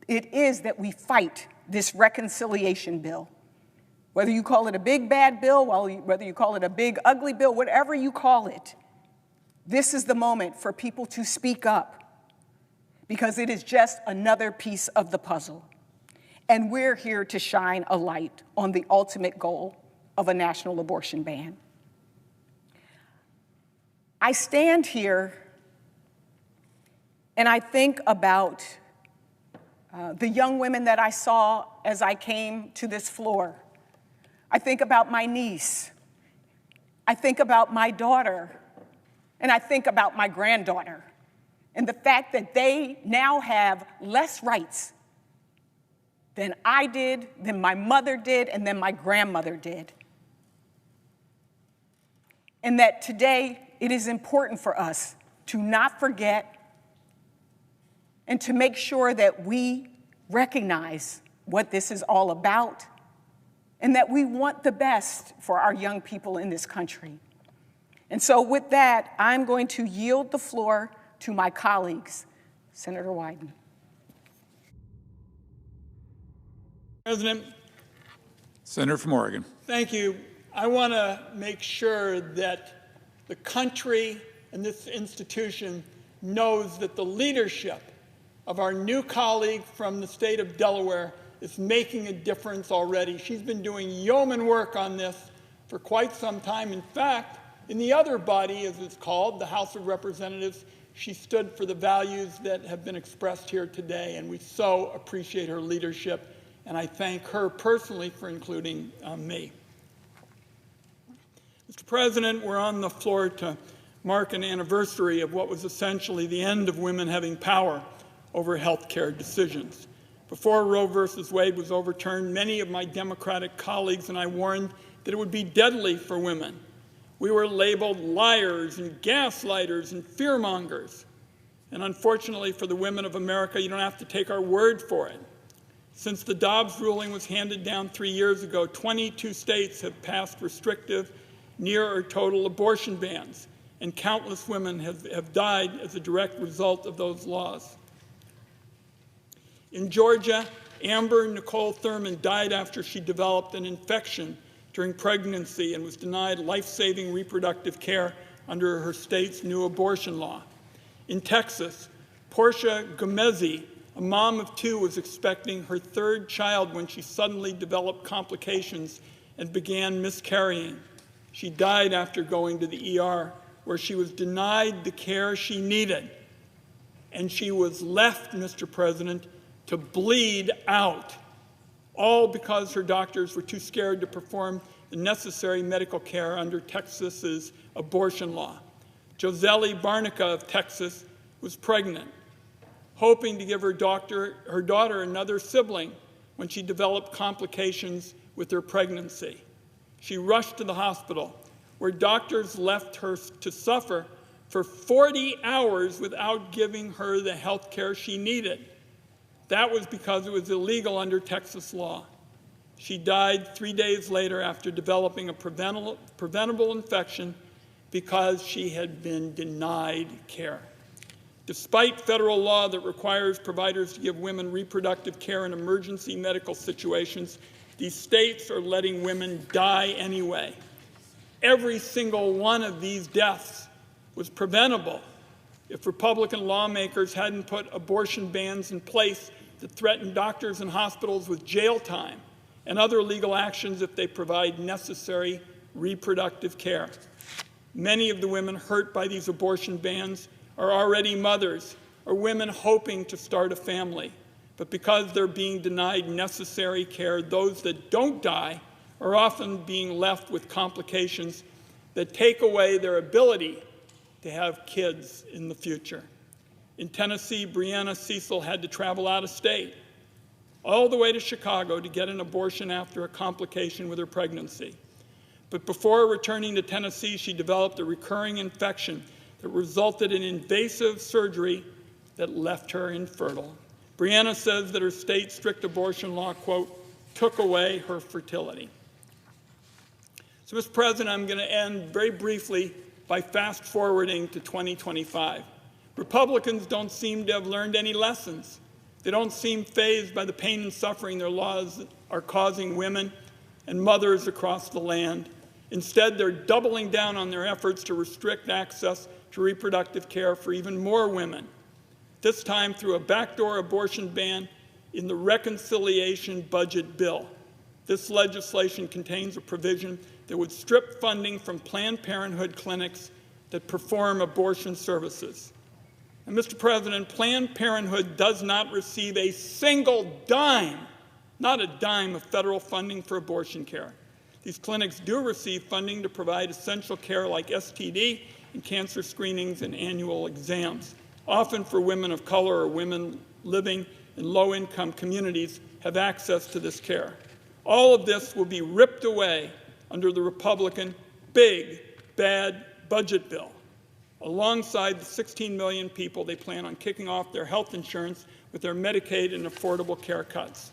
[SPEAKER 19] it is that we fight this reconciliation bill. Whether you call it a big bad bill, whether you call it a big ugly bill, whatever you call it, this is the moment for people to speak up, because it is just another piece of the puzzle. And we're here to shine a light on the ultimate goal of a national abortion ban. I stand here and I think about the young women that I saw as I came to this floor. I think about my niece. I think about my daughter. And I think about my granddaughter. And the fact that they now have less rights than I did, than my mother did, and than my grandmother did. And that today it is important for us to not forget and to make sure that we recognize what this is all about and that we want the best for our young people in this country. And so with that, I'm going to yield the floor to my colleagues. Senator Wyden.
[SPEAKER 13] President.
[SPEAKER 18] Senator from Oregon.
[SPEAKER 13] Thank you. I want to make sure that the country and this institution knows that the leadership of our new colleague from the state of Delaware is making a difference already. She's been doing yeoman work on this for quite some time. In fact, in the other body, as it's called, the House of Representatives, she stood for the values that have been expressed here today, and we so appreciate her leadership, and I thank her personally for including me. Mr. President, we're on the floor to mark an anniversary of what was essentially the end of women having power over health care decisions. Before Roe versus Wade was overturned, many of my Democratic colleagues and I warned that it would be deadly for women. We were labeled liars and gaslighters and fearmongers. And unfortunately for the women of America, you don't have to take our word for it. Since the Dobbs ruling was handed down 3 years ago, 22 states have passed restrictive, near or total abortion bans, and countless women have died as a direct result of those laws. In Georgia, Amber Nicole Thurman died after she developed an infection during pregnancy and was denied life-saving reproductive care under her state's new abortion law. In Texas, Portia Gomezi A mom of 2 was expecting her 3rd child when she suddenly developed complications and began miscarrying. She died after going to the ER, where she was denied the care she needed. And she was left, Mr. President, to bleed out, all because her doctors were too scared to perform the necessary medical care under Texas's abortion law. Josely Barnica of Texas was pregnant, hoping to give her daughter another sibling when she developed complications with her pregnancy. She rushed to the hospital, where doctors left her to suffer for 40 hours without giving her the health care she needed. That was because it was illegal under Texas law. She died 3 days later after developing a preventable infection because she had been denied care. Despite federal law that requires providers to give women reproductive care in emergency medical situations, these states are letting women die anyway. Every single one of these deaths was preventable if Republican lawmakers hadn't put abortion bans in place that threaten doctors and hospitals with jail time and other legal actions if they provide necessary reproductive care. Many of the women hurt by these abortion bans are already mothers or women hoping to start a family. But because they're being denied necessary care, those that don't die are often being left with complications that take away their ability to have kids in the future. In Tennessee, Breanna Cecil had to travel out of state, all the way to Chicago to get an abortion after a complication with her pregnancy. But before returning to Tennessee, she developed a recurring infection that resulted in invasive surgery that left her infertile. Breanna says that her state's strict abortion law, quote, took away her fertility. So, Mr. President, I'm going to end very briefly by fast-forwarding to 2025. Republicans don't seem to have learned any lessons. They don't seem fazed by the pain and suffering their laws are causing women and mothers across the land. Instead, they're doubling down on their efforts to restrict access to reproductive care for even more women, this time through a backdoor abortion ban in the reconciliation budget bill. This legislation contains a provision that would strip funding from Planned Parenthood clinics that perform abortion services. And Mr. President, Planned Parenthood does not receive a single dime, not a dime of federal funding for abortion care. These clinics do receive funding to provide essential care like STD and cancer screenings and annual exams, often for women of color or women living in low-income communities have access to this care. All of this will be ripped away under the Republican big, bad budget bill, alongside the 16 million people they plan on kicking off their health insurance with their Medicaid and Affordable Care cuts.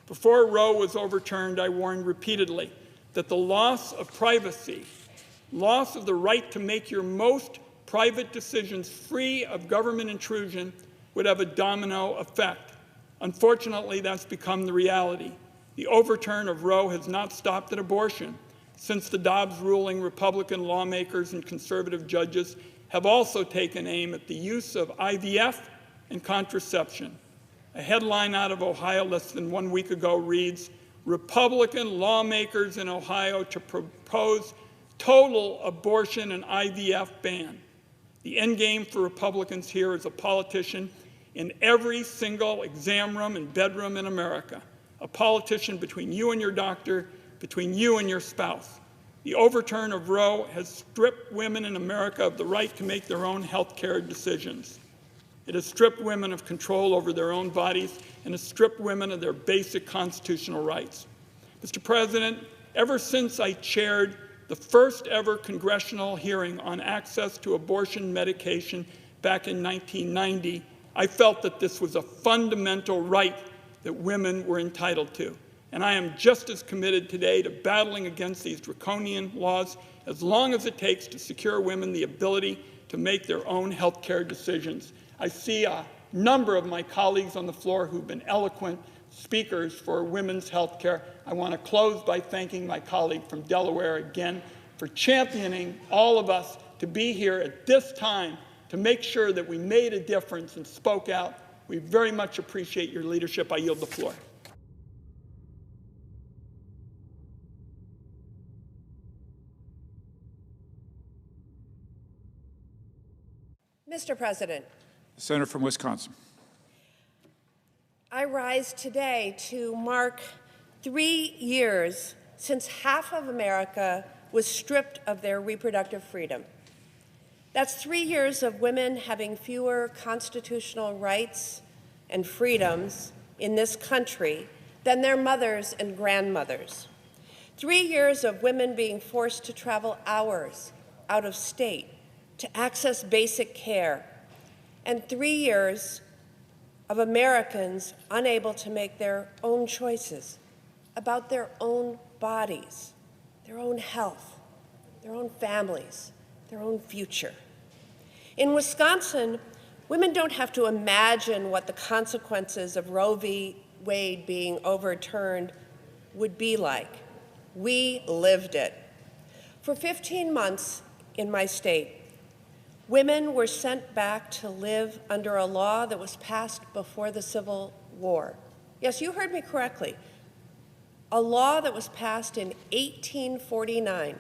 [SPEAKER 13] Before Roe was overturned, I warned repeatedly that the loss of privacy, loss of the right to make your most private decisions free of government intrusion would have a domino effect. Unfortunately, that's become the reality. The overturn of Roe has not stopped at abortion. Since the Dobbs ruling, Republican lawmakers and conservative judges have also taken aim at the use of IVF and contraception. A headline out of Ohio less than 1 week ago reads, Republican lawmakers in Ohio to propose total abortion and IVF ban. The endgame for Republicans here is a politician in every single exam room and bedroom in America, a politician between you and your doctor, between you and your spouse. The overturn of Roe has stripped women in America of the right to make their own health care decisions. It has stripped women of control over their own bodies and has stripped women of their basic constitutional rights. Mr. President, ever since I chaired the first ever congressional hearing on access to abortion medication back in 1990, I felt that this was a fundamental right that women were entitled to. And I am just as committed today to battling against these draconian laws as long as it takes to secure women the ability to make their own health care decisions. I see a number of my colleagues on the floor who've been eloquent speakers for women's health care. I want to close by thanking my colleague from Delaware again for championing all of us to be here at this time to make sure that we made a difference and spoke out We very much appreciate your leadership. I yield the floor.
[SPEAKER 20] Mr. President,
[SPEAKER 18] The senator from Wisconsin.
[SPEAKER 20] I rise today to mark 3 years since half of America was stripped of their reproductive freedom. That's 3 years of women having fewer constitutional rights and freedoms in this country than their mothers and grandmothers. 3 years of women being forced to travel hours out of state to access basic care, and 3 years of Americans unable to make their own choices about their own bodies, their own health, their own families, their own future. In Wisconsin, women don't have to imagine what the consequences of Roe v. Wade being overturned would be like. We lived it. For 15 months in my state, women were sent back to live under a law that was passed before the Civil War. Yes, you heard me correctly. A law that was passed in 1849,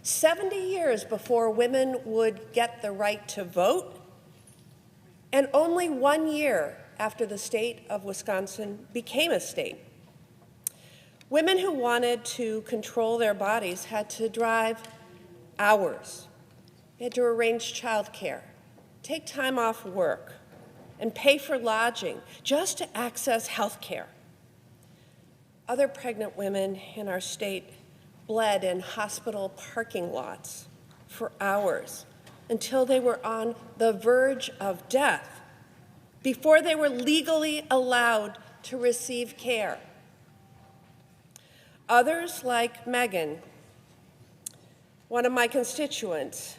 [SPEAKER 20] 70 years before women would get the right to vote, and only 1 year after the state of Wisconsin became a state. Women who wanted to control their bodies had to drive hours. They had to arrange childcare, take time off work, and pay for lodging just to access health care. Other pregnant women in our state bled in hospital parking lots for hours until they were on the verge of death before they were legally allowed to receive care. Others, like Megan, one of my constituents,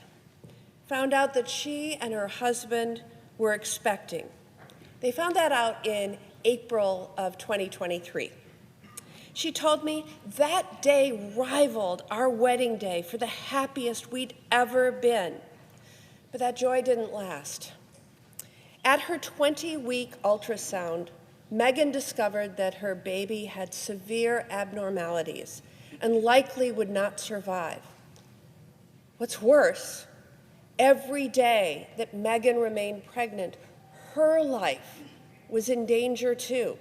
[SPEAKER 20] found out that she and her husband were expecting. They found that out in April of 2023. She told me that day rivaled our wedding day for the happiest we'd ever been. But that joy didn't last. At her 20-week ultrasound, Megan discovered that her baby had severe abnormalities and likely would not survive. What's worse, every day that Megan remained pregnant, her life was in danger too.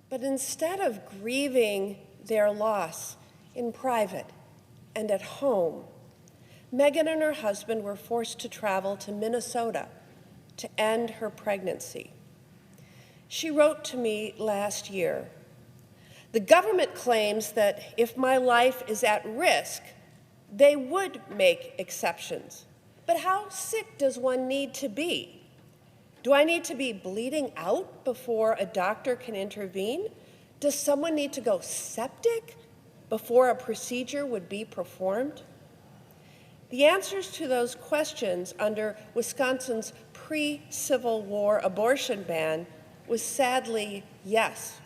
[SPEAKER 20] But instead of grieving their loss in private and at home, Megan and her husband were forced to travel to Minnesota to end her pregnancy. She wrote to me last year, "The government claims that if my life is at risk, they would make exceptions. But how sick does one need to be? Do I need to be bleeding out before a doctor can intervene? Does someone need to go septic before a procedure would be performed?" The answers to those questions under Wisconsin's pre-Civil War abortion ban was sadly yes.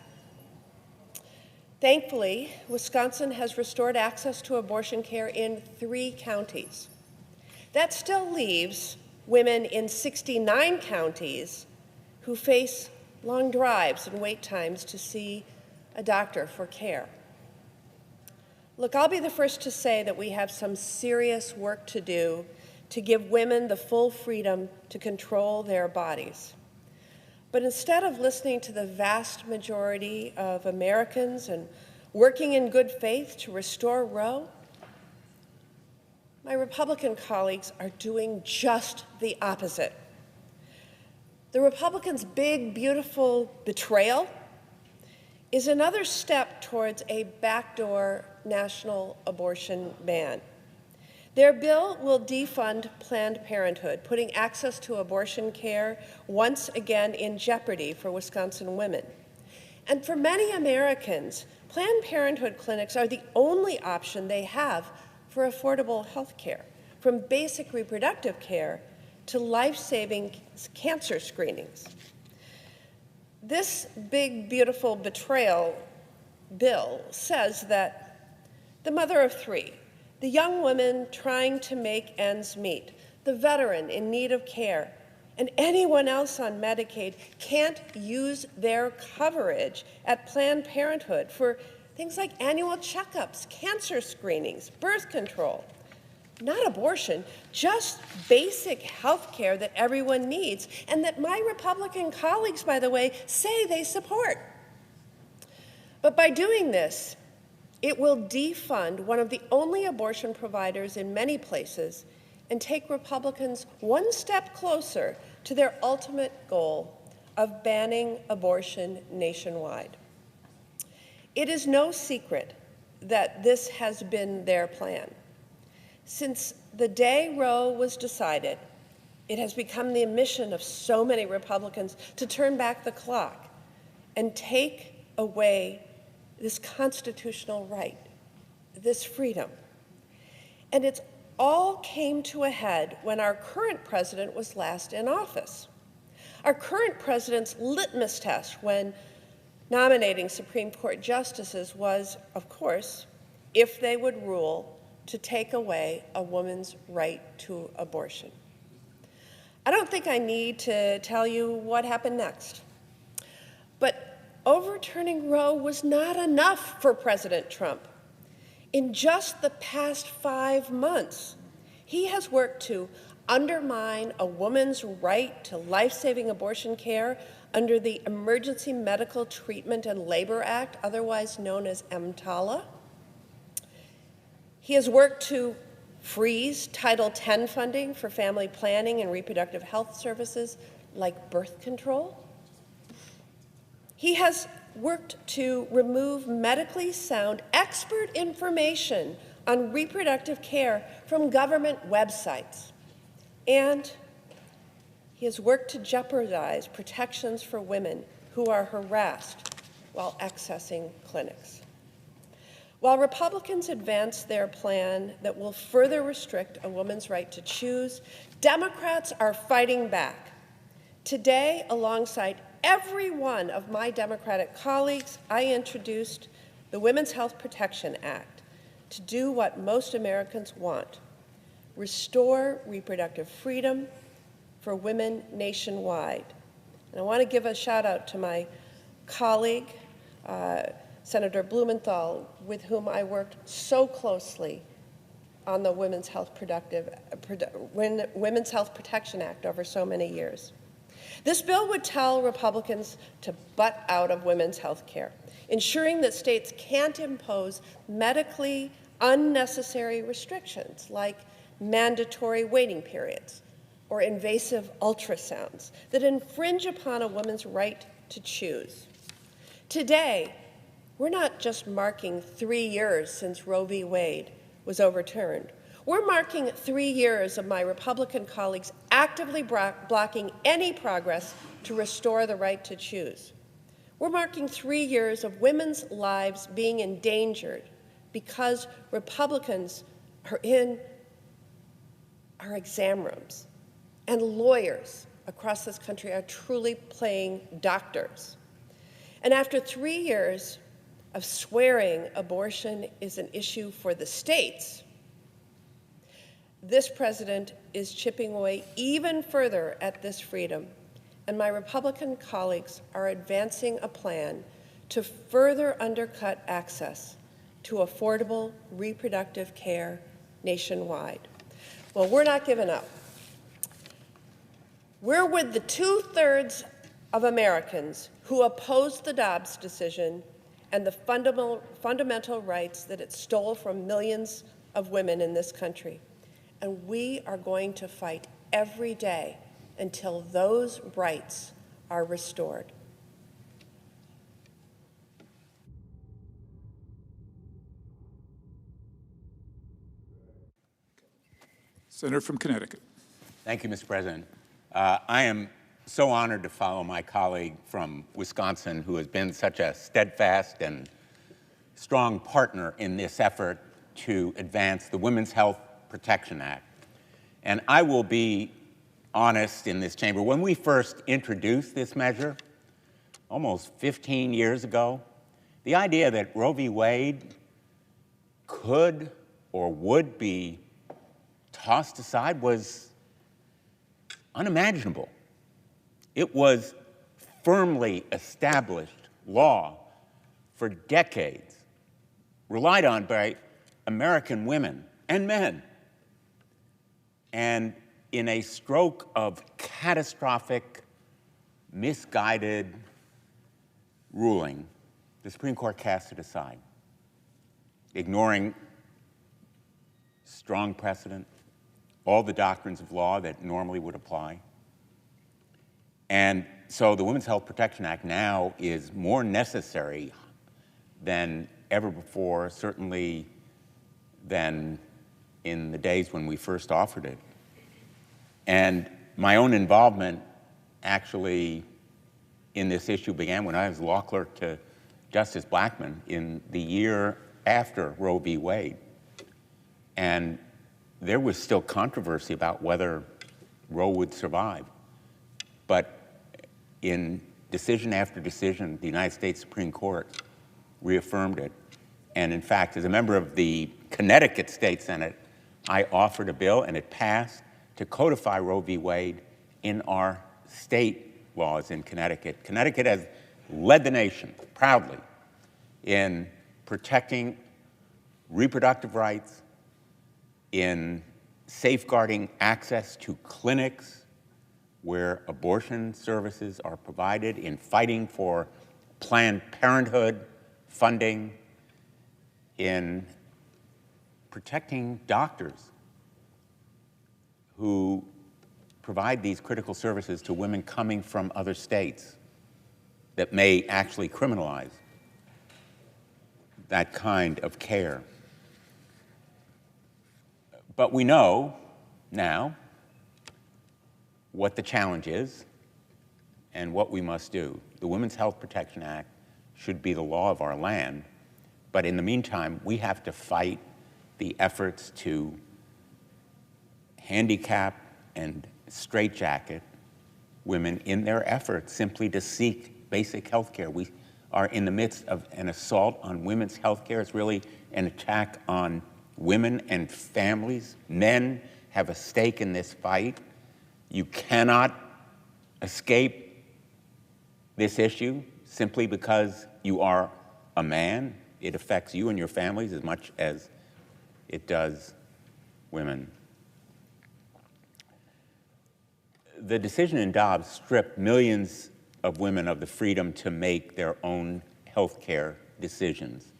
[SPEAKER 20] Thankfully, Wisconsin has restored access to abortion care in 3 counties. That still leaves women in 69 counties who face long drives and wait times to see a doctor for care. Look, I'll be the first to say that we have some serious work to do to give women the full freedom to control their bodies. But instead of listening to the vast majority of Americans and working in good faith to restore Roe, my Republican colleagues are doing just the opposite. The Republicans' big, beautiful betrayal is another step towards a backdoor national abortion ban. Their bill will defund Planned Parenthood, putting access to abortion care once again in jeopardy for Wisconsin women. And for many Americans, Planned Parenthood clinics are the only option they have for affordable health care, from basic reproductive care to life-saving cancer screenings. This big, beautiful betrayal bill says that the mother of 3, the young woman trying to make ends meet, the veteran in need of care, and anyone else on Medicaid can't use their coverage at Planned Parenthood for things like annual checkups, cancer screenings, birth control. Not abortion, just basic health care that everyone needs, and that my Republican colleagues, by the way, say they support. But by doing this, it will defund one of the only abortion providers in many places and take Republicans one step closer to their ultimate goal of banning abortion nationwide. It is no secret that this has been their plan. Since the day Roe was decided, it has become the mission of so many Republicans to turn back the clock and take away this constitutional right, this freedom. And it's all came to a head when our current president was last in office. Our current president's litmus test when nominating Supreme Court justices was, of course, if they would rule to take away a woman's right to abortion. I don't think I need to tell you what happened next. But overturning Roe was not enough for President Trump. In just the past 5 months, he has worked to undermine a woman's right to life-saving abortion care under the Emergency Medical Treatment and Labor Act, otherwise known as EMTALA. He has worked to freeze Title X funding for family planning and reproductive health services like birth control. He has worked to remove medically sound expert information on reproductive care from government websites. And he has worked to jeopardize protections for women who are harassed while accessing clinics. While Republicans advance their plan that will further restrict a woman's right to choose, Democrats are fighting back. Today, alongside every one of my Democratic colleagues, I introduced the Women's Health Protection Act to do what most Americans want: restore reproductive freedom for women nationwide. And I want to give a shout out to my colleague, Senator Blumenthal, with whom I worked so closely on the Women's Health Protection Act over so many years. This bill would tell Republicans to butt out of women's health care, ensuring that states can't impose medically unnecessary restrictions like mandatory waiting periods or invasive ultrasounds that infringe upon a woman's right to choose. Today, we're not just marking 3 years since Roe v. Wade was overturned. We're marking 3 years of my Republican colleagues actively blocking any progress to restore the right to choose. We're marking 3 years of women's lives being endangered because Republicans are in our exam rooms and lawyers across this country are truly playing doctors. And after 3 years of swearing abortion is an issue for the states, this president is chipping away even further at this freedom, and my Republican colleagues are advancing a plan to further undercut access to affordable reproductive care nationwide. Well, we're not giving up. We're with the 2/3 of Americans who opposed the Dobbs decision and the fundamental rights that it stole from millions of women in this country. And we are going to fight every day until those rights are restored.
[SPEAKER 18] Senator from Connecticut.
[SPEAKER 21] Thank you, Mr. President. I am so honored to follow my colleague from Wisconsin, who has been such a steadfast and strong partner in this effort to advance the Women's Health Protection Act. And I will be honest in this chamber. When we first introduced this measure, almost 15 years ago, the idea that Roe v. Wade could or would be tossed aside was unimaginable. It was firmly established law for decades, relied on by American women and men. And in a stroke of catastrophic, misguided ruling, the Supreme Court cast it aside, ignoring strong precedent, all the doctrines of law that normally would apply. And so the Women's Health Protection Act now is more necessary than ever before, certainly than in the days when we first offered it. And my own involvement actually in this issue began when I was law clerk to Justice Blackmun in the year after Roe v. Wade. And there was still controversy about whether Roe would survive. But in decision after decision, the United States Supreme Court reaffirmed it. And in fact, as a member of the Connecticut State Senate, I offered a bill, and it passed, to codify Roe v. Wade in our state laws in Connecticut. Connecticut has led the nation proudly in protecting reproductive rights, in safeguarding access to clinics where abortion services are provided, in fighting for Planned Parenthood funding, in protecting doctors who provide these critical services to women coming from other states that may actually criminalize that kind of care. But we know now what the challenge is and what we must do. The Women's Health Protection Act should be the law of our land, but in the meantime, we have to fight the efforts to handicap and straitjacket women in their efforts simply to seek basic health care. We are in the midst of an assault on women's health care. It's really an attack on women and families. Men have a stake in this fight. You cannot escape this issue simply because you are a man. It affects you and your families as much as it does women. The decision in Dobbs stripped millions of women of the freedom to make their own health care decisions.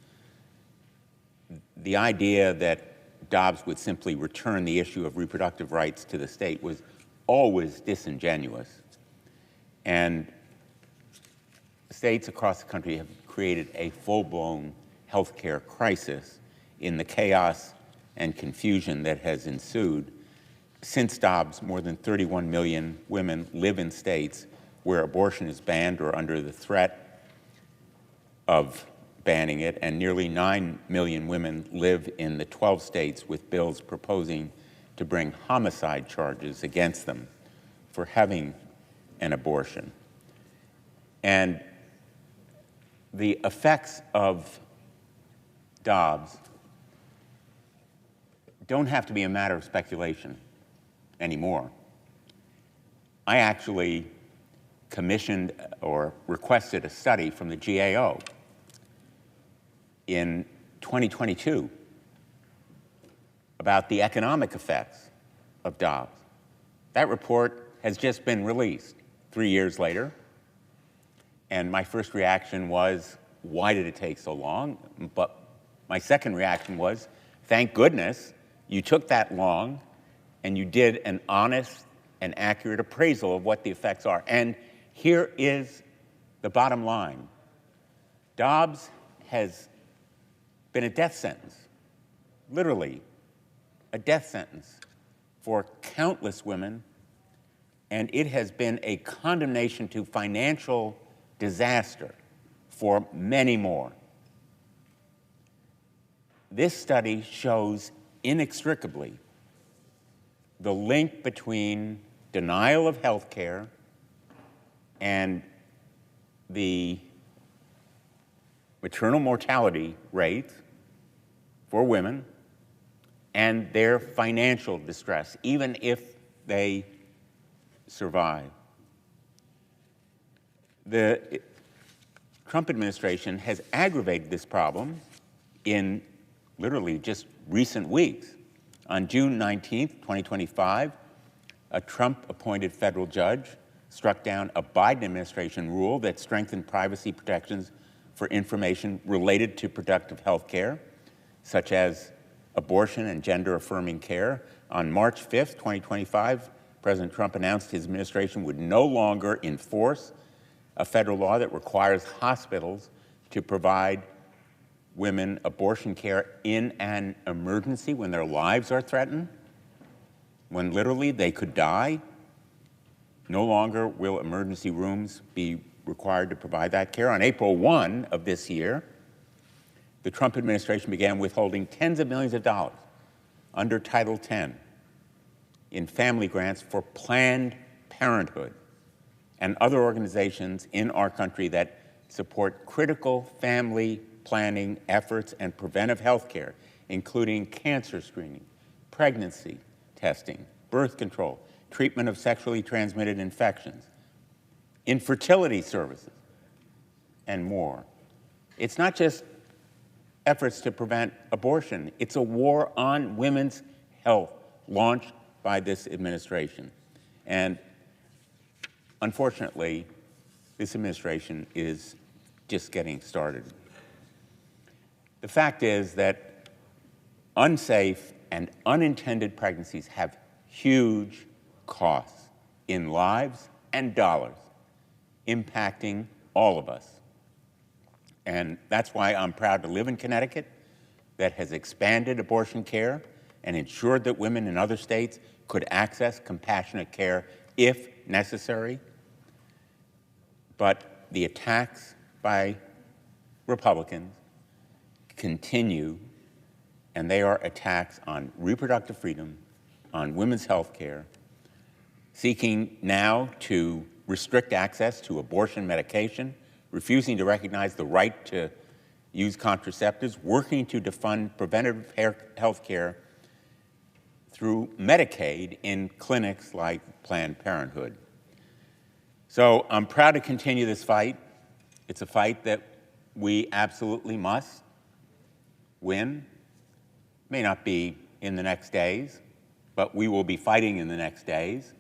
[SPEAKER 21] The idea that Dobbs would simply return the issue of reproductive rights to the state was always disingenuous. And states across the country have created a full-blown health care crisis in the chaos and confusion that has ensued. Since Dobbs, more than 31 million women live in states where abortion is banned or under the threat of banning it, and nearly 9 million women live in the 12 states with bills proposing to bring homicide charges against them for having an abortion. And the effects of Dobbs don't have to be a matter of speculation anymore. I actually commissioned or requested a study from the GAO in 2022 about the economic effects of Dobbs. That report has just been released 3 years later, and my first reaction was, why did it take so long? But my second reaction was, thank goodness you took that long and you did an honest and accurate appraisal of what the effects are. And here is the bottom line. Dobbs has been a death sentence, literally a death sentence for countless women, and it has been a condemnation to financial disaster for many more. This study shows inextricably the link between denial of health care and the maternal mortality rate for women and their financial distress, even if they survive. The Trump administration has aggravated this problem in literally just recent weeks. On June 19th, 2025, a Trump-appointed federal judge struck down a Biden administration rule that strengthened privacy protections for information related to reproductive health care, such as abortion and gender-affirming care. On March 5th, 2025, President Trump announced his administration would no longer enforce a federal law that requires hospitals to provide women abortion care in an emergency when their lives are threatened, when literally they could die. No longer will emergency rooms be required to provide that care. On April 1 of this year, the Trump administration began withholding tens of millions of dollars under Title X in family grants for Planned Parenthood and other organizations in our country that support critical family planning efforts and preventive health care, including cancer screening, pregnancy testing, birth control, treatment of sexually transmitted infections, infertility services, and more. It's not just efforts to prevent abortion. It's a war on women's health launched by this administration. And unfortunately, this administration is just getting started. The fact is that unsafe and unintended pregnancies have huge costs in lives and dollars, impacting all of us. And that's why I'm proud to live in Connecticut, that has expanded abortion care and ensured that women in other states could access compassionate care if necessary. But the attacks by Republicans continue, and they are attacks on reproductive freedom, on women's health care, seeking now to restrict access to abortion medication, refusing to recognize the right to use contraceptives, working to defund preventive health care through Medicaid in clinics like Planned Parenthood. So I'm proud to continue this fight. It's a fight that we absolutely must win. May not be in the next days, but we will be fighting in the next days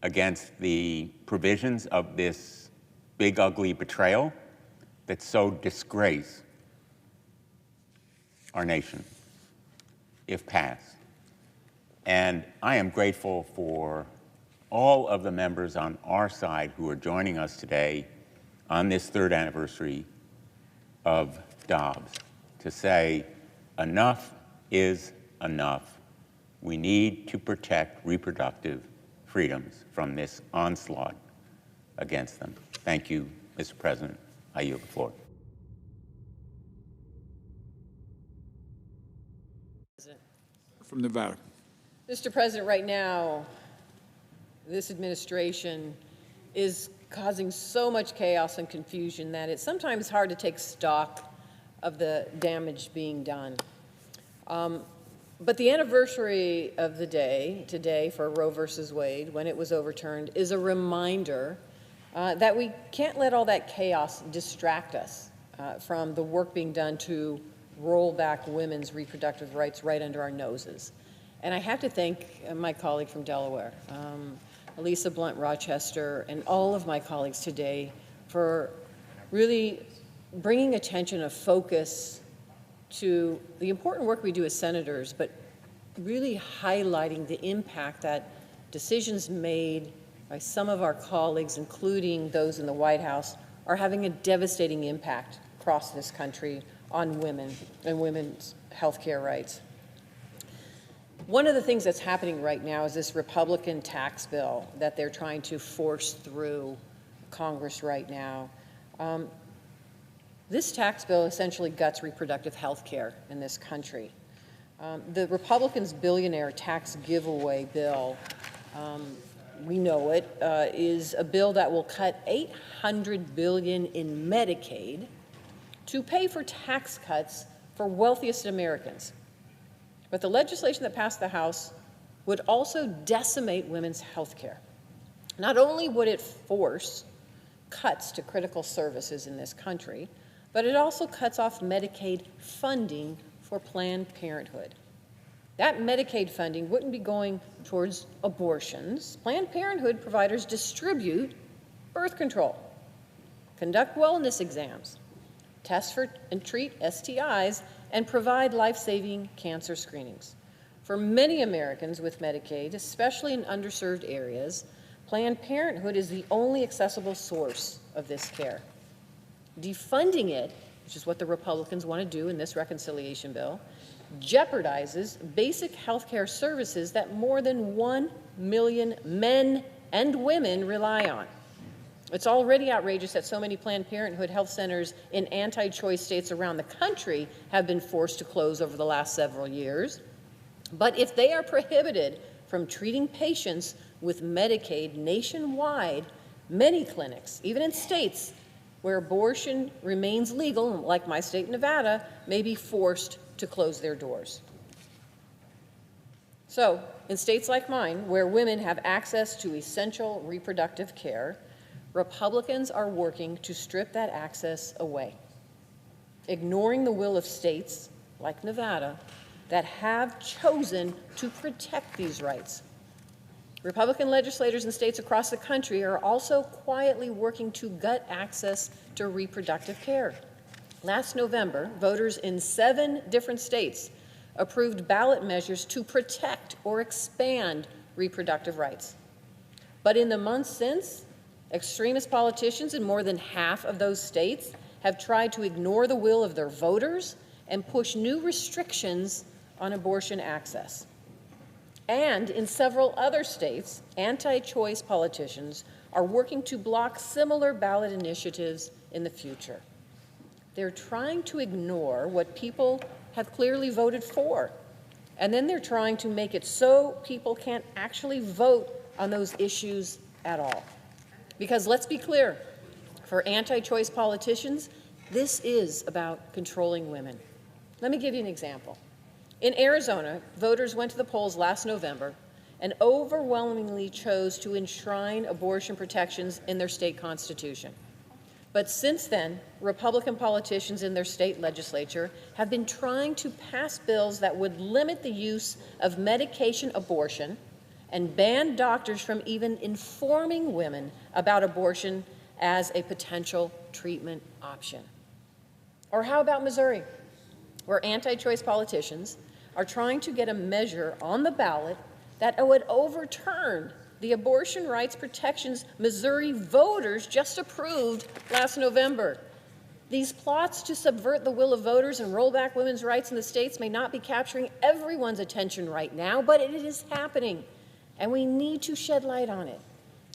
[SPEAKER 21] against the provisions of this big, ugly betrayal that so disgrace our nation, if passed. And I am grateful for all of the members on our side who are joining us today on this third anniversary of Dobbs to say enough is enough. We need to protect reproductive freedoms from this onslaught against them. Thank you, Mr. President. I yield the floor.
[SPEAKER 18] From Nevada.
[SPEAKER 2] Mr. President, right now, this administration is causing so much chaos and confusion that it's sometimes hard to take stock of the damage being done. But the anniversary of the day today for Roe versus Wade, when it was overturned, is a reminder that we can't let all that chaos distract us from the work being done to roll back women's reproductive rights right under our noses. And I have to thank my colleague from Delaware, Elisa Blunt Rochester, and all of my colleagues today for really bringing attention, a focus to the important work we do as senators, but really highlighting the impact that decisions made by some of our colleagues, including those in the White House, are having a devastating impact across this country on women and women's health care rights. One of the things that's happening right now is this Republican tax bill that they're trying to force through Congress right now. This tax bill essentially guts reproductive health care in this country. The Republicans' billionaire tax giveaway bill, we know it, is a bill that will cut $800 billion in Medicaid to pay for tax cuts for wealthiest Americans. But the legislation that passed the House would also decimate women's health care. Not only would it force cuts to critical services in this country, but it also cuts off Medicaid funding for Planned Parenthood. That Medicaid funding wouldn't be going towards abortions. Planned Parenthood providers distribute birth control, conduct wellness exams, test for and treat STIs, and provide life-saving cancer screenings. For many Americans with Medicaid, especially in underserved areas, Planned Parenthood is the only accessible source of this care. Defunding it, which is what the Republicans want to do in this reconciliation bill, jeopardizes basic health care services that more than 1 million men and women rely on. It's already outrageous that so many Planned Parenthood health centers in anti-choice states around the country have been forced to close over the last several years. But if they are prohibited from treating patients with Medicaid nationwide, many clinics, even in states where abortion remains legal, like my state, Nevada, may be forced to close their doors. So, in states like mine, where women have access to essential reproductive care, Republicans are working to strip that access away, ignoring the will of states like Nevada that have chosen to protect these rights. Republican legislators in states across the country are also quietly working to gut access to reproductive care. Last November, voters in 7 different states approved ballot measures to protect or expand reproductive rights. But in the months since, extremist politicians in more than half of those states have tried to ignore the will of their voters and push new restrictions on abortion access. And in several other states, anti-choice politicians are working to block similar ballot initiatives in the future. They're trying to ignore what people have clearly voted for, and then they're trying to make it so people can't actually vote on those issues at all. Because let's be clear, for anti-choice politicians, this is about controlling women. Let me give you an example. In Arizona, voters went to the polls last November and overwhelmingly chose to enshrine abortion protections in their state constitution. But since then, Republican politicians in their state legislature have been trying to pass bills that would limit the use of medication abortion and ban doctors from even informing women about abortion as a potential treatment option. Or how about Missouri, where anti-choice politicians are trying to get a measure on the ballot that would overturn the abortion rights protections Missouri voters just approved last November. These plots to subvert the will of voters and roll back women's rights in the states may not be capturing everyone's attention right now, but it is happening, and we need to shed light on it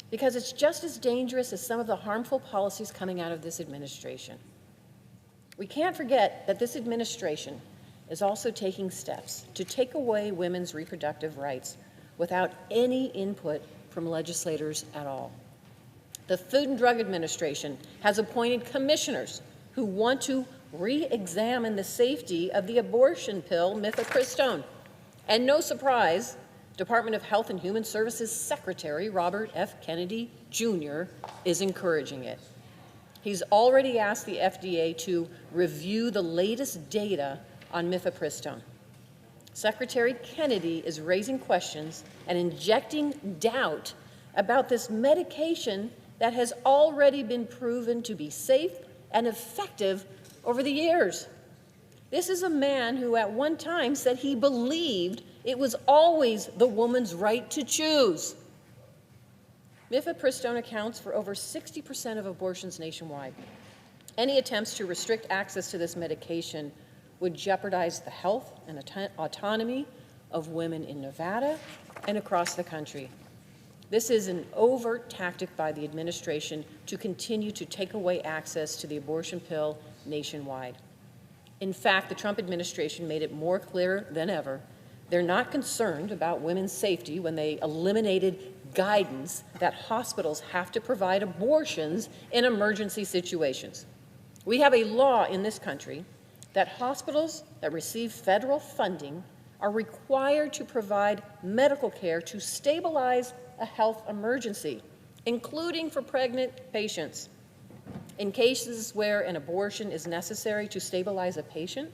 [SPEAKER 2] because it's just as dangerous as some of the harmful policies coming out of this administration. We can't forget that this administration is also taking steps to take away women's reproductive rights without any input from legislators at all. The Food and Drug Administration has appointed commissioners who want to re-examine the safety of the abortion pill mifepristone. And no surprise, Department of Health and Human Services Secretary Robert F. Kennedy Jr. is encouraging it. He's already asked the FDA to review the latest data on mifepristone. Secretary Kennedy is raising questions and injecting doubt about this medication that has already been proven to be safe and effective over the years. This is a man who at one time said he believed it was always the woman's right to choose. Mifepristone accounts for over 60% of abortions nationwide. Any attempts to restrict access to this medication would jeopardize the health and autonomy of women in Nevada and across the country. This is an overt tactic by the administration to continue to take away access to the abortion pill nationwide. In fact, the Trump administration made it more clear than ever they're not concerned about women's safety when they eliminated guidance that hospitals have to provide abortions in emergency situations. We have a law in this country that hospitals that receive federal funding are required to provide medical care to stabilize a health emergency, including for pregnant patients. In cases where an abortion is necessary to stabilize a patient,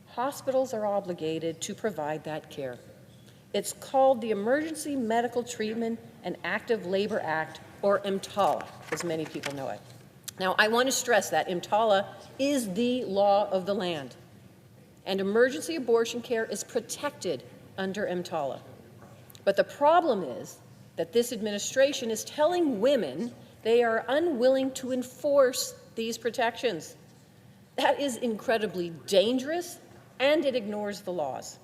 [SPEAKER 2] hospitals are obligated to provide that care. It's called the Emergency Medical Treatment and Active Labor Act, or EMTALA, as many people know it. Now, I want to stress that EMTALA is the law of the land, and emergency abortion care is protected under EMTALA. But the problem is that this administration is telling women they are unwilling to enforce these protections. That is incredibly dangerous, and it ignores the laws.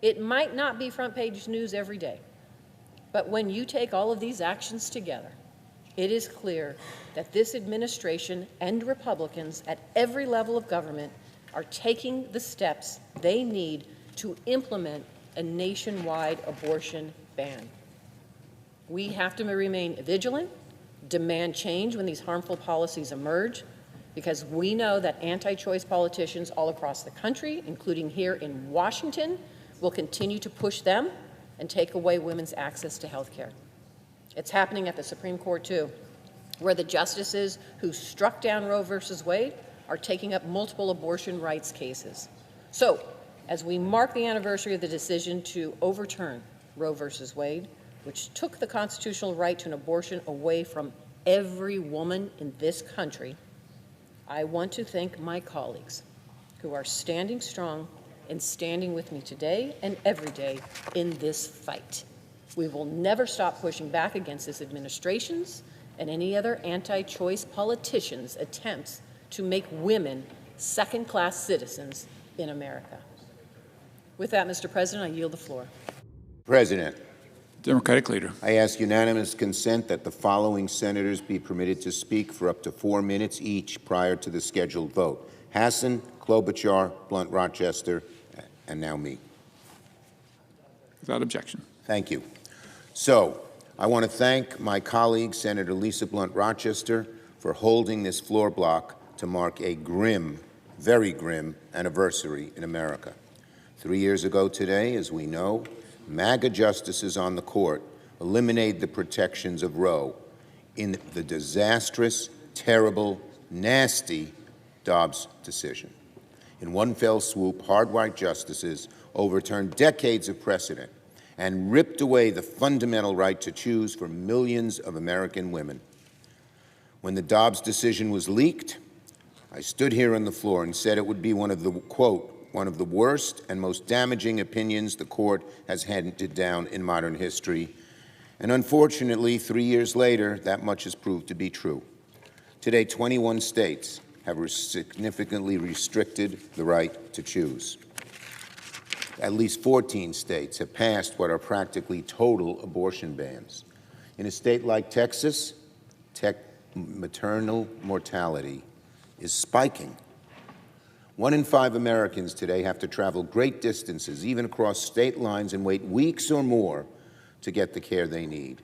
[SPEAKER 2] It might not be front page news every day, but when you take all of these actions together, it is clear that this administration and Republicans at every level of government are taking the steps they need to implement a nationwide abortion ban. We have to remain vigilant, demand change when these harmful policies emerge, because we know that anti-choice politicians all across the country, including here in Washington, will continue to push them and take away women's access to health care. It's happening at the Supreme Court, too, where the justices who struck down Roe versus Wade are taking up multiple abortion rights cases. So, as we mark the anniversary of the decision to overturn Roe versus Wade, which took the constitutional right to an abortion away from every woman in this country, I want to thank my colleagues who are standing strong and standing with me today and every day in this fight. We will never stop pushing back against this administration's and any other anti-choice politicians' attempts to make women second-class citizens in America. With that, Mr. President, I yield the floor.
[SPEAKER 17] President.
[SPEAKER 18] Democratic Leader.
[SPEAKER 17] I ask unanimous consent that the following senators be permitted to speak for up to 4 minutes each prior to the scheduled vote: Hassan, Klobuchar, Blunt Rochester, and now me.
[SPEAKER 18] Without objection.
[SPEAKER 17] Thank you. So, I want to thank my colleague, Senator Lisa Blunt Rochester, for holding this floor block to mark a grim, very grim anniversary in America. 3 years ago today, as we know, MAGA justices on the court eliminated the protections of Roe in the disastrous, terrible, nasty Dobbs decision. In one fell swoop, hard-right justices overturned decades of precedent and ripped away the fundamental right to choose for millions of American women. When the Dobbs decision was leaked, I stood here on the floor and said it would be one of the, quote, one of the worst and most damaging opinions the court has handed down in modern history. And unfortunately, 3 years later, that much has proved to be true. Today, 21 states have significantly restricted the right to choose. At least 14 states have passed what are practically total abortion bans. In a state like Texas, maternal mortality is spiking. 1 in 5 Americans today have to travel great distances, even across state lines, and wait weeks or more to get the care they need.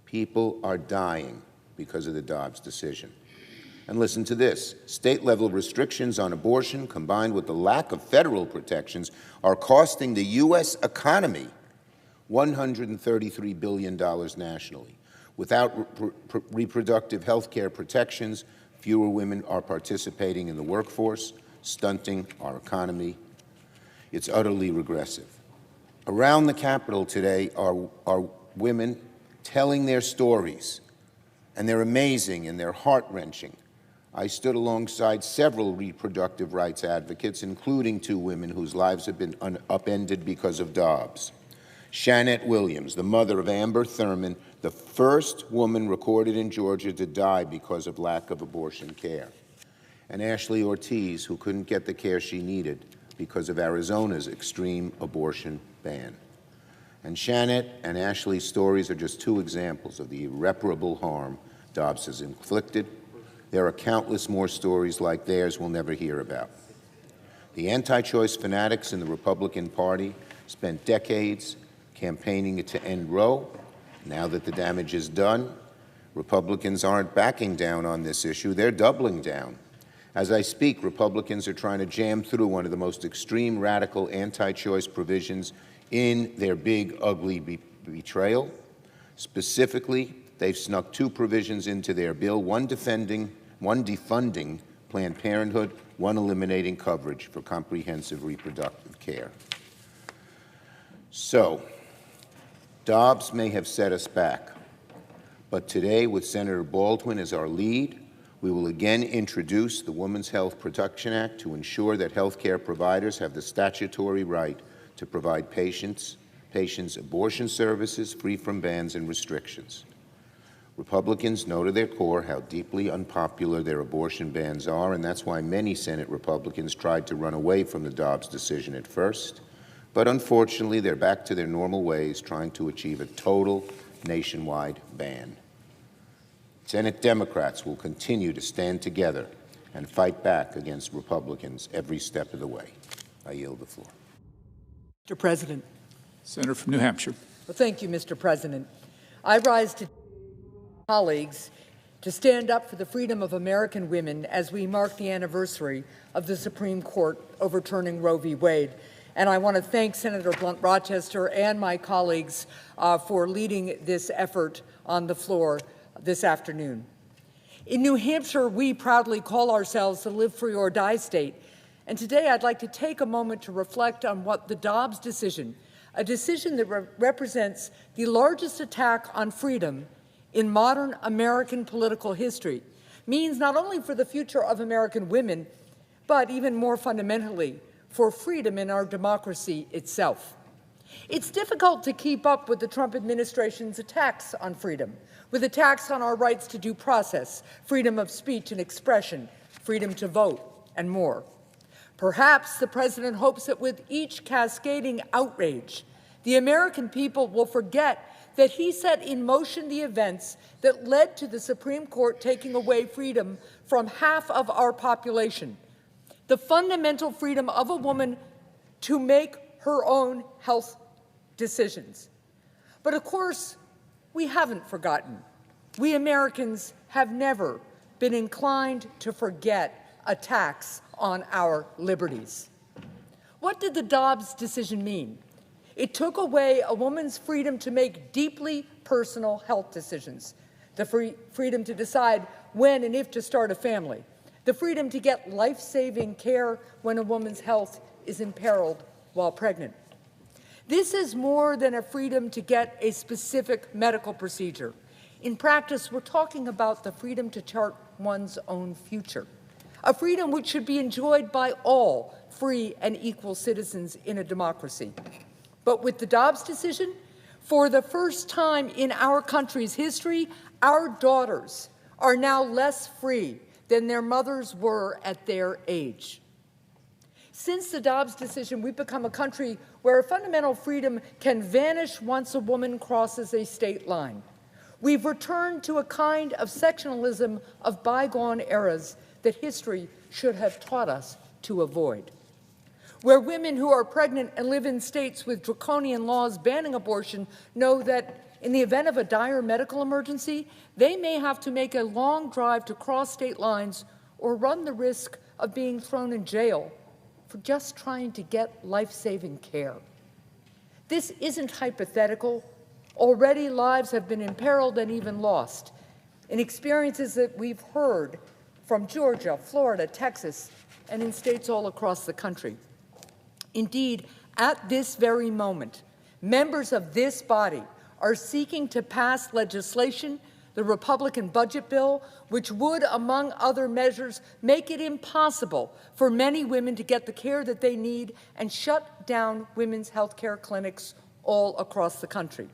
[SPEAKER 17] People are dying because of the Dobbs decision. And listen to this. State-level restrictions on abortion, combined with the lack of federal protections, are costing the U.S. economy $133 billion nationally. Without reproductive health care protections, fewer women are participating in the workforce, stunting our economy. It's utterly regressive. Around the Capitol today are women telling their stories, and they're amazing and they're heart-wrenching. I stood alongside several reproductive rights advocates, including 2 women whose lives have been upended because of Dobbs. Shanette Williams, the mother of Amber Thurman, the first woman recorded in Georgia to die because of lack of abortion care. And Ashley Ortiz, who couldn't get the care she needed because of Arizona's extreme abortion ban. And Shanette and Ashley's stories are just 2 examples of the irreparable harm Dobbs has inflicted. There are countless more stories like theirs we'll never hear about. The anti-choice fanatics in the Republican Party spent decades campaigning to end Roe. Now that the damage is done, Republicans aren't backing down on this issue, they're doubling down. As I speak, Republicans are trying to jam through one of the most extreme, radical anti-choice provisions in their big, ugly betrayal. Specifically, they've snuck two provisions into their bill, one defunding Planned Parenthood, one eliminating coverage for comprehensive reproductive care. So, Dobbs may have set us back, but today, with Senator Baldwin as our lead, we will again introduce the Women's Health Protection Act to ensure that health care providers have the statutory right to provide patients abortion services free from bans and restrictions. Republicans know to their core how deeply unpopular their abortion bans are, and that's why many Senate Republicans tried to run away from the Dobbs decision at first. But unfortunately, they're back to their normal ways, trying to achieve a total nationwide ban. Senate Democrats will continue to stand together and fight back against Republicans every step of the way. I yield the floor.
[SPEAKER 1] Mr. President.
[SPEAKER 18] Senator from New Hampshire.
[SPEAKER 1] Well, thank you, Mr. President. I rise to colleagues to stand up for the freedom of American women as we mark the anniversary of the Supreme Court overturning Roe v. Wade. And I want to thank Senator Blunt Rochester and my colleagues for leading this effort on the floor this afternoon. In New Hampshire, we proudly call ourselves the live free or die state. And today I'd like to take a moment to reflect on what the Dobbs decision, a decision that represents the largest attack on freedom in modern American political history, means not only for the future of American women, but even more fundamentally, for freedom in our democracy itself. It's difficult to keep up with the Trump administration's attacks on freedom, with attacks on our rights to due process, freedom of speech and expression, freedom to vote, and more. Perhaps the president hopes that with each cascading outrage, the American people will forget that he set in motion the events that led to the Supreme Court taking away freedom from half of our population, the fundamental freedom of a woman to make her own health decisions. But of course, we haven't forgotten. We Americans have never been inclined to forget attacks on our liberties. What did the Dobbs decision mean? It took away a woman's freedom to make deeply personal health decisions, the freedom to decide when and if to start a family, the freedom to get life-saving care when a woman's health is imperiled while pregnant. This is more than a freedom to get a specific medical procedure. In practice, we're talking about the freedom to chart one's own future, a freedom which should be enjoyed by all free and equal citizens in a democracy. But with the Dobbs decision, for the first time in our country's history, our daughters are now less free than their mothers were at their age. Since the Dobbs decision, we've become a country where fundamental freedom can vanish once a woman crosses a state line. We've returned to a kind of sectionalism of bygone eras that history should have taught us to avoid, where women who are pregnant and live in states with draconian laws banning abortion know that in the event of a dire medical emergency, they may have to make a long drive to cross state lines or run the risk of being thrown in jail for just trying to get life-saving care. This isn't hypothetical. Already lives have been imperiled and even lost in experiences that we've heard from Georgia, Florida, Texas, and in states all across the country. Indeed, at this very moment, members of this body are seeking to pass legislation, the Republican budget bill, which would, among other measures, make it impossible for many women to get the care that they need and shut down women's health care clinics all across the country.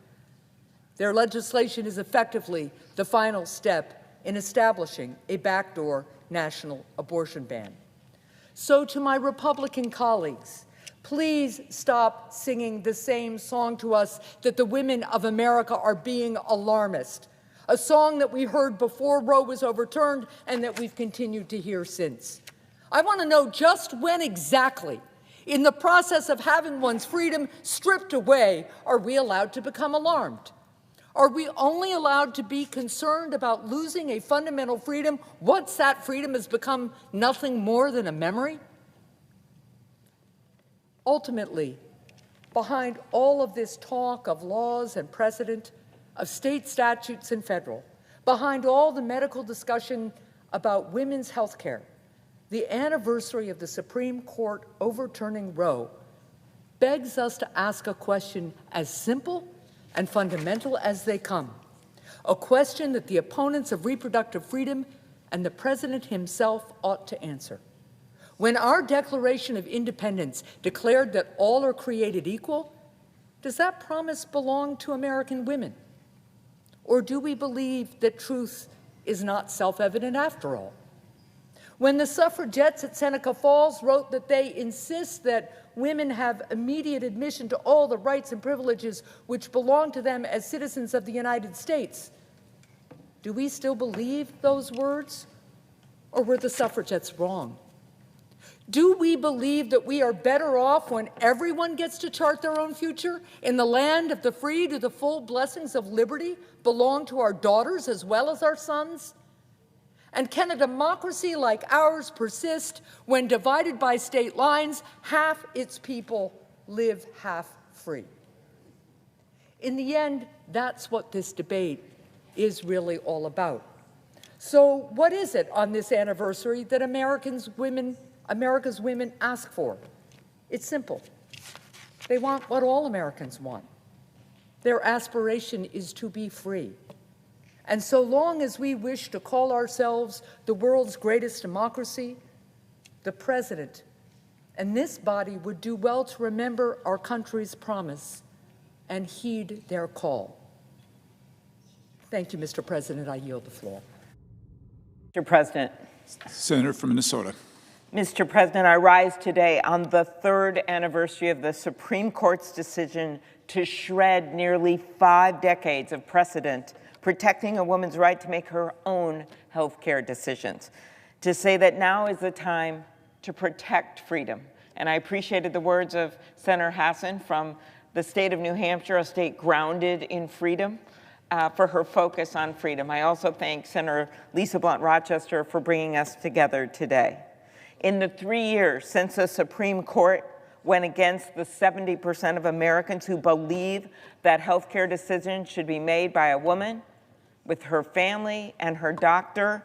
[SPEAKER 1] Their legislation is effectively the final step in establishing a backdoor national abortion ban. So to my Republican colleagues, please stop singing the same song to us that the women of America are being alarmist, a song that we heard before Roe was overturned and that we've continued to hear since. I want to know just when exactly, in the process of having one's freedom stripped away, are we allowed to become alarmed? Are we only allowed to be concerned about losing a fundamental freedom once that freedom has become nothing more than a memory? Ultimately, behind all of this talk of laws and precedent, of state statutes and federal, behind all the medical discussion about women's health care, the anniversary of the Supreme Court overturning Roe begs us to ask a question as simple and fundamental as they come, a question that the opponents of reproductive freedom and the President himself ought to answer. When our Declaration of Independence declared that all are created equal, does that promise belong to American women? Or do we believe that truth is not self-evident after all? When the suffragettes at Seneca Falls wrote that they insist that women have immediate admission to all the rights and privileges which belong to them as citizens of the United States, do we still believe those words? Or were the suffragettes wrong? Do we believe that we are better off when everyone gets to chart their own future? In the land of the free, do the full blessings of liberty belong to our daughters as well as our sons? And can a democracy like ours persist when, divided by state lines, half its people live half free? In the end, that's what this debate is really all about. So what is it on this anniversary that America's women ask for? It's simple. They want what all Americans want. Their aspiration is to be free. And so long as we wish to call ourselves the world's greatest democracy, the President and this body would do well to remember our country's promise and heed their call. Thank you, Mr. President. I yield the floor.
[SPEAKER 4] Mr. President.
[SPEAKER 18] Senator from Minnesota.
[SPEAKER 4] Mr. President, I rise today on the 3rd anniversary of the Supreme Court's decision to shred nearly 5 decades of precedent protecting a woman's right to make her own health care decisions, to say that now is the time to protect freedom. And I appreciated the words of Senator Hassan from the state of New Hampshire, a state grounded in freedom, for her focus on freedom. I also thank Senator Lisa Blunt Rochester for bringing us together today. In the 3 years since the Supreme Court went against the 70% of Americans who believe that health care decisions should be made by a woman with her family and her doctor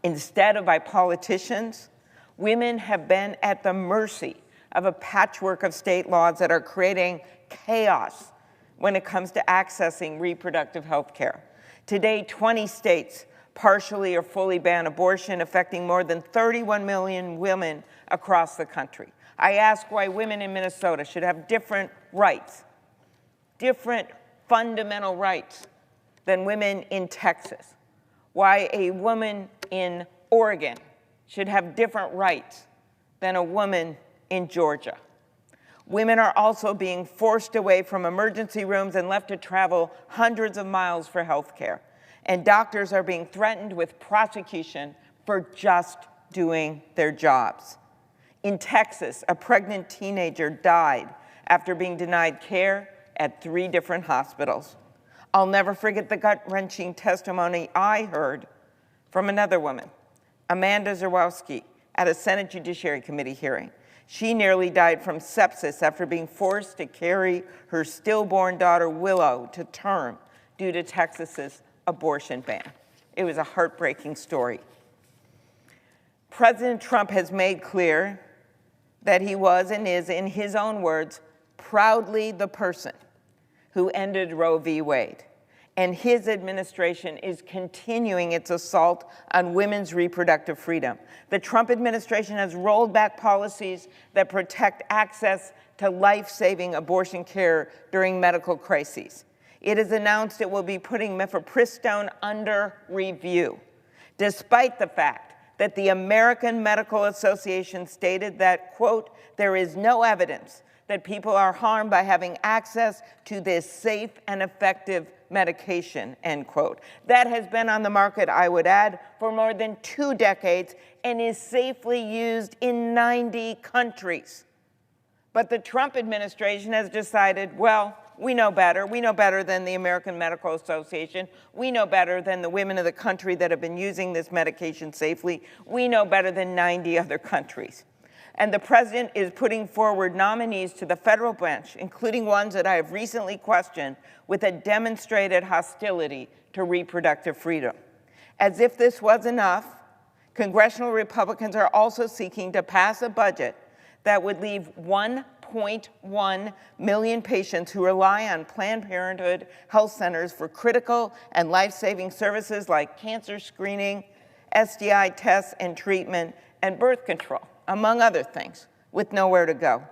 [SPEAKER 4] instead of by politicians, women have been at the mercy of a patchwork of state laws that are creating chaos when it comes to accessing reproductive health care. Today, 20 states partially or fully ban abortion, affecting more than 31 million women across the country. I ask why women in Minnesota should have different rights, different fundamental rights than women in Texas, why a woman in Oregon should have different rights than a woman in Georgia. Women are also being forced away from emergency rooms and left to travel hundreds of miles for health care. And doctors are being threatened with prosecution for just doing their jobs. In Texas, a pregnant teenager died after being denied care at 3 different hospitals. I'll never forget the gut-wrenching testimony I heard from another woman, Amanda Zawalski, at a Senate Judiciary Committee hearing. She nearly died from sepsis after being forced to carry her stillborn daughter, Willow, to term due to Texas's abortion ban. It was a heartbreaking story. President Trump has made clear that he was and is, in his own words, proudly the person who ended Roe v. Wade. And his administration is continuing its assault on women's reproductive freedom. The Trump administration has rolled back policies that protect access to life-saving abortion care during medical crises. It has announced it will be putting mifepristone under review, despite the fact that the American Medical Association stated that, quote, there is no evidence that people are harmed by having access to this safe and effective medication, end quote. That has been on the market, I would add, for more than 2 decades and is safely used in 90 countries. But the Trump administration has decided, well, we know better. We know better than the American Medical Association. We know better than the women of the country that have been using this medication safely. We know better than 90 other countries. And the President is putting forward nominees to the federal bench, including ones that I have recently questioned, with a demonstrated hostility to reproductive freedom. As if this was enough, congressional Republicans are also seeking to pass a budget that would leave 1.1 million patients who rely on Planned Parenthood health centers for critical and life-saving services like cancer screening, STI tests and treatment, and birth control, among other things, with nowhere to go.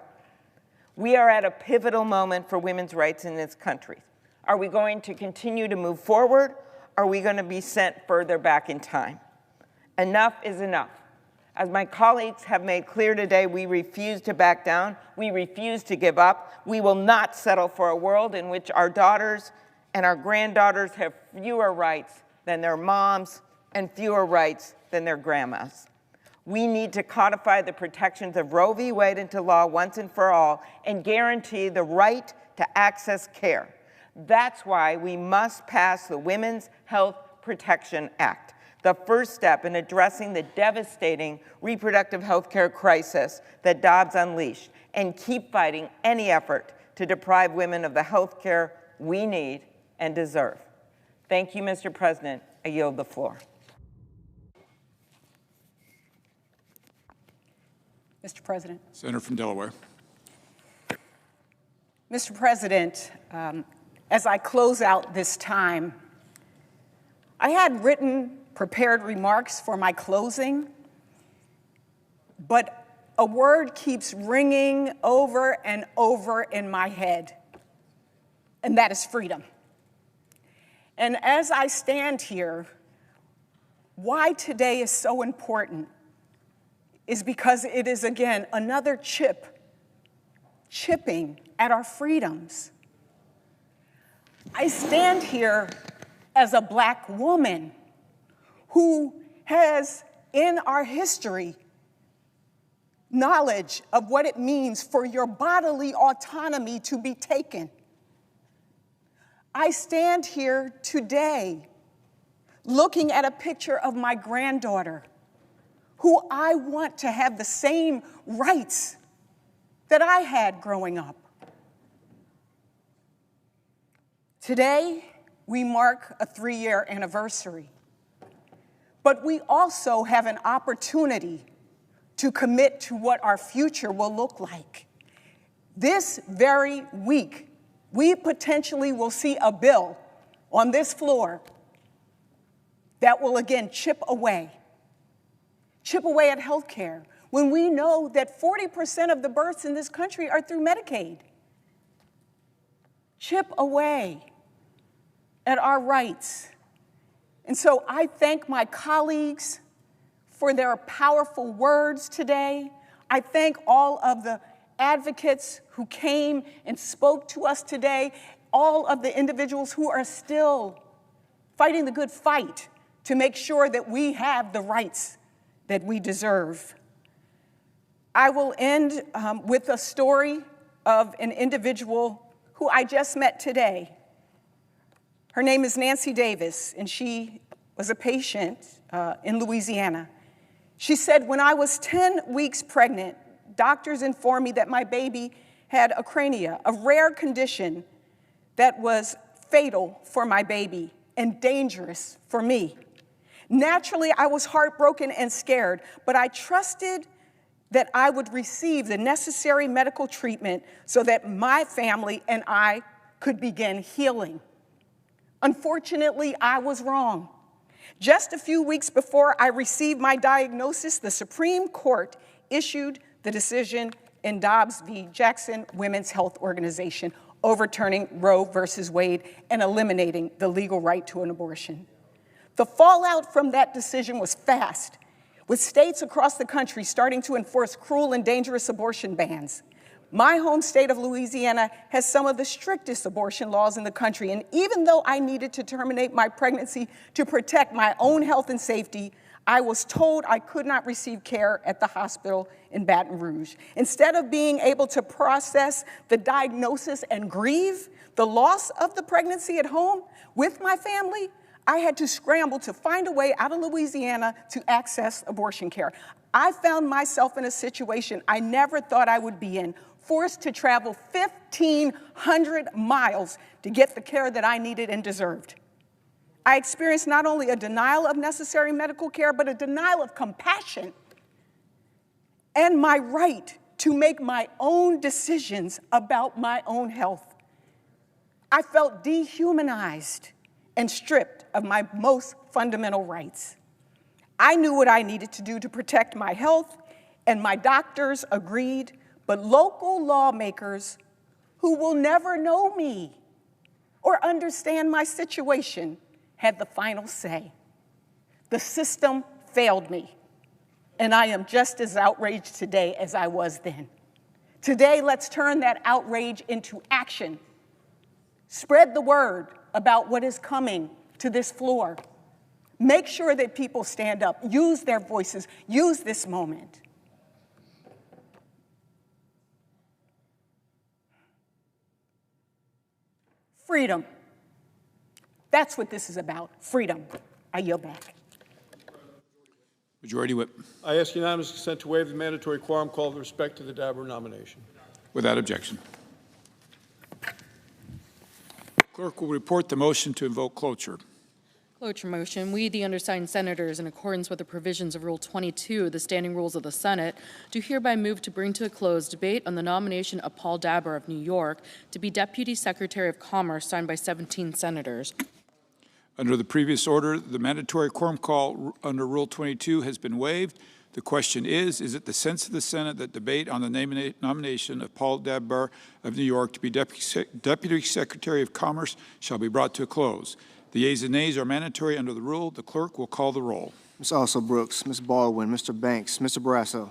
[SPEAKER 4] We are at a pivotal moment for women's rights in this country. Are we going to continue to move forward? Or are we going to be sent further back in time? Enough is enough. As my colleagues have made clear today, we refuse to back down. We refuse to give up. We will not settle for a world in which our daughters and our granddaughters have fewer rights than their moms and fewer rights than their grandmas. We need to codify the protections of Roe v. Wade into law once and for all and guarantee the right to access care. That's why we must pass the Women's Health Protection Act, the first step in addressing the devastating reproductive health care crisis that Dobbs unleashed, and keep fighting any effort to deprive women of the health care we need and deserve. Thank you, Mr. President. I yield the floor.
[SPEAKER 19] Mr. President.
[SPEAKER 18] Senator from Delaware.
[SPEAKER 19] Mr. President, as I close out this time, I had prepared remarks for my closing, but a word keeps ringing over and over in my head, and that is freedom. And as I stand here, why today is so important is because it is, again, another chipping at our freedoms. I stand here as a Black woman who has, in our history, knowledge of what it means for your bodily autonomy to be taken. I stand here today looking at a picture of my granddaughter, who I want to have the same rights that I had growing up. Today, we mark a 3-year anniversary, but we also have an opportunity to commit to what our future will look like. This very week, we potentially will see a bill on this floor that will again chip away at health care, when we know that 40% of the births in this country are through Medicaid. Chip away at our rights. And so I thank my colleagues for their powerful words today. I thank all of the advocates who came and spoke to us today, all of the individuals who are still fighting the good fight to make sure that we have the rights that we deserve. I will end with a story of an individual who I just met today. Her name is Nancy Davis, and she was a patient in Louisiana. She said, when I was 10 weeks pregnant, doctors informed me that my baby had acrania, a rare condition that was fatal for my baby and dangerous for me. Naturally, I was heartbroken and scared, but I trusted that I would receive the necessary medical treatment so that my family and I could begin healing. Unfortunately, I was wrong. Just a few weeks before I received my diagnosis, the Supreme Court issued the decision in Dobbs v. Jackson Women's Health Organization, overturning Roe versus Wade and eliminating the legal right to an abortion. The fallout from that decision was fast, with states across the country starting to enforce cruel and dangerous abortion bans. My home state of Louisiana has some of the strictest abortion laws in the country, and even though I needed to terminate my pregnancy to protect my own health and safety, I was told I could not receive care at the hospital in Baton Rouge. Instead of being able to process the diagnosis and grieve the loss of the pregnancy at home with my family, I had to scramble to find a way out of Louisiana to access abortion care. I found myself in a situation I never thought I would be in, forced to travel 1,500 miles to get the care that I needed and deserved. I experienced not only a denial of necessary medical care, but a denial of compassion and my right to make my own decisions about my own health. I felt dehumanized and stripped of my most fundamental rights. I knew what I needed to do to protect my health, and my doctors agreed, but local lawmakers who will never know me or understand my situation had the final say. The system failed me, and I am just as outraged today as I was then. Today, let's turn that outrage into action. Spread the word about what is coming to this floor. Make sure that people stand up, use their voices, use this moment. Freedom. That's what this is about, freedom. I yield back.
[SPEAKER 18] Majority Whip.
[SPEAKER 13] I ask unanimous consent to waive the mandatory quorum call with respect to the Dabur nomination.
[SPEAKER 18] Without objection. Clerk will report the motion to invoke cloture.
[SPEAKER 5] Cloture motion. We, the undersigned senators, in accordance with the provisions of Rule 22 of the Standing Rules of the Senate, do hereby move to bring to a close debate on the nomination of Paul Dabur of New York to be Deputy Secretary of Commerce, signed by 17 senators.
[SPEAKER 18] Under the previous order, the mandatory quorum call under Rule 22 has been waived. The question is it the sense of the Senate that debate on the nomination of Paul Dabur of New York to be Deputy Secretary of Commerce shall be brought to a close? The yeas and nays are mandatory under the rule. The clerk will call the roll.
[SPEAKER 22] Ms. Also Brooks, Ms. Baldwin, Mr. Banks, Mr. Barrasso.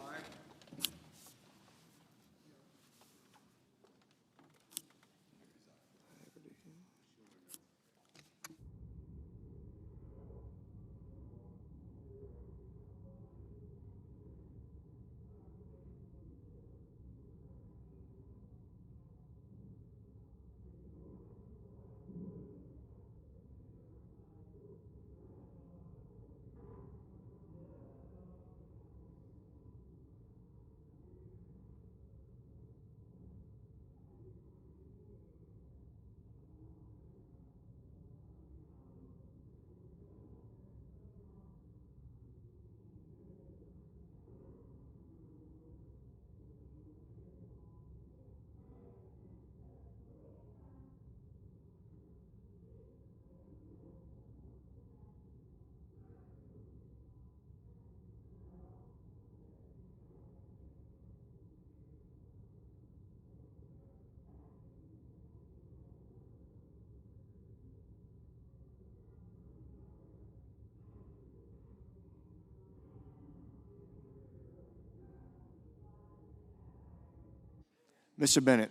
[SPEAKER 22] Mr. Bennett.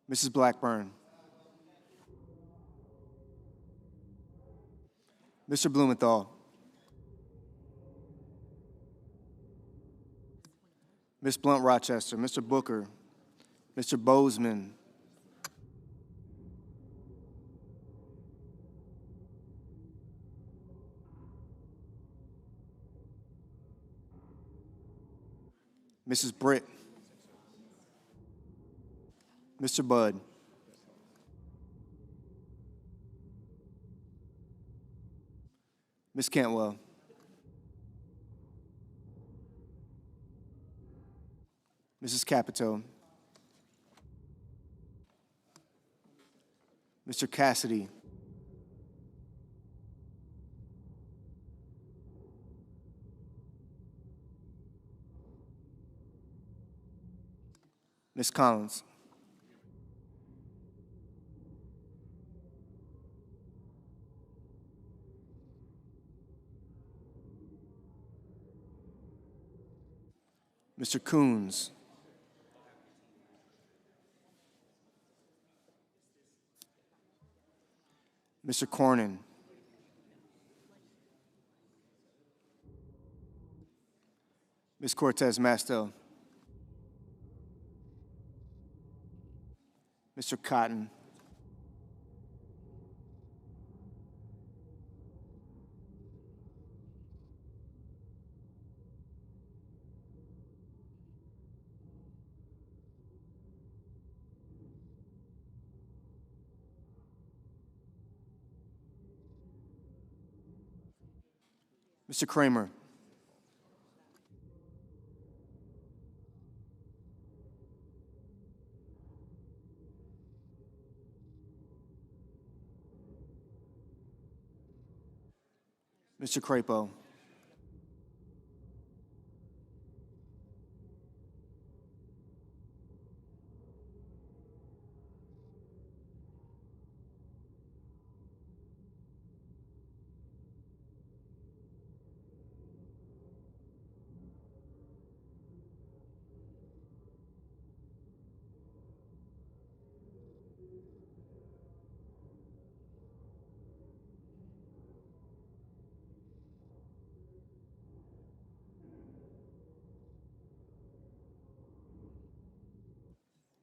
[SPEAKER 22] Mrs. Blackburn. Mr. Blumenthal. Ms. Blunt Rochester, Mr. Booker, Mr. Bozeman, Mrs. Britt, Mr. Budd, Ms. Cantwell, Mrs. Capito, Mr. Cassidy, Ms. Collins, Mr. Coons, Mr. Cornyn, Ms. Cortez Masto, Mr. Cotton, Mr. Kramer, Mr. Crapo,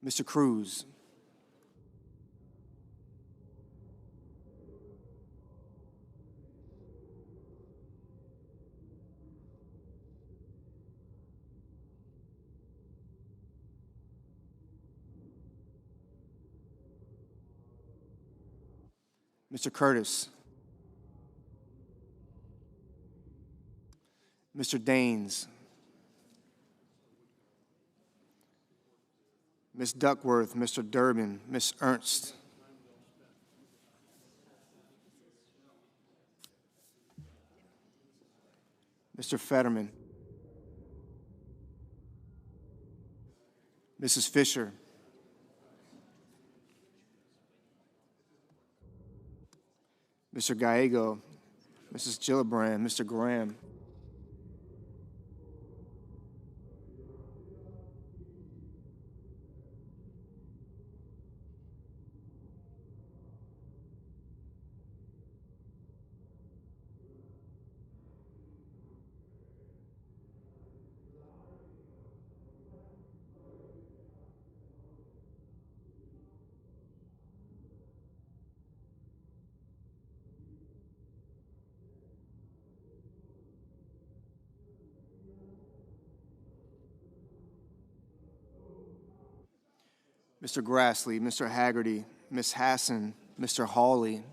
[SPEAKER 22] Mr. Cruz, Mr. Curtis, Mr. Daines, Ms. Duckworth, Mr. Durbin, Ms. Ernst, Mr. Fetterman, Mrs. Fisher, Mr. Gallego, Mrs. Gillibrand, Mr. Graham, Mr. Grassley, Mr. Haggerty, Ms. Hassan, Mr. Hawley,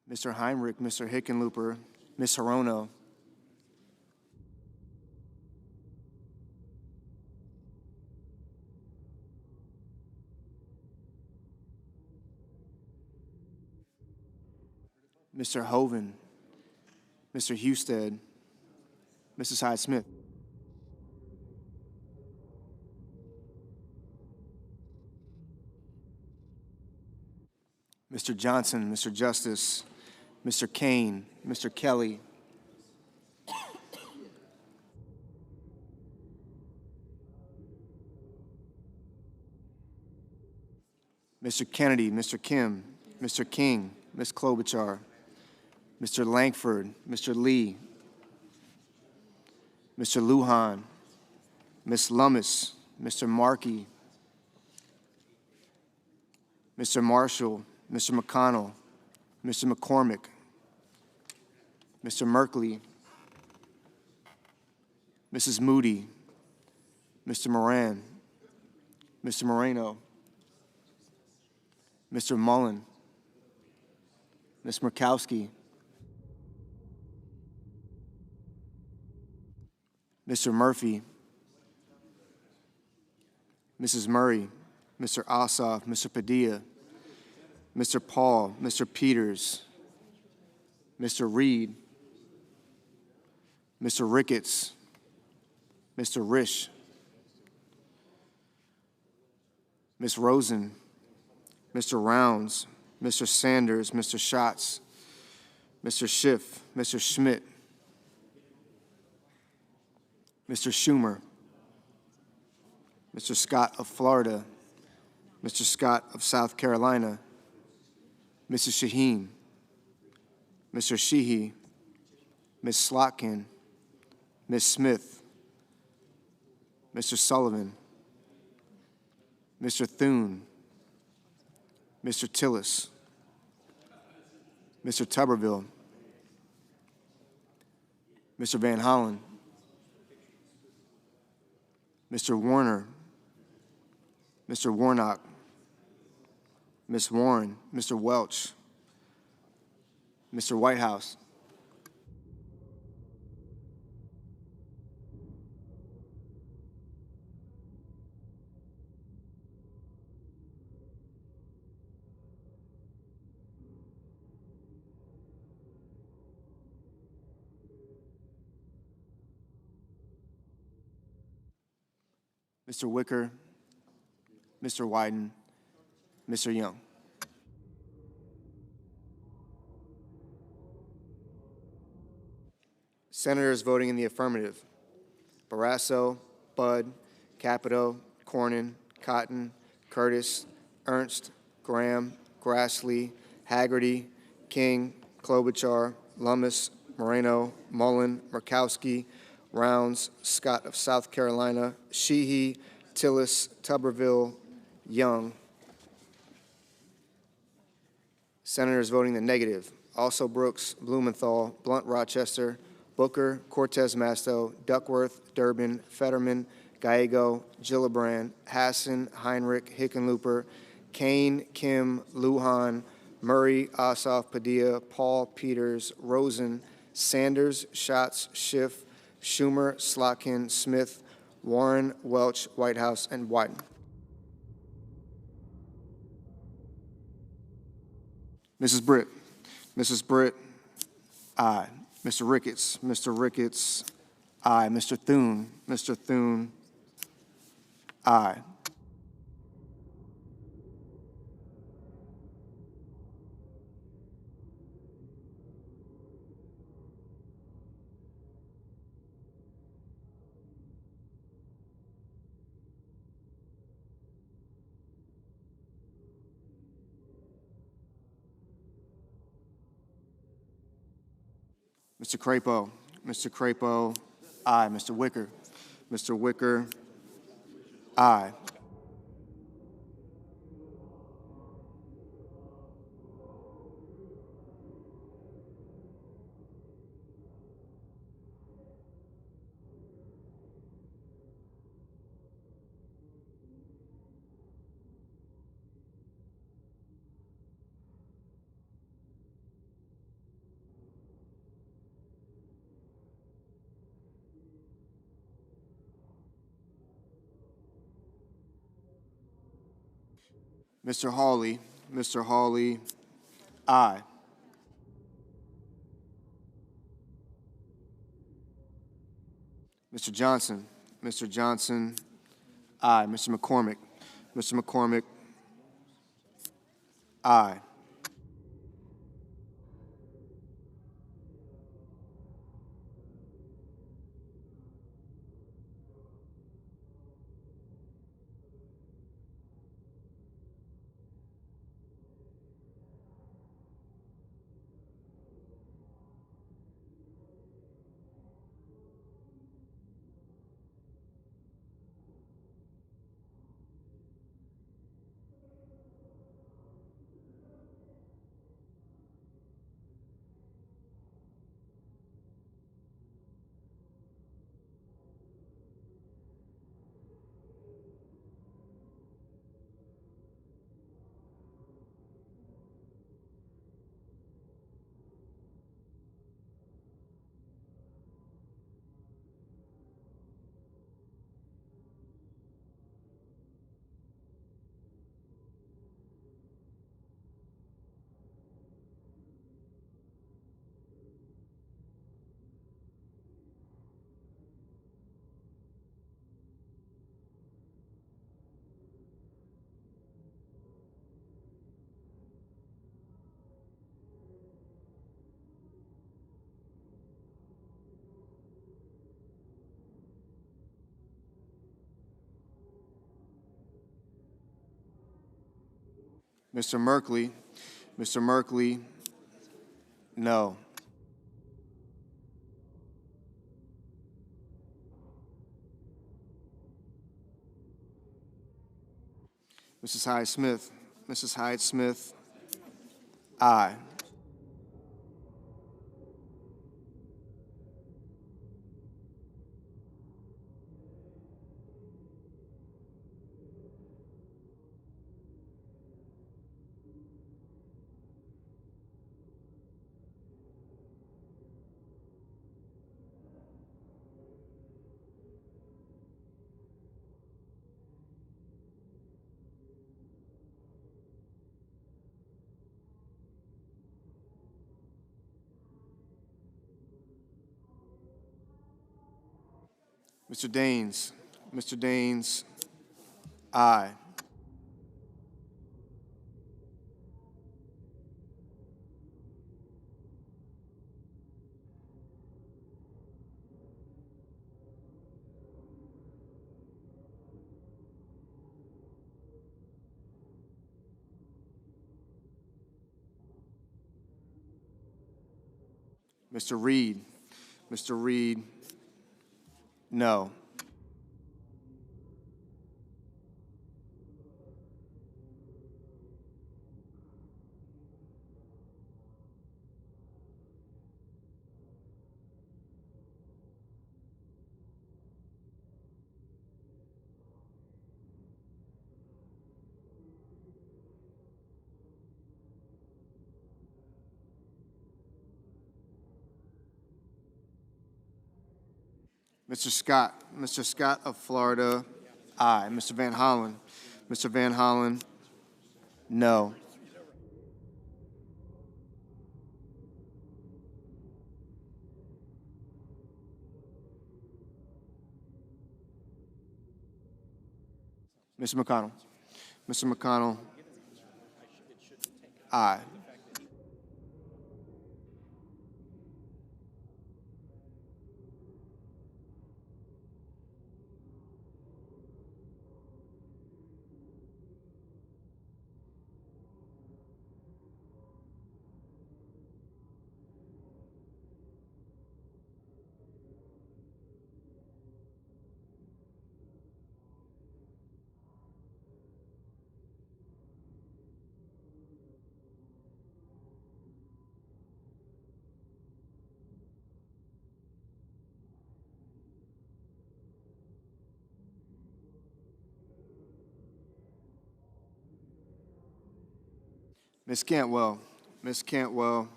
[SPEAKER 22] Mr. Heinrich, Mr. Hickenlooper, Ms. Hirono, Mr. Hoven, Mr. Husted, Mrs. Hyde-Smith, Mr. Johnson, Mr. Justice, Mr. Kane, Mr. Kelly, Mr. Kennedy, Mr. Kim, Mr. King, Ms. Klobuchar, Mr. Langford, Mr. Lee, Mr. Lujan, Ms. Lummis, Mr. Markey, Mr. Marshall, Mr. McConnell, Mr. McCormick, Mr. Merkley, Mrs. Moody, Mr. Moran, Mr. Moreno, Mr. Mullen, Ms. Murkowski, Mr. Murphy, Mrs. Murray, Mr. Ossoff, Mr. Padilla, Mr. Paul, Mr. Peters, Mr. Reed, Mr. Ricketts, Mr. Risch, Ms. Rosen, Mr. Rounds, Mr. Sanders, Mr. Schatz, Mr. Schiff, Mr. Schmidt, Mr. Schumer, Mr. Scott of Florida, Mr. Scott of South Carolina, Mrs. Shaheen, Mr. Sheehy, Ms. Slotkin, Ms. Smith, Mr. Sullivan, Mr. Thune, Mr. Tillis, Mr. Tuberville, Mr. Van Hollen, Mr. Warner, Mr. Warnock, Ms. Warren, Mr. Welch, Mr. Whitehouse, Mr. Wicker, Mr. Wyden, Mr. Young. Senators voting in the affirmative: Barrasso, Budd, Capito, Cornyn, Cotton, Curtis, Ernst, Graham, Grassley, Haggerty, King, Klobuchar, Lummis, Moreno, Mullen, Murkowski, Rounds, Scott of South Carolina, Sheehy, Tillis, Tuberville, Young. Senators voting the negative: also Brooks, Blumenthal, Blunt Rochester, Booker, Cortez Masto, Duckworth, Durbin, Fetterman, Gallego, Gillibrand, Hassan, Heinrich, Hickenlooper, Kane, Kim, Lujan, Murray, Ossoff, Padilla, Paul, Peters, Rosen, Sanders, Schatz, Schiff, Schumer, Slotkin, Smith, Warren, Welch, Whitehouse, and Wyden. Mrs. Britt. Mrs. Britt, aye. Mr. Ricketts. Mr. Ricketts, aye. Mr. Thune. Mr. Thune, aye. Mr. Crapo. Mr. Crapo, aye. Mr. Wicker. Mr. Wicker, aye. Mr. Hawley. Mr. Hawley, aye. Mr. Johnson. Mr. Johnson, aye. Mr. McCormick. Mr. McCormick, aye. Mr. Merkley. Mr. Merkley, no. Mrs. Hyde-Smith. Mrs. Hyde-Smith, aye. Mr. Daines. Mr. Daines, aye. Mr. Reed. Mr. Reed, no. Mr. Scott. Mr. Scott of Florida, aye. Mr. Van Hollen. Mr. Van Hollen, no. Mr. McConnell. Mr. McConnell, aye. Ms. Cantwell. Ms. Cantwell,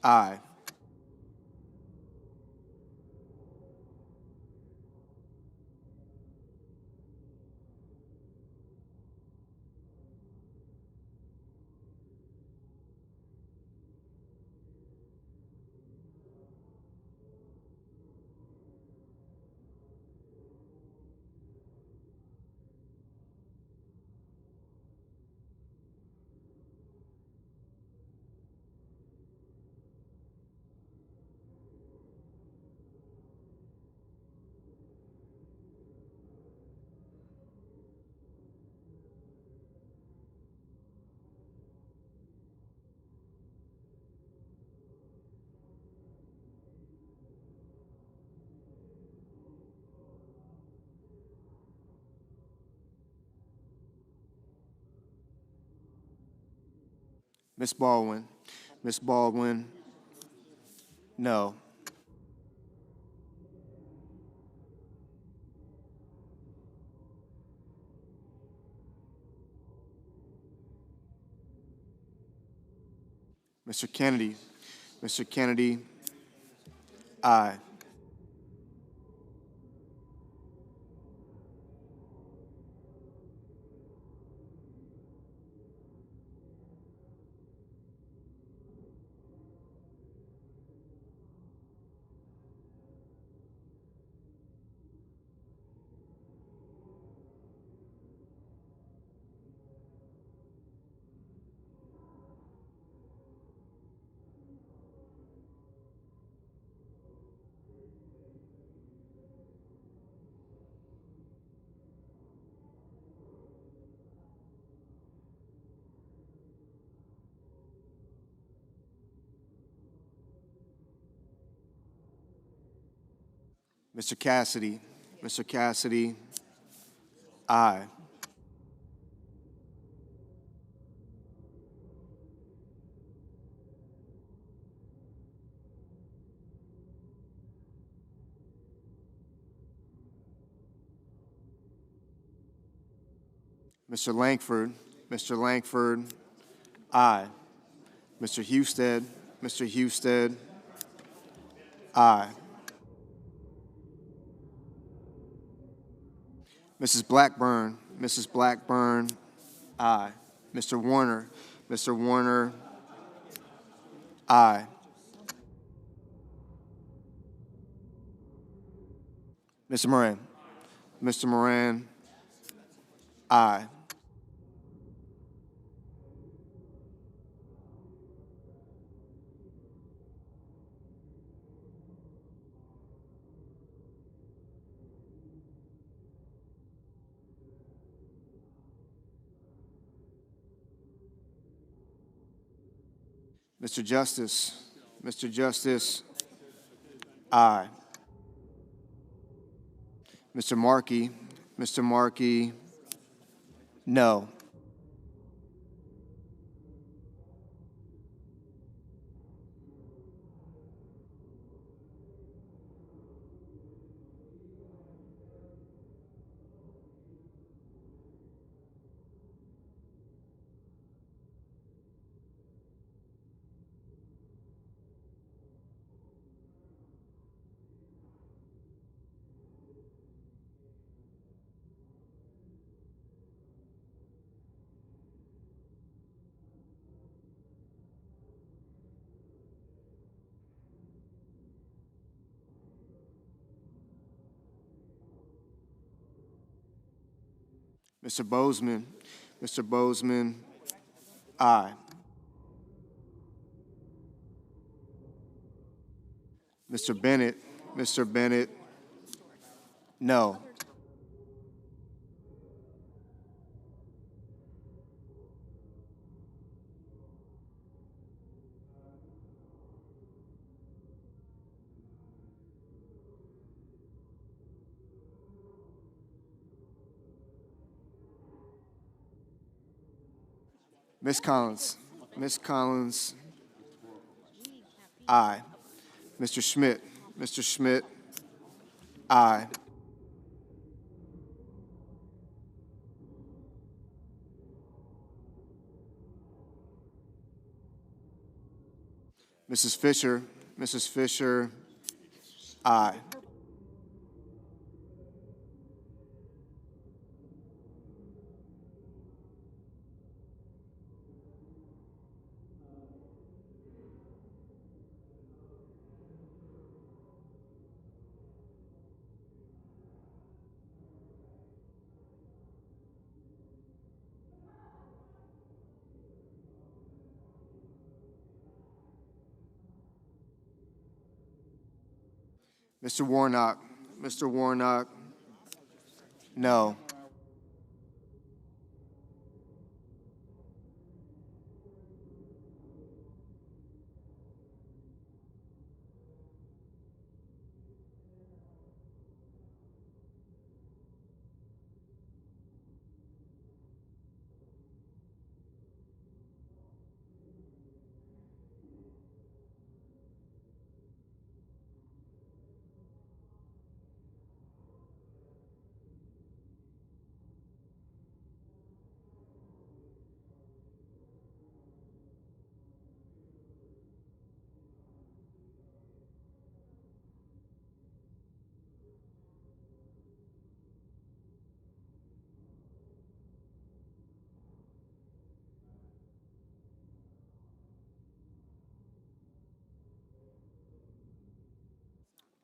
[SPEAKER 22] aye. Ms. Baldwin. Ms. Baldwin, no. Mr. Kennedy. Mr. Kennedy, aye. Mr. Cassidy. Mr. Cassidy, aye. Mr. Langford. Mr. Langford, aye. Mr. Husted. Mr. Husted, aye. Mrs. Blackburn. Mrs. Blackburn, aye. Mr. Warner. Mr. Warner, aye. Mr. Moran. Mr. Moran, aye. Mr. Justice. Mr. Justice, aye. Mr. Markey. Mr. Markey, no. Mr. Bozeman. Mr. Bozeman, aye. Mr. Bennett. Mr. Bennett, no. Ms. Collins. Ms. Collins, aye. Mr. Schmidt. Mr. Schmidt, aye. Mrs. Fisher. Mrs. Fisher, aye. Mr. Warnock. Mr. Warnock, no.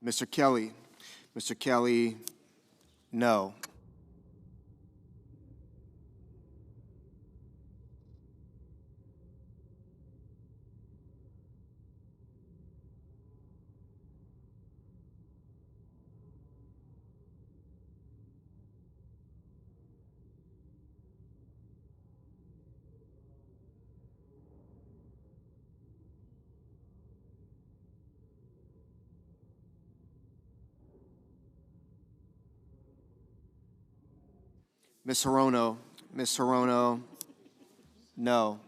[SPEAKER 22] Mr. Kelly. Mr. Kelly, no. Ms. Hirono. Ms. Hirono, no.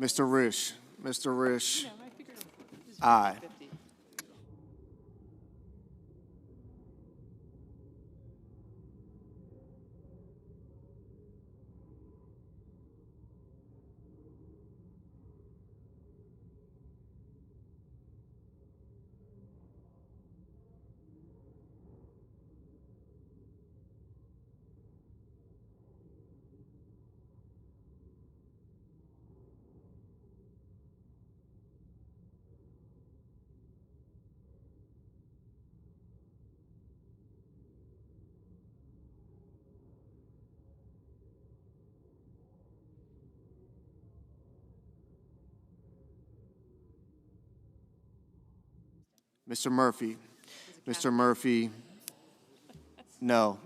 [SPEAKER 22] Mr. Risch. Mr. Risch, aye. Mr. Murphy. Mr. Murphy, no.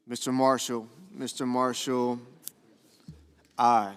[SPEAKER 22] Mr. Marshall. Mr. Marshall, aye.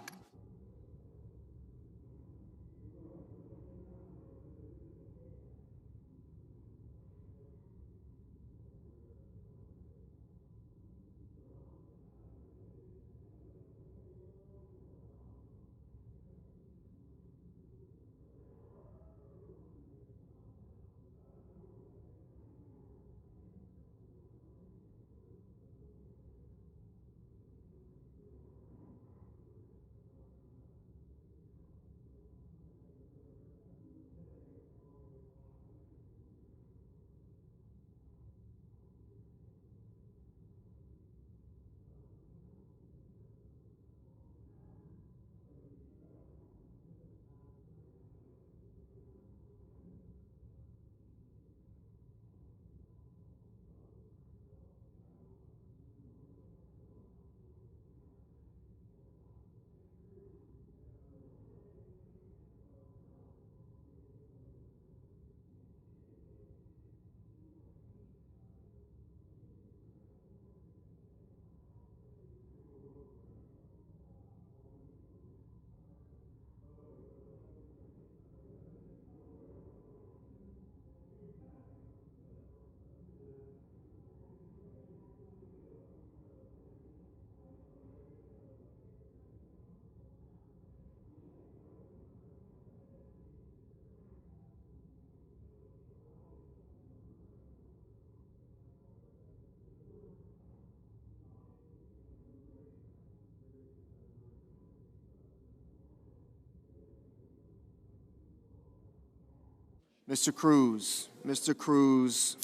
[SPEAKER 22] Mr. Cruz. Mr. Cruz,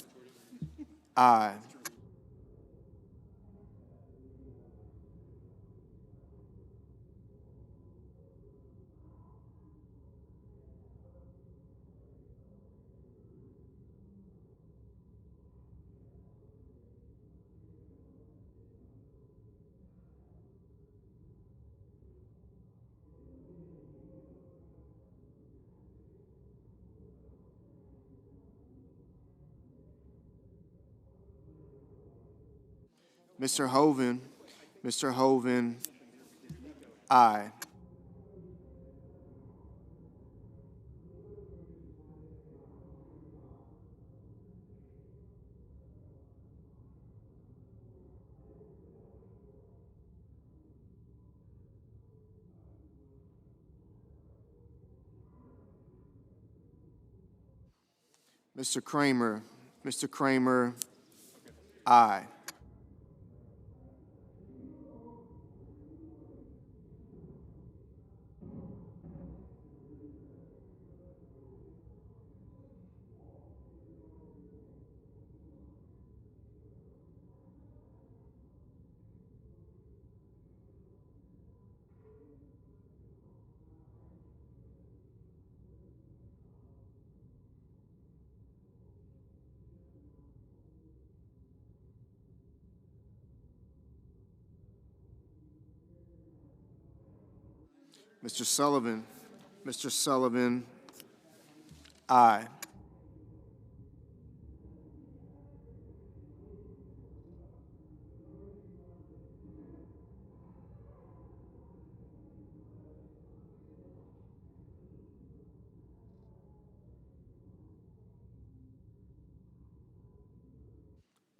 [SPEAKER 22] aye. Mr. Hoven. Mr. Hoven, aye. Mr. Kramer. Mr. Kramer, aye. Mr. Sullivan. Mr. Sullivan, aye.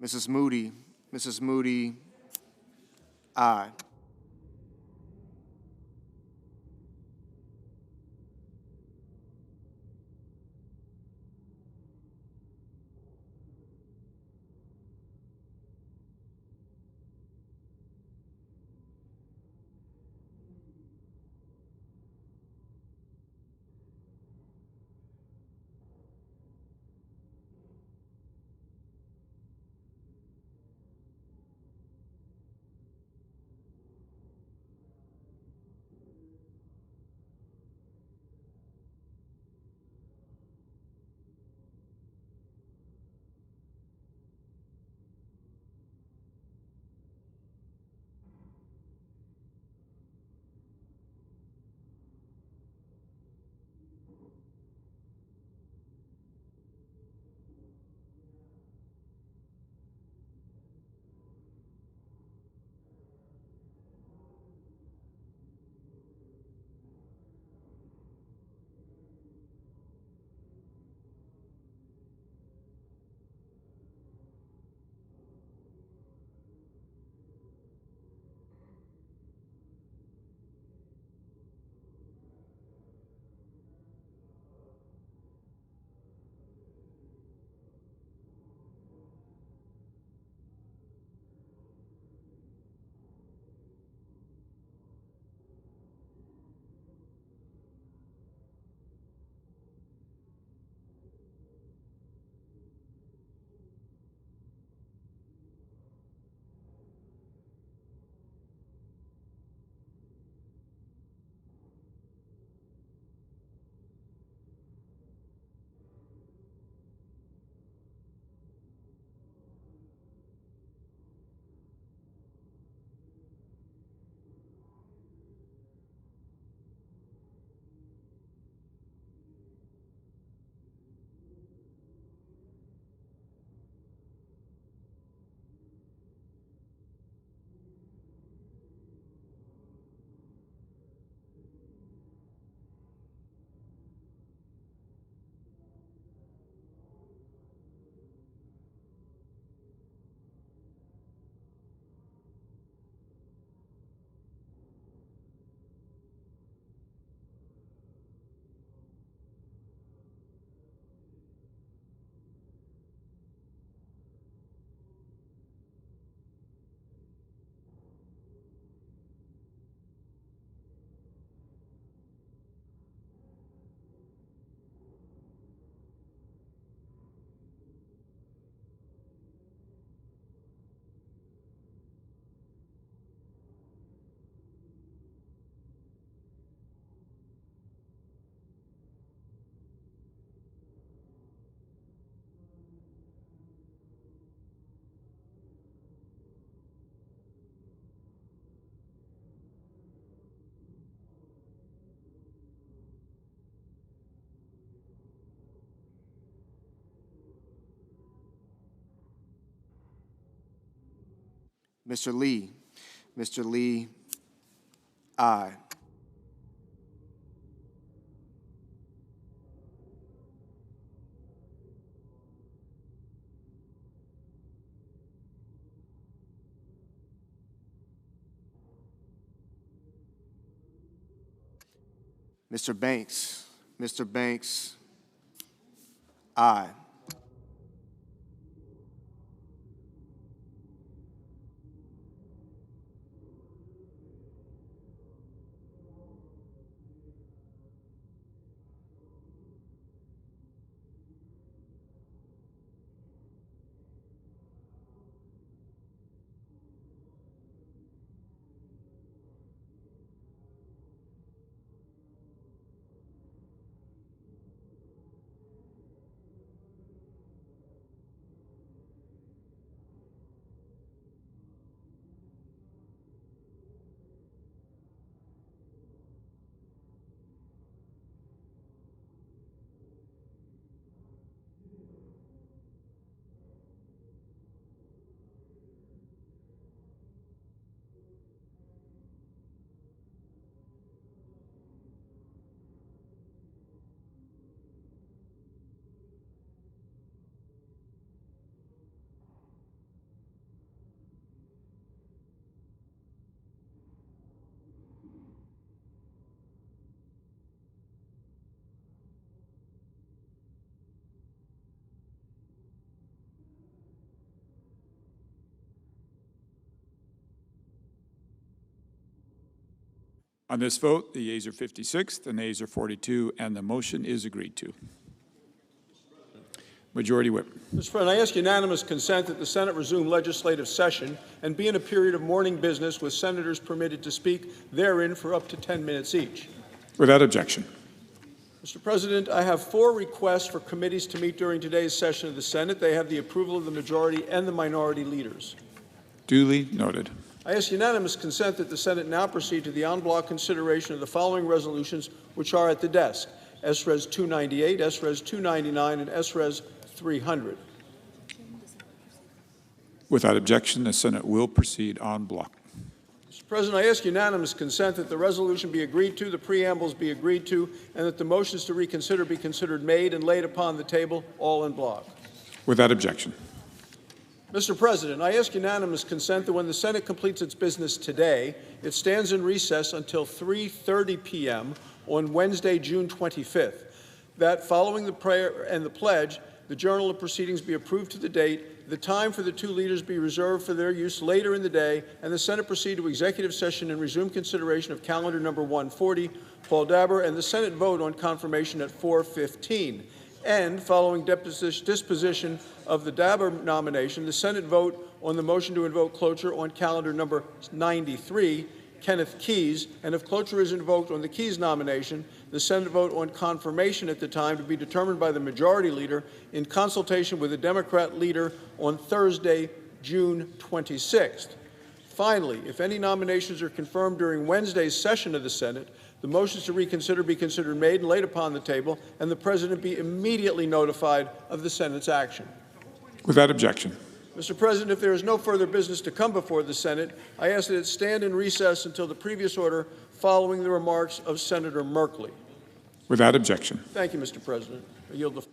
[SPEAKER 22] Mrs. Moody. Mrs. Moody, aye. Mr. Lee. Mr. Lee, aye. Mr. Banks. Mr. Banks, aye.
[SPEAKER 18] On this vote, the yeas are 56, the nays are 42, and the motion is agreed to. Majority Whip.
[SPEAKER 13] Mr. President, I ask unanimous consent that the Senate resume legislative session and be in a period of morning business with senators permitted to speak therein for up to 10 minutes each.
[SPEAKER 18] Without objection.
[SPEAKER 13] Mr. President, I have 4 requests for committees to meet during today's session of the Senate. They have the approval of the majority and the minority leaders.
[SPEAKER 18] Duly noted.
[SPEAKER 13] I ask unanimous consent that the Senate now proceed to the en bloc consideration of the following resolutions, which are at the desk: SRES 298, SRES 299, and SRES 300.
[SPEAKER 18] Without objection, the Senate will proceed en bloc.
[SPEAKER 13] Mr. President, I ask unanimous consent that the resolution be agreed to, the preambles be agreed to, and that the motions to reconsider be considered made and laid upon the table, all en bloc.
[SPEAKER 18] Without objection.
[SPEAKER 13] Mr. President, I ask unanimous consent that when the Senate completes its business today, it stands in recess until 3:30 p.m. on Wednesday, June 25th. That following the prayer and the pledge, the journal of proceedings be approved to the date, the time for the 2 leaders be reserved for their use later in the day, and the Senate proceed to executive session and resume consideration of calendar number 140, Paul Dabber, and the Senate vote on confirmation at 4:15. And following disposition of the Dabber nomination, the Senate vote on the motion to invoke cloture on calendar number 93, Kenneth Keys, and if cloture is invoked on the Keys nomination, the Senate vote on confirmation at the time to be determined by the majority leader in consultation with the Democrat leader on Thursday, June 26th. Finally, if any nominations are confirmed during Wednesday's session of the Senate, the motions to reconsider be considered made and laid upon the table, and the President be immediately notified of the Senate's action.
[SPEAKER 18] Without objection.
[SPEAKER 13] Mr. President, if there is no further business to come before the Senate, I ask that it stand in recess until the previous order following the remarks of Senator Merkley.
[SPEAKER 18] Without objection.
[SPEAKER 13] Thank you, Mr. President. I yield the floor.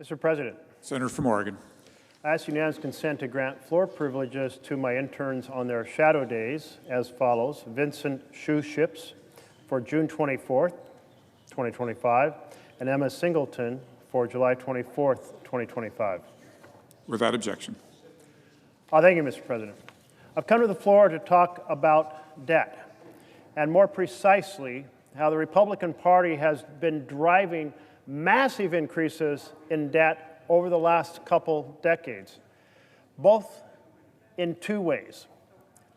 [SPEAKER 3] Mr. President.
[SPEAKER 18] Senator from Oregon.
[SPEAKER 3] I ask unanimous consent to grant floor privileges to my interns on their shadow days as follows: Vincent Shoeships for June 24th, 2025, and Emma Singleton for July 24th, 2025.
[SPEAKER 18] Without objection.
[SPEAKER 3] Thank you, Mr. President. I've come to the floor to talk about debt, and more precisely, how the Republican Party has been driving massive increases in debt over the last couple decades, both in two ways.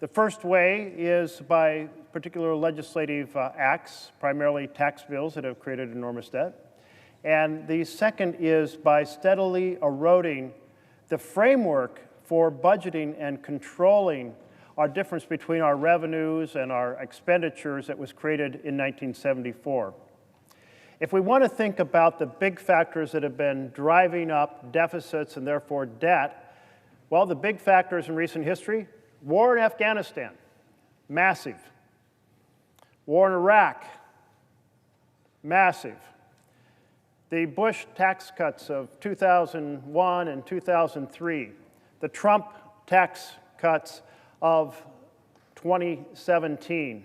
[SPEAKER 3] The first way is by particular legislative acts, primarily tax bills that have created enormous debt. And the second is by steadily eroding the framework for budgeting and controlling our difference between our revenues and our expenditures that was created in 1974. If we want to think about the big factors that have been driving up deficits and therefore debt, well, the big factors in recent history: war in Afghanistan, massive. War in Iraq, massive. The Bush tax cuts of 2001 and 2003, the Trump tax cuts of 2017.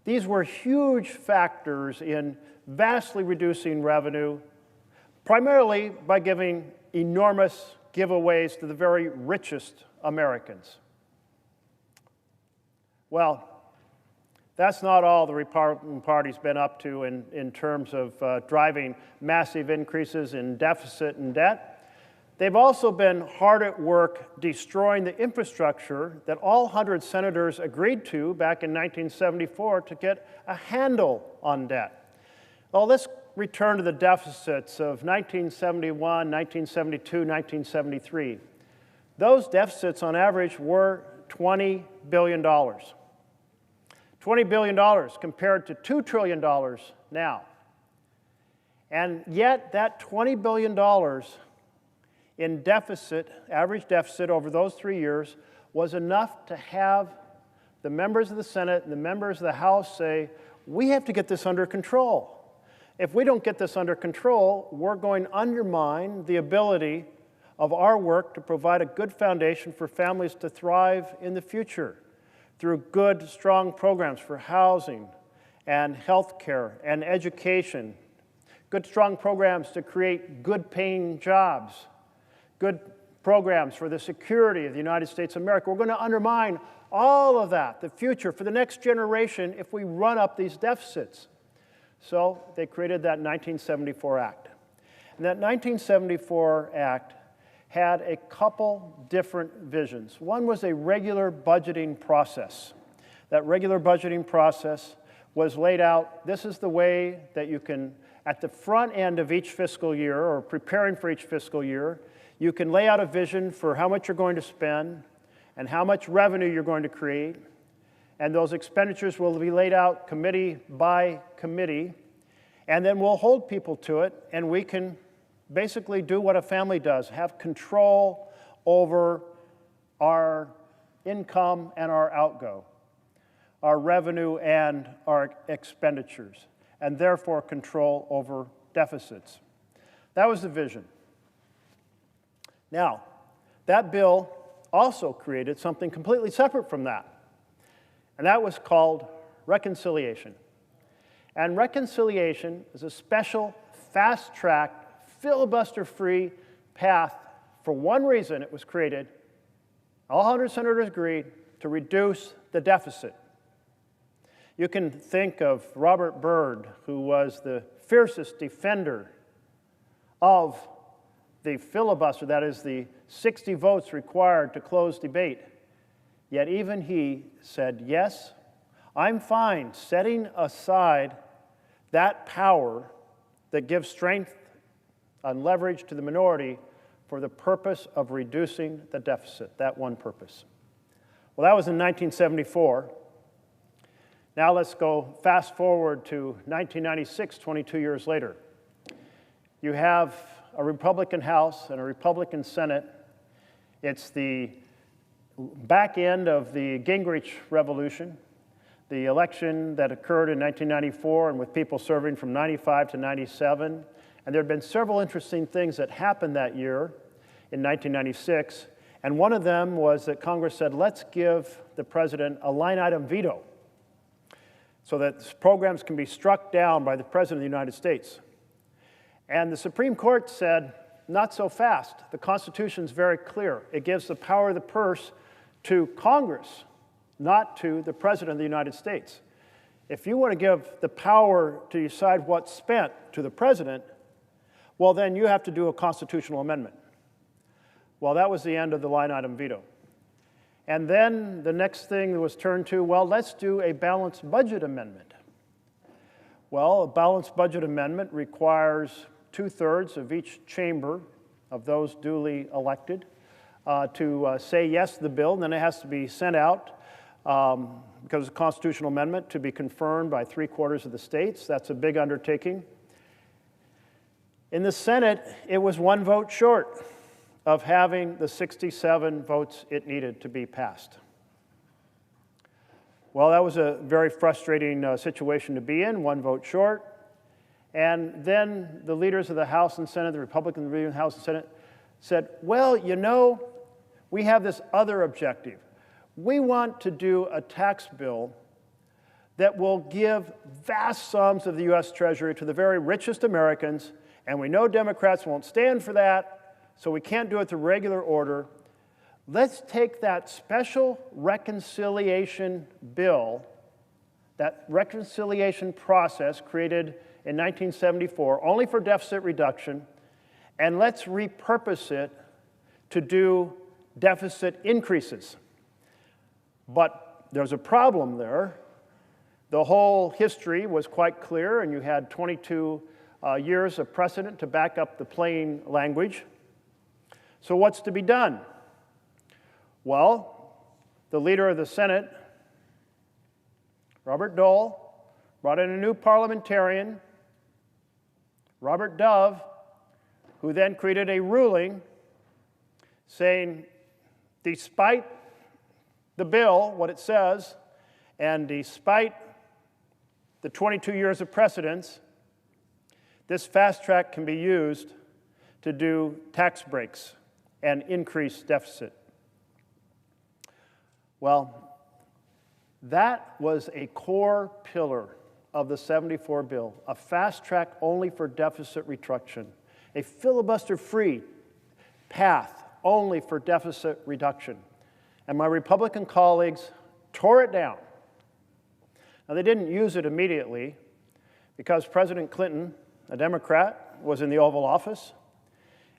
[SPEAKER 3] These were huge factors in vastly reducing revenue, primarily by giving enormous giveaways to the very richest Americans. Well, that's not all the Republican Party's been up to in terms of driving massive increases in deficit and debt. They've also been hard at work destroying the infrastructure that all 100 senators agreed to back in 1974 to get a handle on debt. Well, let's return to the deficits of 1971, 1972, 1973. Those deficits on average were $20 billion. $20 billion compared to $2 trillion now. And yet that $20 billion in deficit, average deficit over those 3 years, was enough to have the members of the Senate and the members of the House say, we have to get this under control. If we don't get this under control, we're going to undermine the ability of our work to provide a good foundation for families to thrive in the future through good, strong programs for housing and health care and education, good, strong programs to create good-paying jobs, good programs for the security of the United States of America. We're going to undermine all of that, the future for the next generation, if we run up these deficits. So they created that 1974 Act. And that 1974 Act had a couple different visions. One was a regular budgeting process. That regular budgeting process was laid out. This is the way that you can, at the front end of each fiscal year, or preparing for each fiscal year, you can lay out a vision for how much you're going to spend and how much revenue you're going to create. And those expenditures will be laid out committee by committee. And then we'll hold people to it, and we can basically do what a family does, have control over our income and our outgo, our revenue and our expenditures, and therefore control over deficits. That was the vision. Now, that bill also created something completely separate from that, and that was called reconciliation. And reconciliation is a special, fast-track, filibuster-free path. For one reason it was created, all 100 senators agreed to reduce the deficit. You can think of Robert Byrd, who was the fiercest defender of the filibuster, that is the 60 votes required to close debate. Yet even he said, yes, I'm fine setting aside that power that gives strength and leverage to the minority for the purpose of reducing the deficit, that one purpose. Well, that was in 1974. Now let's go fast forward to 1996, 22 years later. You have a Republican House and a Republican Senate. It's the back end of the Gingrich Revolution, the election that occurred in 1994 and with people serving from 95 to 97. And there had been several interesting things that happened that year in 1996. And one of them was that Congress said, let's give the president a line item veto so that programs can be struck down by the president of the United States. And the Supreme Court said, not so fast. The Constitution's very clear. It gives the power of the purse to Congress, not to the president of the United States. If you want to give the power to decide what's spent to the president, Well, then you have to do a constitutional amendment. Well, that was the end of the line item veto. And then the next thing was turned to, well, let's do a balanced budget amendment. Well, a balanced budget amendment requires 2/3 of each chamber of those duly elected to say yes to the bill, and then it has to be sent out because it's a constitutional amendment to be confirmed by 3/4 of the states. That's a big undertaking. In the Senate, it was 1 vote short of having the 67 votes it needed to be passed. Well, that was a very frustrating situation to be in, 1 vote short. And then the leaders of the House and Senate, the Republican leaders of the House and Senate, said, well, you know, we have this other objective. We want to do a tax bill that will give vast sums of the U.S. Treasury to the very richest Americans, and we know Democrats won't stand for that, so we can't do it the regular order. Let's take that special reconciliation bill, that reconciliation process created in 1974, only for deficit reduction, and let's repurpose it to do deficit increases. But there's a problem there. The whole history was quite clear, and you had 22 years of precedent to back up the plain language. So what's to be done? Well, the leader of the Senate, Robert Dole, brought in a new parliamentarian, Robert Dove, who then created a ruling saying, despite the bill, what it says, and despite the 22 years of precedence, this fast track can be used to do tax breaks and increase deficit. Well, that was a core pillar of the 74 bill, a fast track only for deficit reduction, a filibuster-free path only for deficit reduction. And my Republican colleagues tore it down. Now, they didn't use it immediately because President Clinton, a Democrat, was in the Oval Office.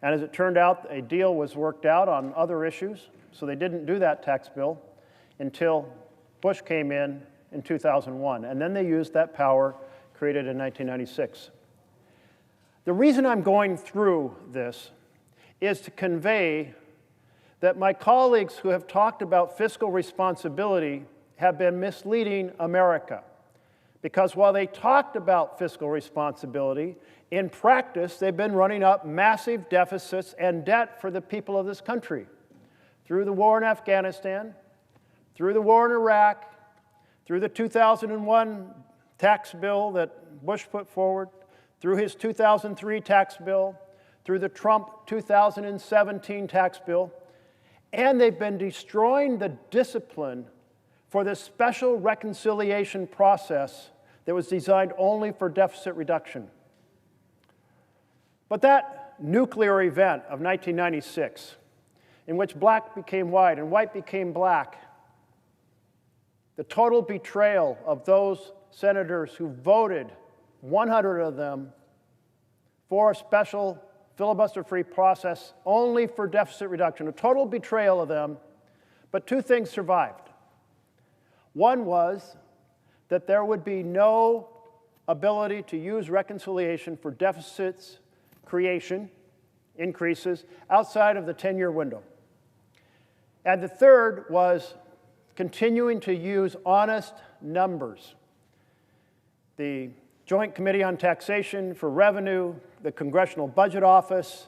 [SPEAKER 3] And as it turned out, a deal was worked out on other issues, so they didn't do that tax bill until Bush came in 2001. And then they used that power created in 1996. The reason I'm going through this is to convey that my colleagues who have talked about fiscal responsibility have been misleading America. Because while they talked about fiscal responsibility, in practice, they've been running up massive deficits and debt for the people of this country. Through the war in Afghanistan, through the war in Iraq, through the 2001 tax bill that Bush put forward, through his 2003 tax bill, through the Trump 2017 tax bill, and they've been destroying the discipline for this special reconciliation process that was designed only for deficit reduction. But that nuclear event of 1996, in which black became white and white became black, the total betrayal of those senators who voted, 100 of them, for a special filibuster-free process only for deficit reduction, a total betrayal of them, but 2 things survived. One was that there would be no ability to use reconciliation for deficits creation, increases, outside of the 10-year window. And the third was continuing to use honest numbers. The Joint Committee on Taxation for Revenue, the Congressional Budget Office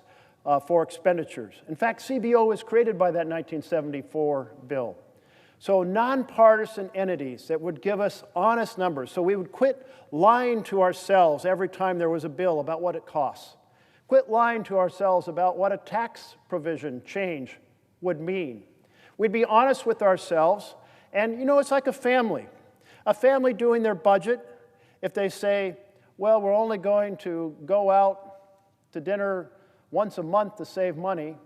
[SPEAKER 3] for expenditures. In fact, CBO was created by that 1974 bill. So nonpartisan entities that would give us honest numbers, so we would quit lying to ourselves every time there was a bill about what it costs. Quit lying to ourselves about what a tax provision change would mean. We'd be honest with ourselves, and you know, it's like a family doing their budget. If they say, well, we're only going to go out to dinner once a month to save money,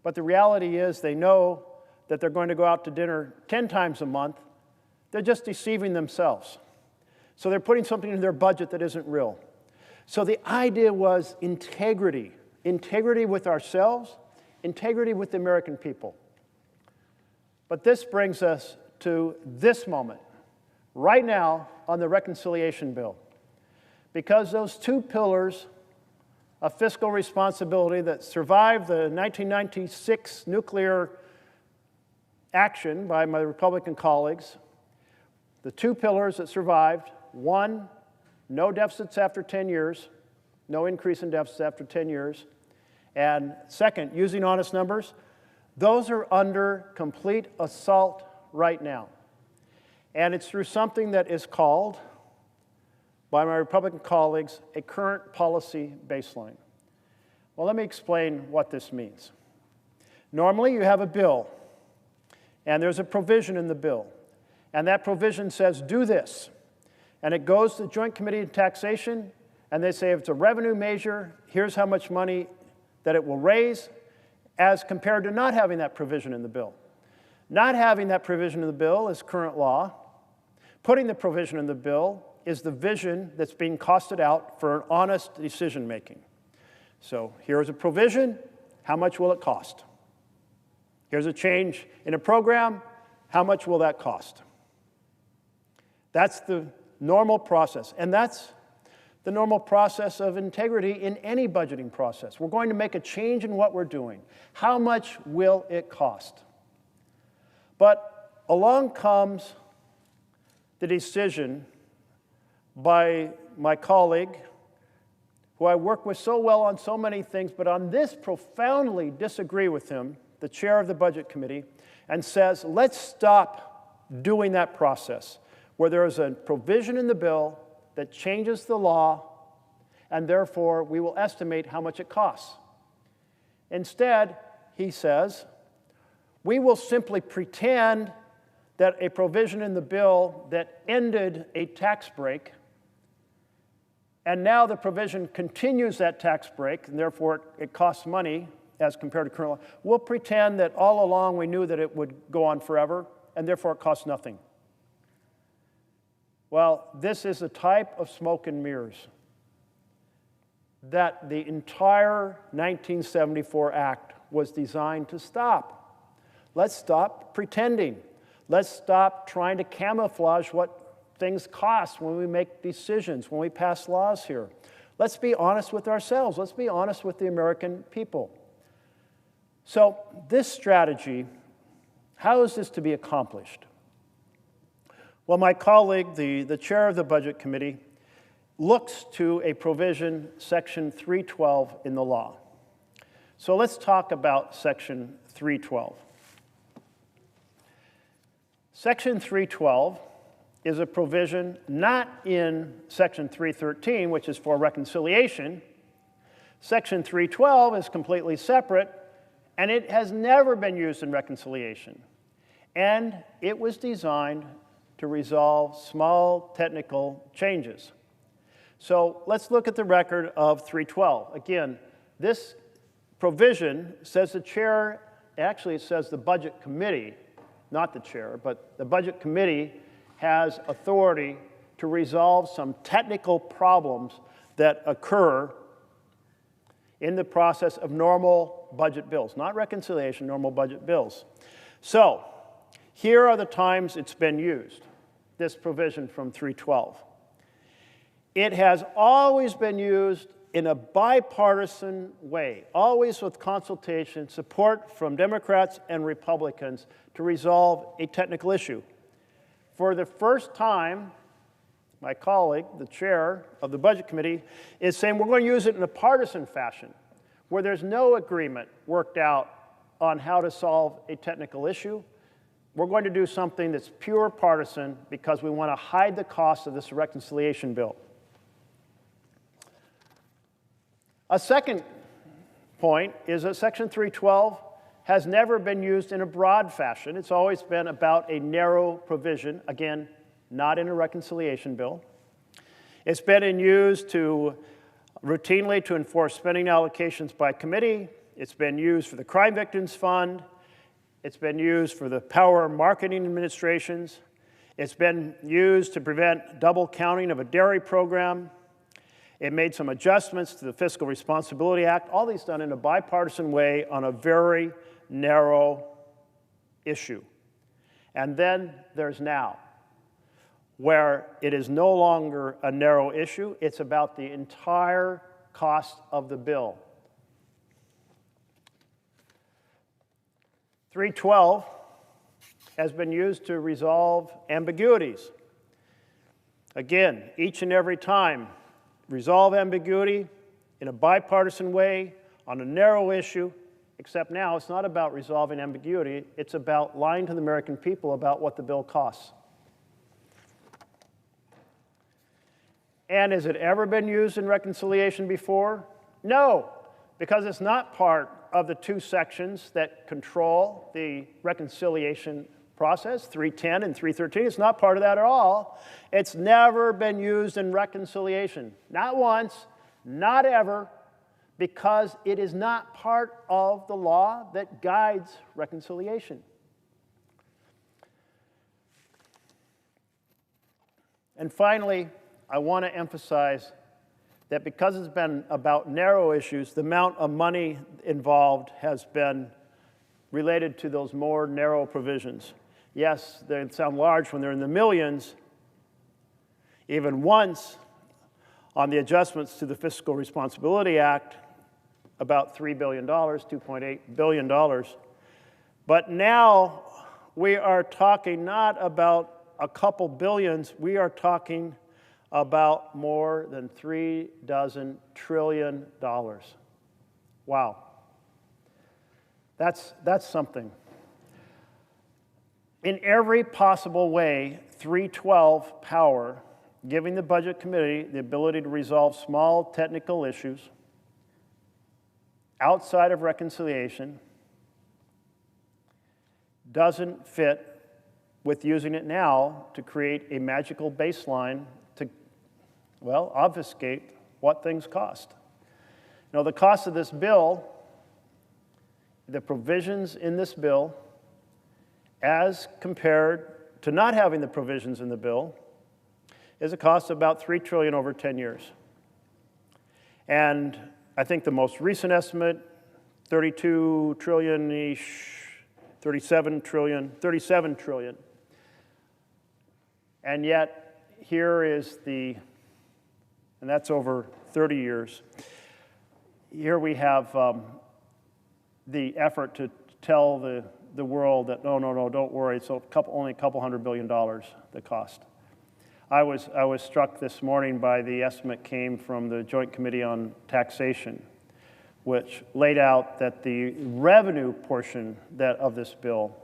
[SPEAKER 3] but the reality is they know that they're going to go out to dinner 10 times a month, they're just deceiving themselves. So they're putting something in their budget that isn't real. So the idea was integrity. Integrity with ourselves, integrity with the American people. But this brings us to this moment, right now, on the reconciliation bill. Because those two pillars of fiscal responsibility that survived the 1996 nuclear action by my Republican colleagues, the two pillars that survived, one, no deficits after 10 years, no increase in deficits after 10 years, and second, using honest numbers, those are under complete assault right now. And it's through something that is called, by my Republican colleagues, a current policy baseline. Well, let me explain what this means. Normally, you have a bill, and there's a provision in the bill, and that provision says, do this. And it goes to the Joint Committee on Taxation, and they say if it's a revenue measure, here's how much money that it will raise, as compared to not having that provision in the bill. Not having that provision in the bill is current law. Putting the provision in the bill is the vision that's being costed out for an honest decision making. So here's a provision, how much will it cost? Here's a change in a program, how much will that cost? That's the normal process, and that's the normal process of integrity in any budgeting process. We're going to make a change in what we're doing. How much will it cost? But along comes the decision by my colleague, who I work with so well on so many things, but on this profoundly disagree with him, the chair of the Budget Committee, and says, let's stop doing that process where there is a provision in the bill that changes the law, and therefore we will estimate how much it costs. Instead, he says, we will simply pretend that a provision in the bill that ended a tax break, and now the provision continues that tax break, and therefore it costs money as compared to current law, we'll pretend that all along we knew that it would go on forever, and therefore it costs nothing. Well, this is a type of smoke and mirrors that the entire 1974 Act was designed to stop. Let's stop pretending. Let's stop trying to camouflage what things cost when we make decisions, when we pass laws here. Let's be honest with ourselves. Let's be honest with the American people. So this strategy, how is this to be accomplished? Well, my colleague, the chair of the Budget Committee, looks to a provision, Section 312 in the law. So let's talk about Section 312. Section 312 is a provision not in Section 313, which is for reconciliation. Section 312 is completely separate, and it has never been used in reconciliation. And it was designed to resolve small technical changes. So let's look at the record of 312. Again, this provision says the chair, actually it says the Budget Committee, not the chair, but the Budget Committee has authority to resolve some technical problems that occur in the process of normal budget bills, not reconciliation, normal budget bills. So here are the times it's been used, this provision from 312. It has always been used in a bipartisan way, always with consultation, support from Democrats and Republicans to resolve a technical issue. For the first time, my colleague, the chair of the Budget Committee, is saying we're going to use it in a partisan fashion, where there's no agreement worked out on how to solve a technical issue. We're going to do something that's pure partisan because we want to hide the cost of this reconciliation bill. A second point is that Section 312 has never been used in a broad fashion. It's always been about a narrow provision, again, not in a reconciliation bill. It's been used routinely to enforce spending allocations by committee. It's been used for the Crime Victims Fund. It's been used for the power marketing administrations. It's been used to prevent double counting of a dairy program. It made some adjustments to the Fiscal Responsibility Act, all these done in a bipartisan way on a very narrow issue. And then there's now, where it is no longer a narrow issue, it's about the entire cost of the bill. 312 has been used to resolve ambiguities. Again, each and every time, resolve ambiguity in a bipartisan way on a narrow issue, except now it's not about resolving ambiguity, it's about lying to the American people about what the bill costs. And has it ever been used in reconciliation before? No, because it's not part of the two sections that control the reconciliation process, 310 and 313. It's not part of that at all. It's never been used in reconciliation. Not once, not ever, because it is not part of the law that guides reconciliation. And finally, I want to emphasize that because it's been about narrow issues, the amount of money involved has been related to those more narrow provisions. Yes, they sound large when they're in the millions. Even once, on the adjustments to the Fiscal Responsibility Act, about $3 billion, $2.8 billion. But now we are talking not about a couple billions, we are talking about more than $36 trillion. Wow. That's something. In every possible way, 312 power, giving the Budget Committee the ability to resolve small technical issues outside of reconciliation, doesn't fit with using it now to create a magical baseline to, well, obfuscate what things cost. Now, the cost of this bill, the provisions in this bill, as compared to not having the provisions in the bill, is a cost of about $3 trillion over 10 years. And I think the most recent estimate, 32 trillion-ish, 37 trillion. And yet, here is and that's over 30 years. Here we have the effort to tell the world that, no, don't worry, it's only a couple $100 billion, the cost. I was struck this morning by the estimate came from the Joint Committee on Taxation, which laid out that the revenue portion of this bill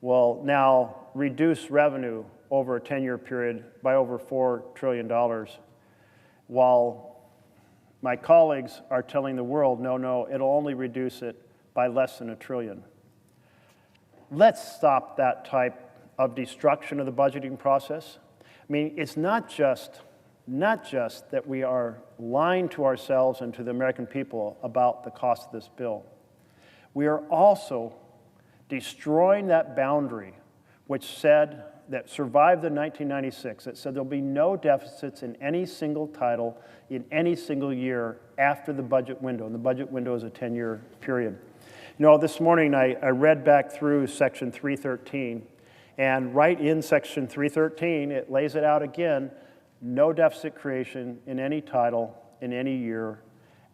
[SPEAKER 3] will now reduce revenue over a 10-year period by over $4 trillion, while my colleagues are telling the world, no, it'll only reduce it by less than $1 trillion. Let's stop that type of destruction of the budgeting process. I mean, it's not just that we are lying to ourselves and to the American people about the cost of this bill. We are also destroying that boundary which said, that survived the 1996, that said there'll be no deficits in any single title in any single year after the budget window, and the budget window is a 10-year period. You know, this morning I read back through Section 313, and right in Section 313, it lays it out again, no deficit creation in any title in any year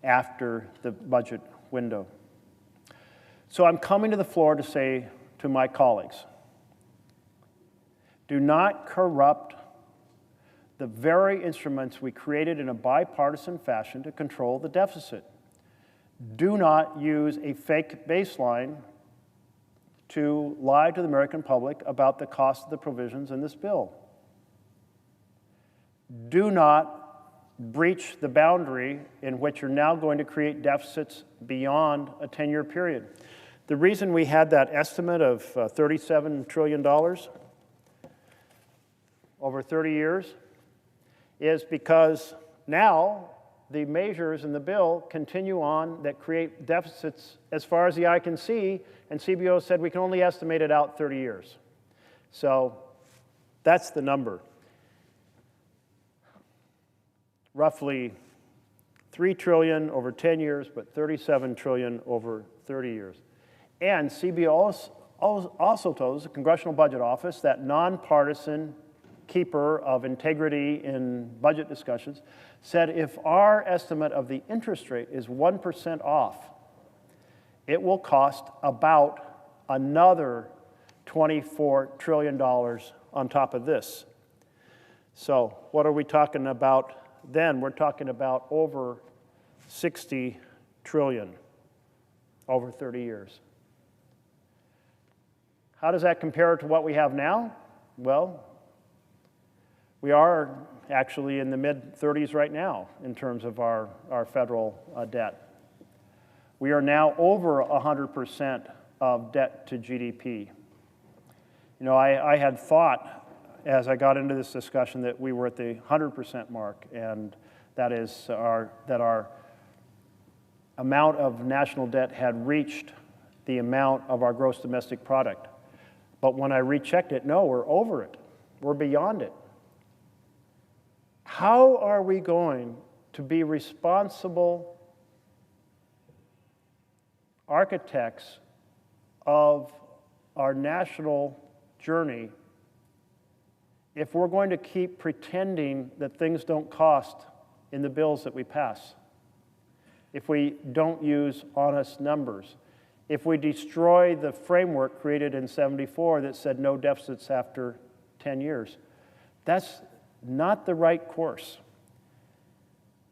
[SPEAKER 3] after the budget window. So I'm coming to the floor to say to my colleagues, do not corrupt the very instruments we created in a bipartisan fashion to control the deficit. Do not use a fake baseline to lie to the American public about the cost of the provisions in this bill. Do not breach the boundary in which you're now going to create deficits beyond a 10-year period. The reason we had that estimate of $37 trillion over 30 years is because now the measures in the bill continue on that create deficits as far as the eye can see, and CBO said we can only estimate it out 30 years. So that's the number. roughly $3 trillion over 10 years, but $37 trillion over 30 years. And CBO also told us, the Congressional Budget Office, that nonpartisan keeper of integrity in budget discussions, said if our estimate of the interest rate is 1% off, it will cost about another $24 trillion on top of this. So what are we talking about then? We're talking about over 60 trillion over 30 years. How does that compare to what we have now? Well, we are actually in the mid-30s right now in terms of our federal debt. We are now over 100% of debt to GDP. You know, I had thought as I got into this discussion that we were at the 100% mark, and that is that our amount of national debt had reached the amount of our gross domestic product. But when I rechecked it, no, we're over it. We're beyond it. How are we going to be responsible architects of our national journey if we're going to keep pretending that things don't cost in the bills that we pass? If we don't use honest numbers? If we destroy the framework created in '74 that said no deficits after 10 years? That's not the right course.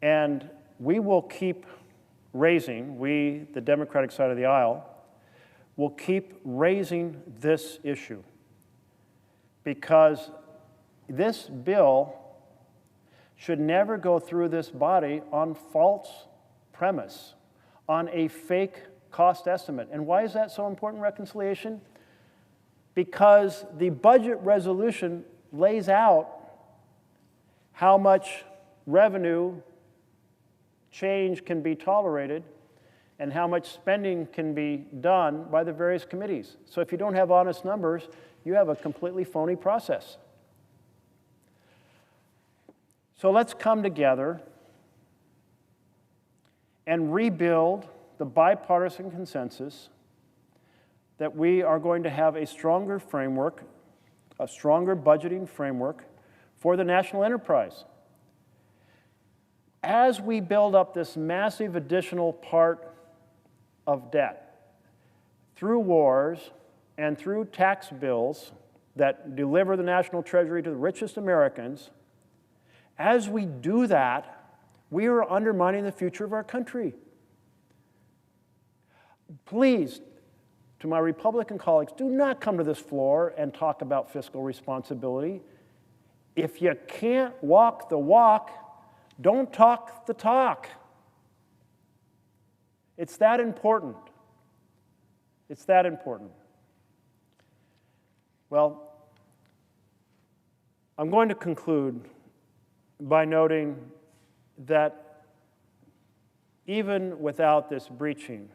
[SPEAKER 3] And we will keep raising, we, the Democratic side of the aisle, will keep raising this issue because this bill should never go through this body on false premise, on a fake cost estimate. And why is that so important, reconciliation? Because the budget resolution lays out how much revenue change can be tolerated and how much spending can be done by the various committees. So if you don't have honest numbers, you have a completely phony process. So let's come together and rebuild the bipartisan consensus that we are going to have a stronger framework, a stronger budgeting framework for the national enterprise. As we build up this massive additional part of debt through wars and through tax bills that deliver the national treasury to the richest Americans, as we do that, we are undermining the future of our country. Please, to my Republican colleagues, do not come to this floor and talk about fiscal responsibility. If you can't walk the walk, don't talk the talk. It's that important. It's that important. Well, I'm going to conclude by noting that even without this breaching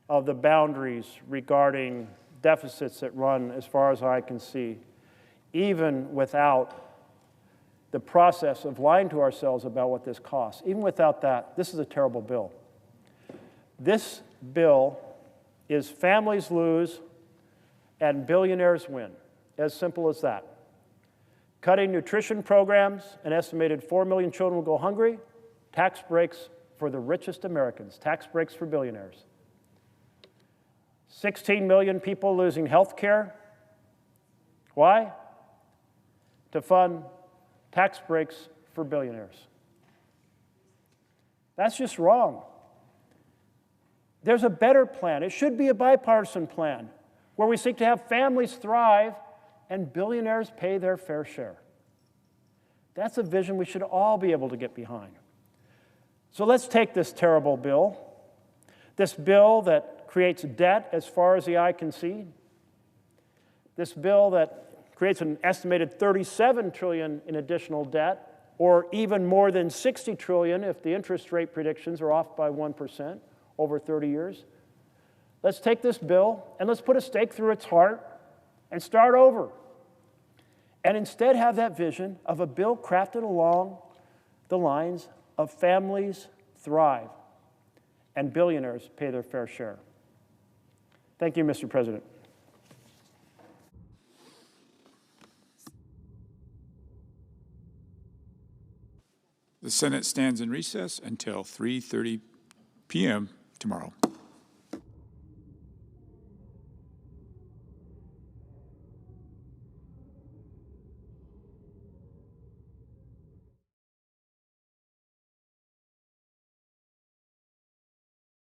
[SPEAKER 3] of the boundaries regarding deficits that run as far as I can see, even without the process of lying to ourselves about what this costs, even without that, this is a terrible bill. This bill is families lose and billionaires win. As simple as that. Cutting nutrition programs, an estimated 4 million children will go hungry. Tax breaks for the richest Americans, tax breaks for billionaires. 16 million people losing health care. Why? To fund tax breaks for billionaires. That's just wrong. There's a better plan. It should be a bipartisan plan where we seek to have families thrive and billionaires pay their fair share. That's a vision we should all be able to get behind. So let's take this terrible bill, this bill that creates debt as far as the eye can see, this bill that creates an estimated $37 trillion in additional debt, or even more than $60 trillion if the interest rate predictions are off by 1% over 30 years. Let's take this bill and let's put a stake through its heart and start over. And instead have that vision of a bill crafted along the lines of families thrive and billionaires pay their fair share. Thank you, Mr. President.
[SPEAKER 18] The Senate stands in recess until 3:30 p.m. tomorrow.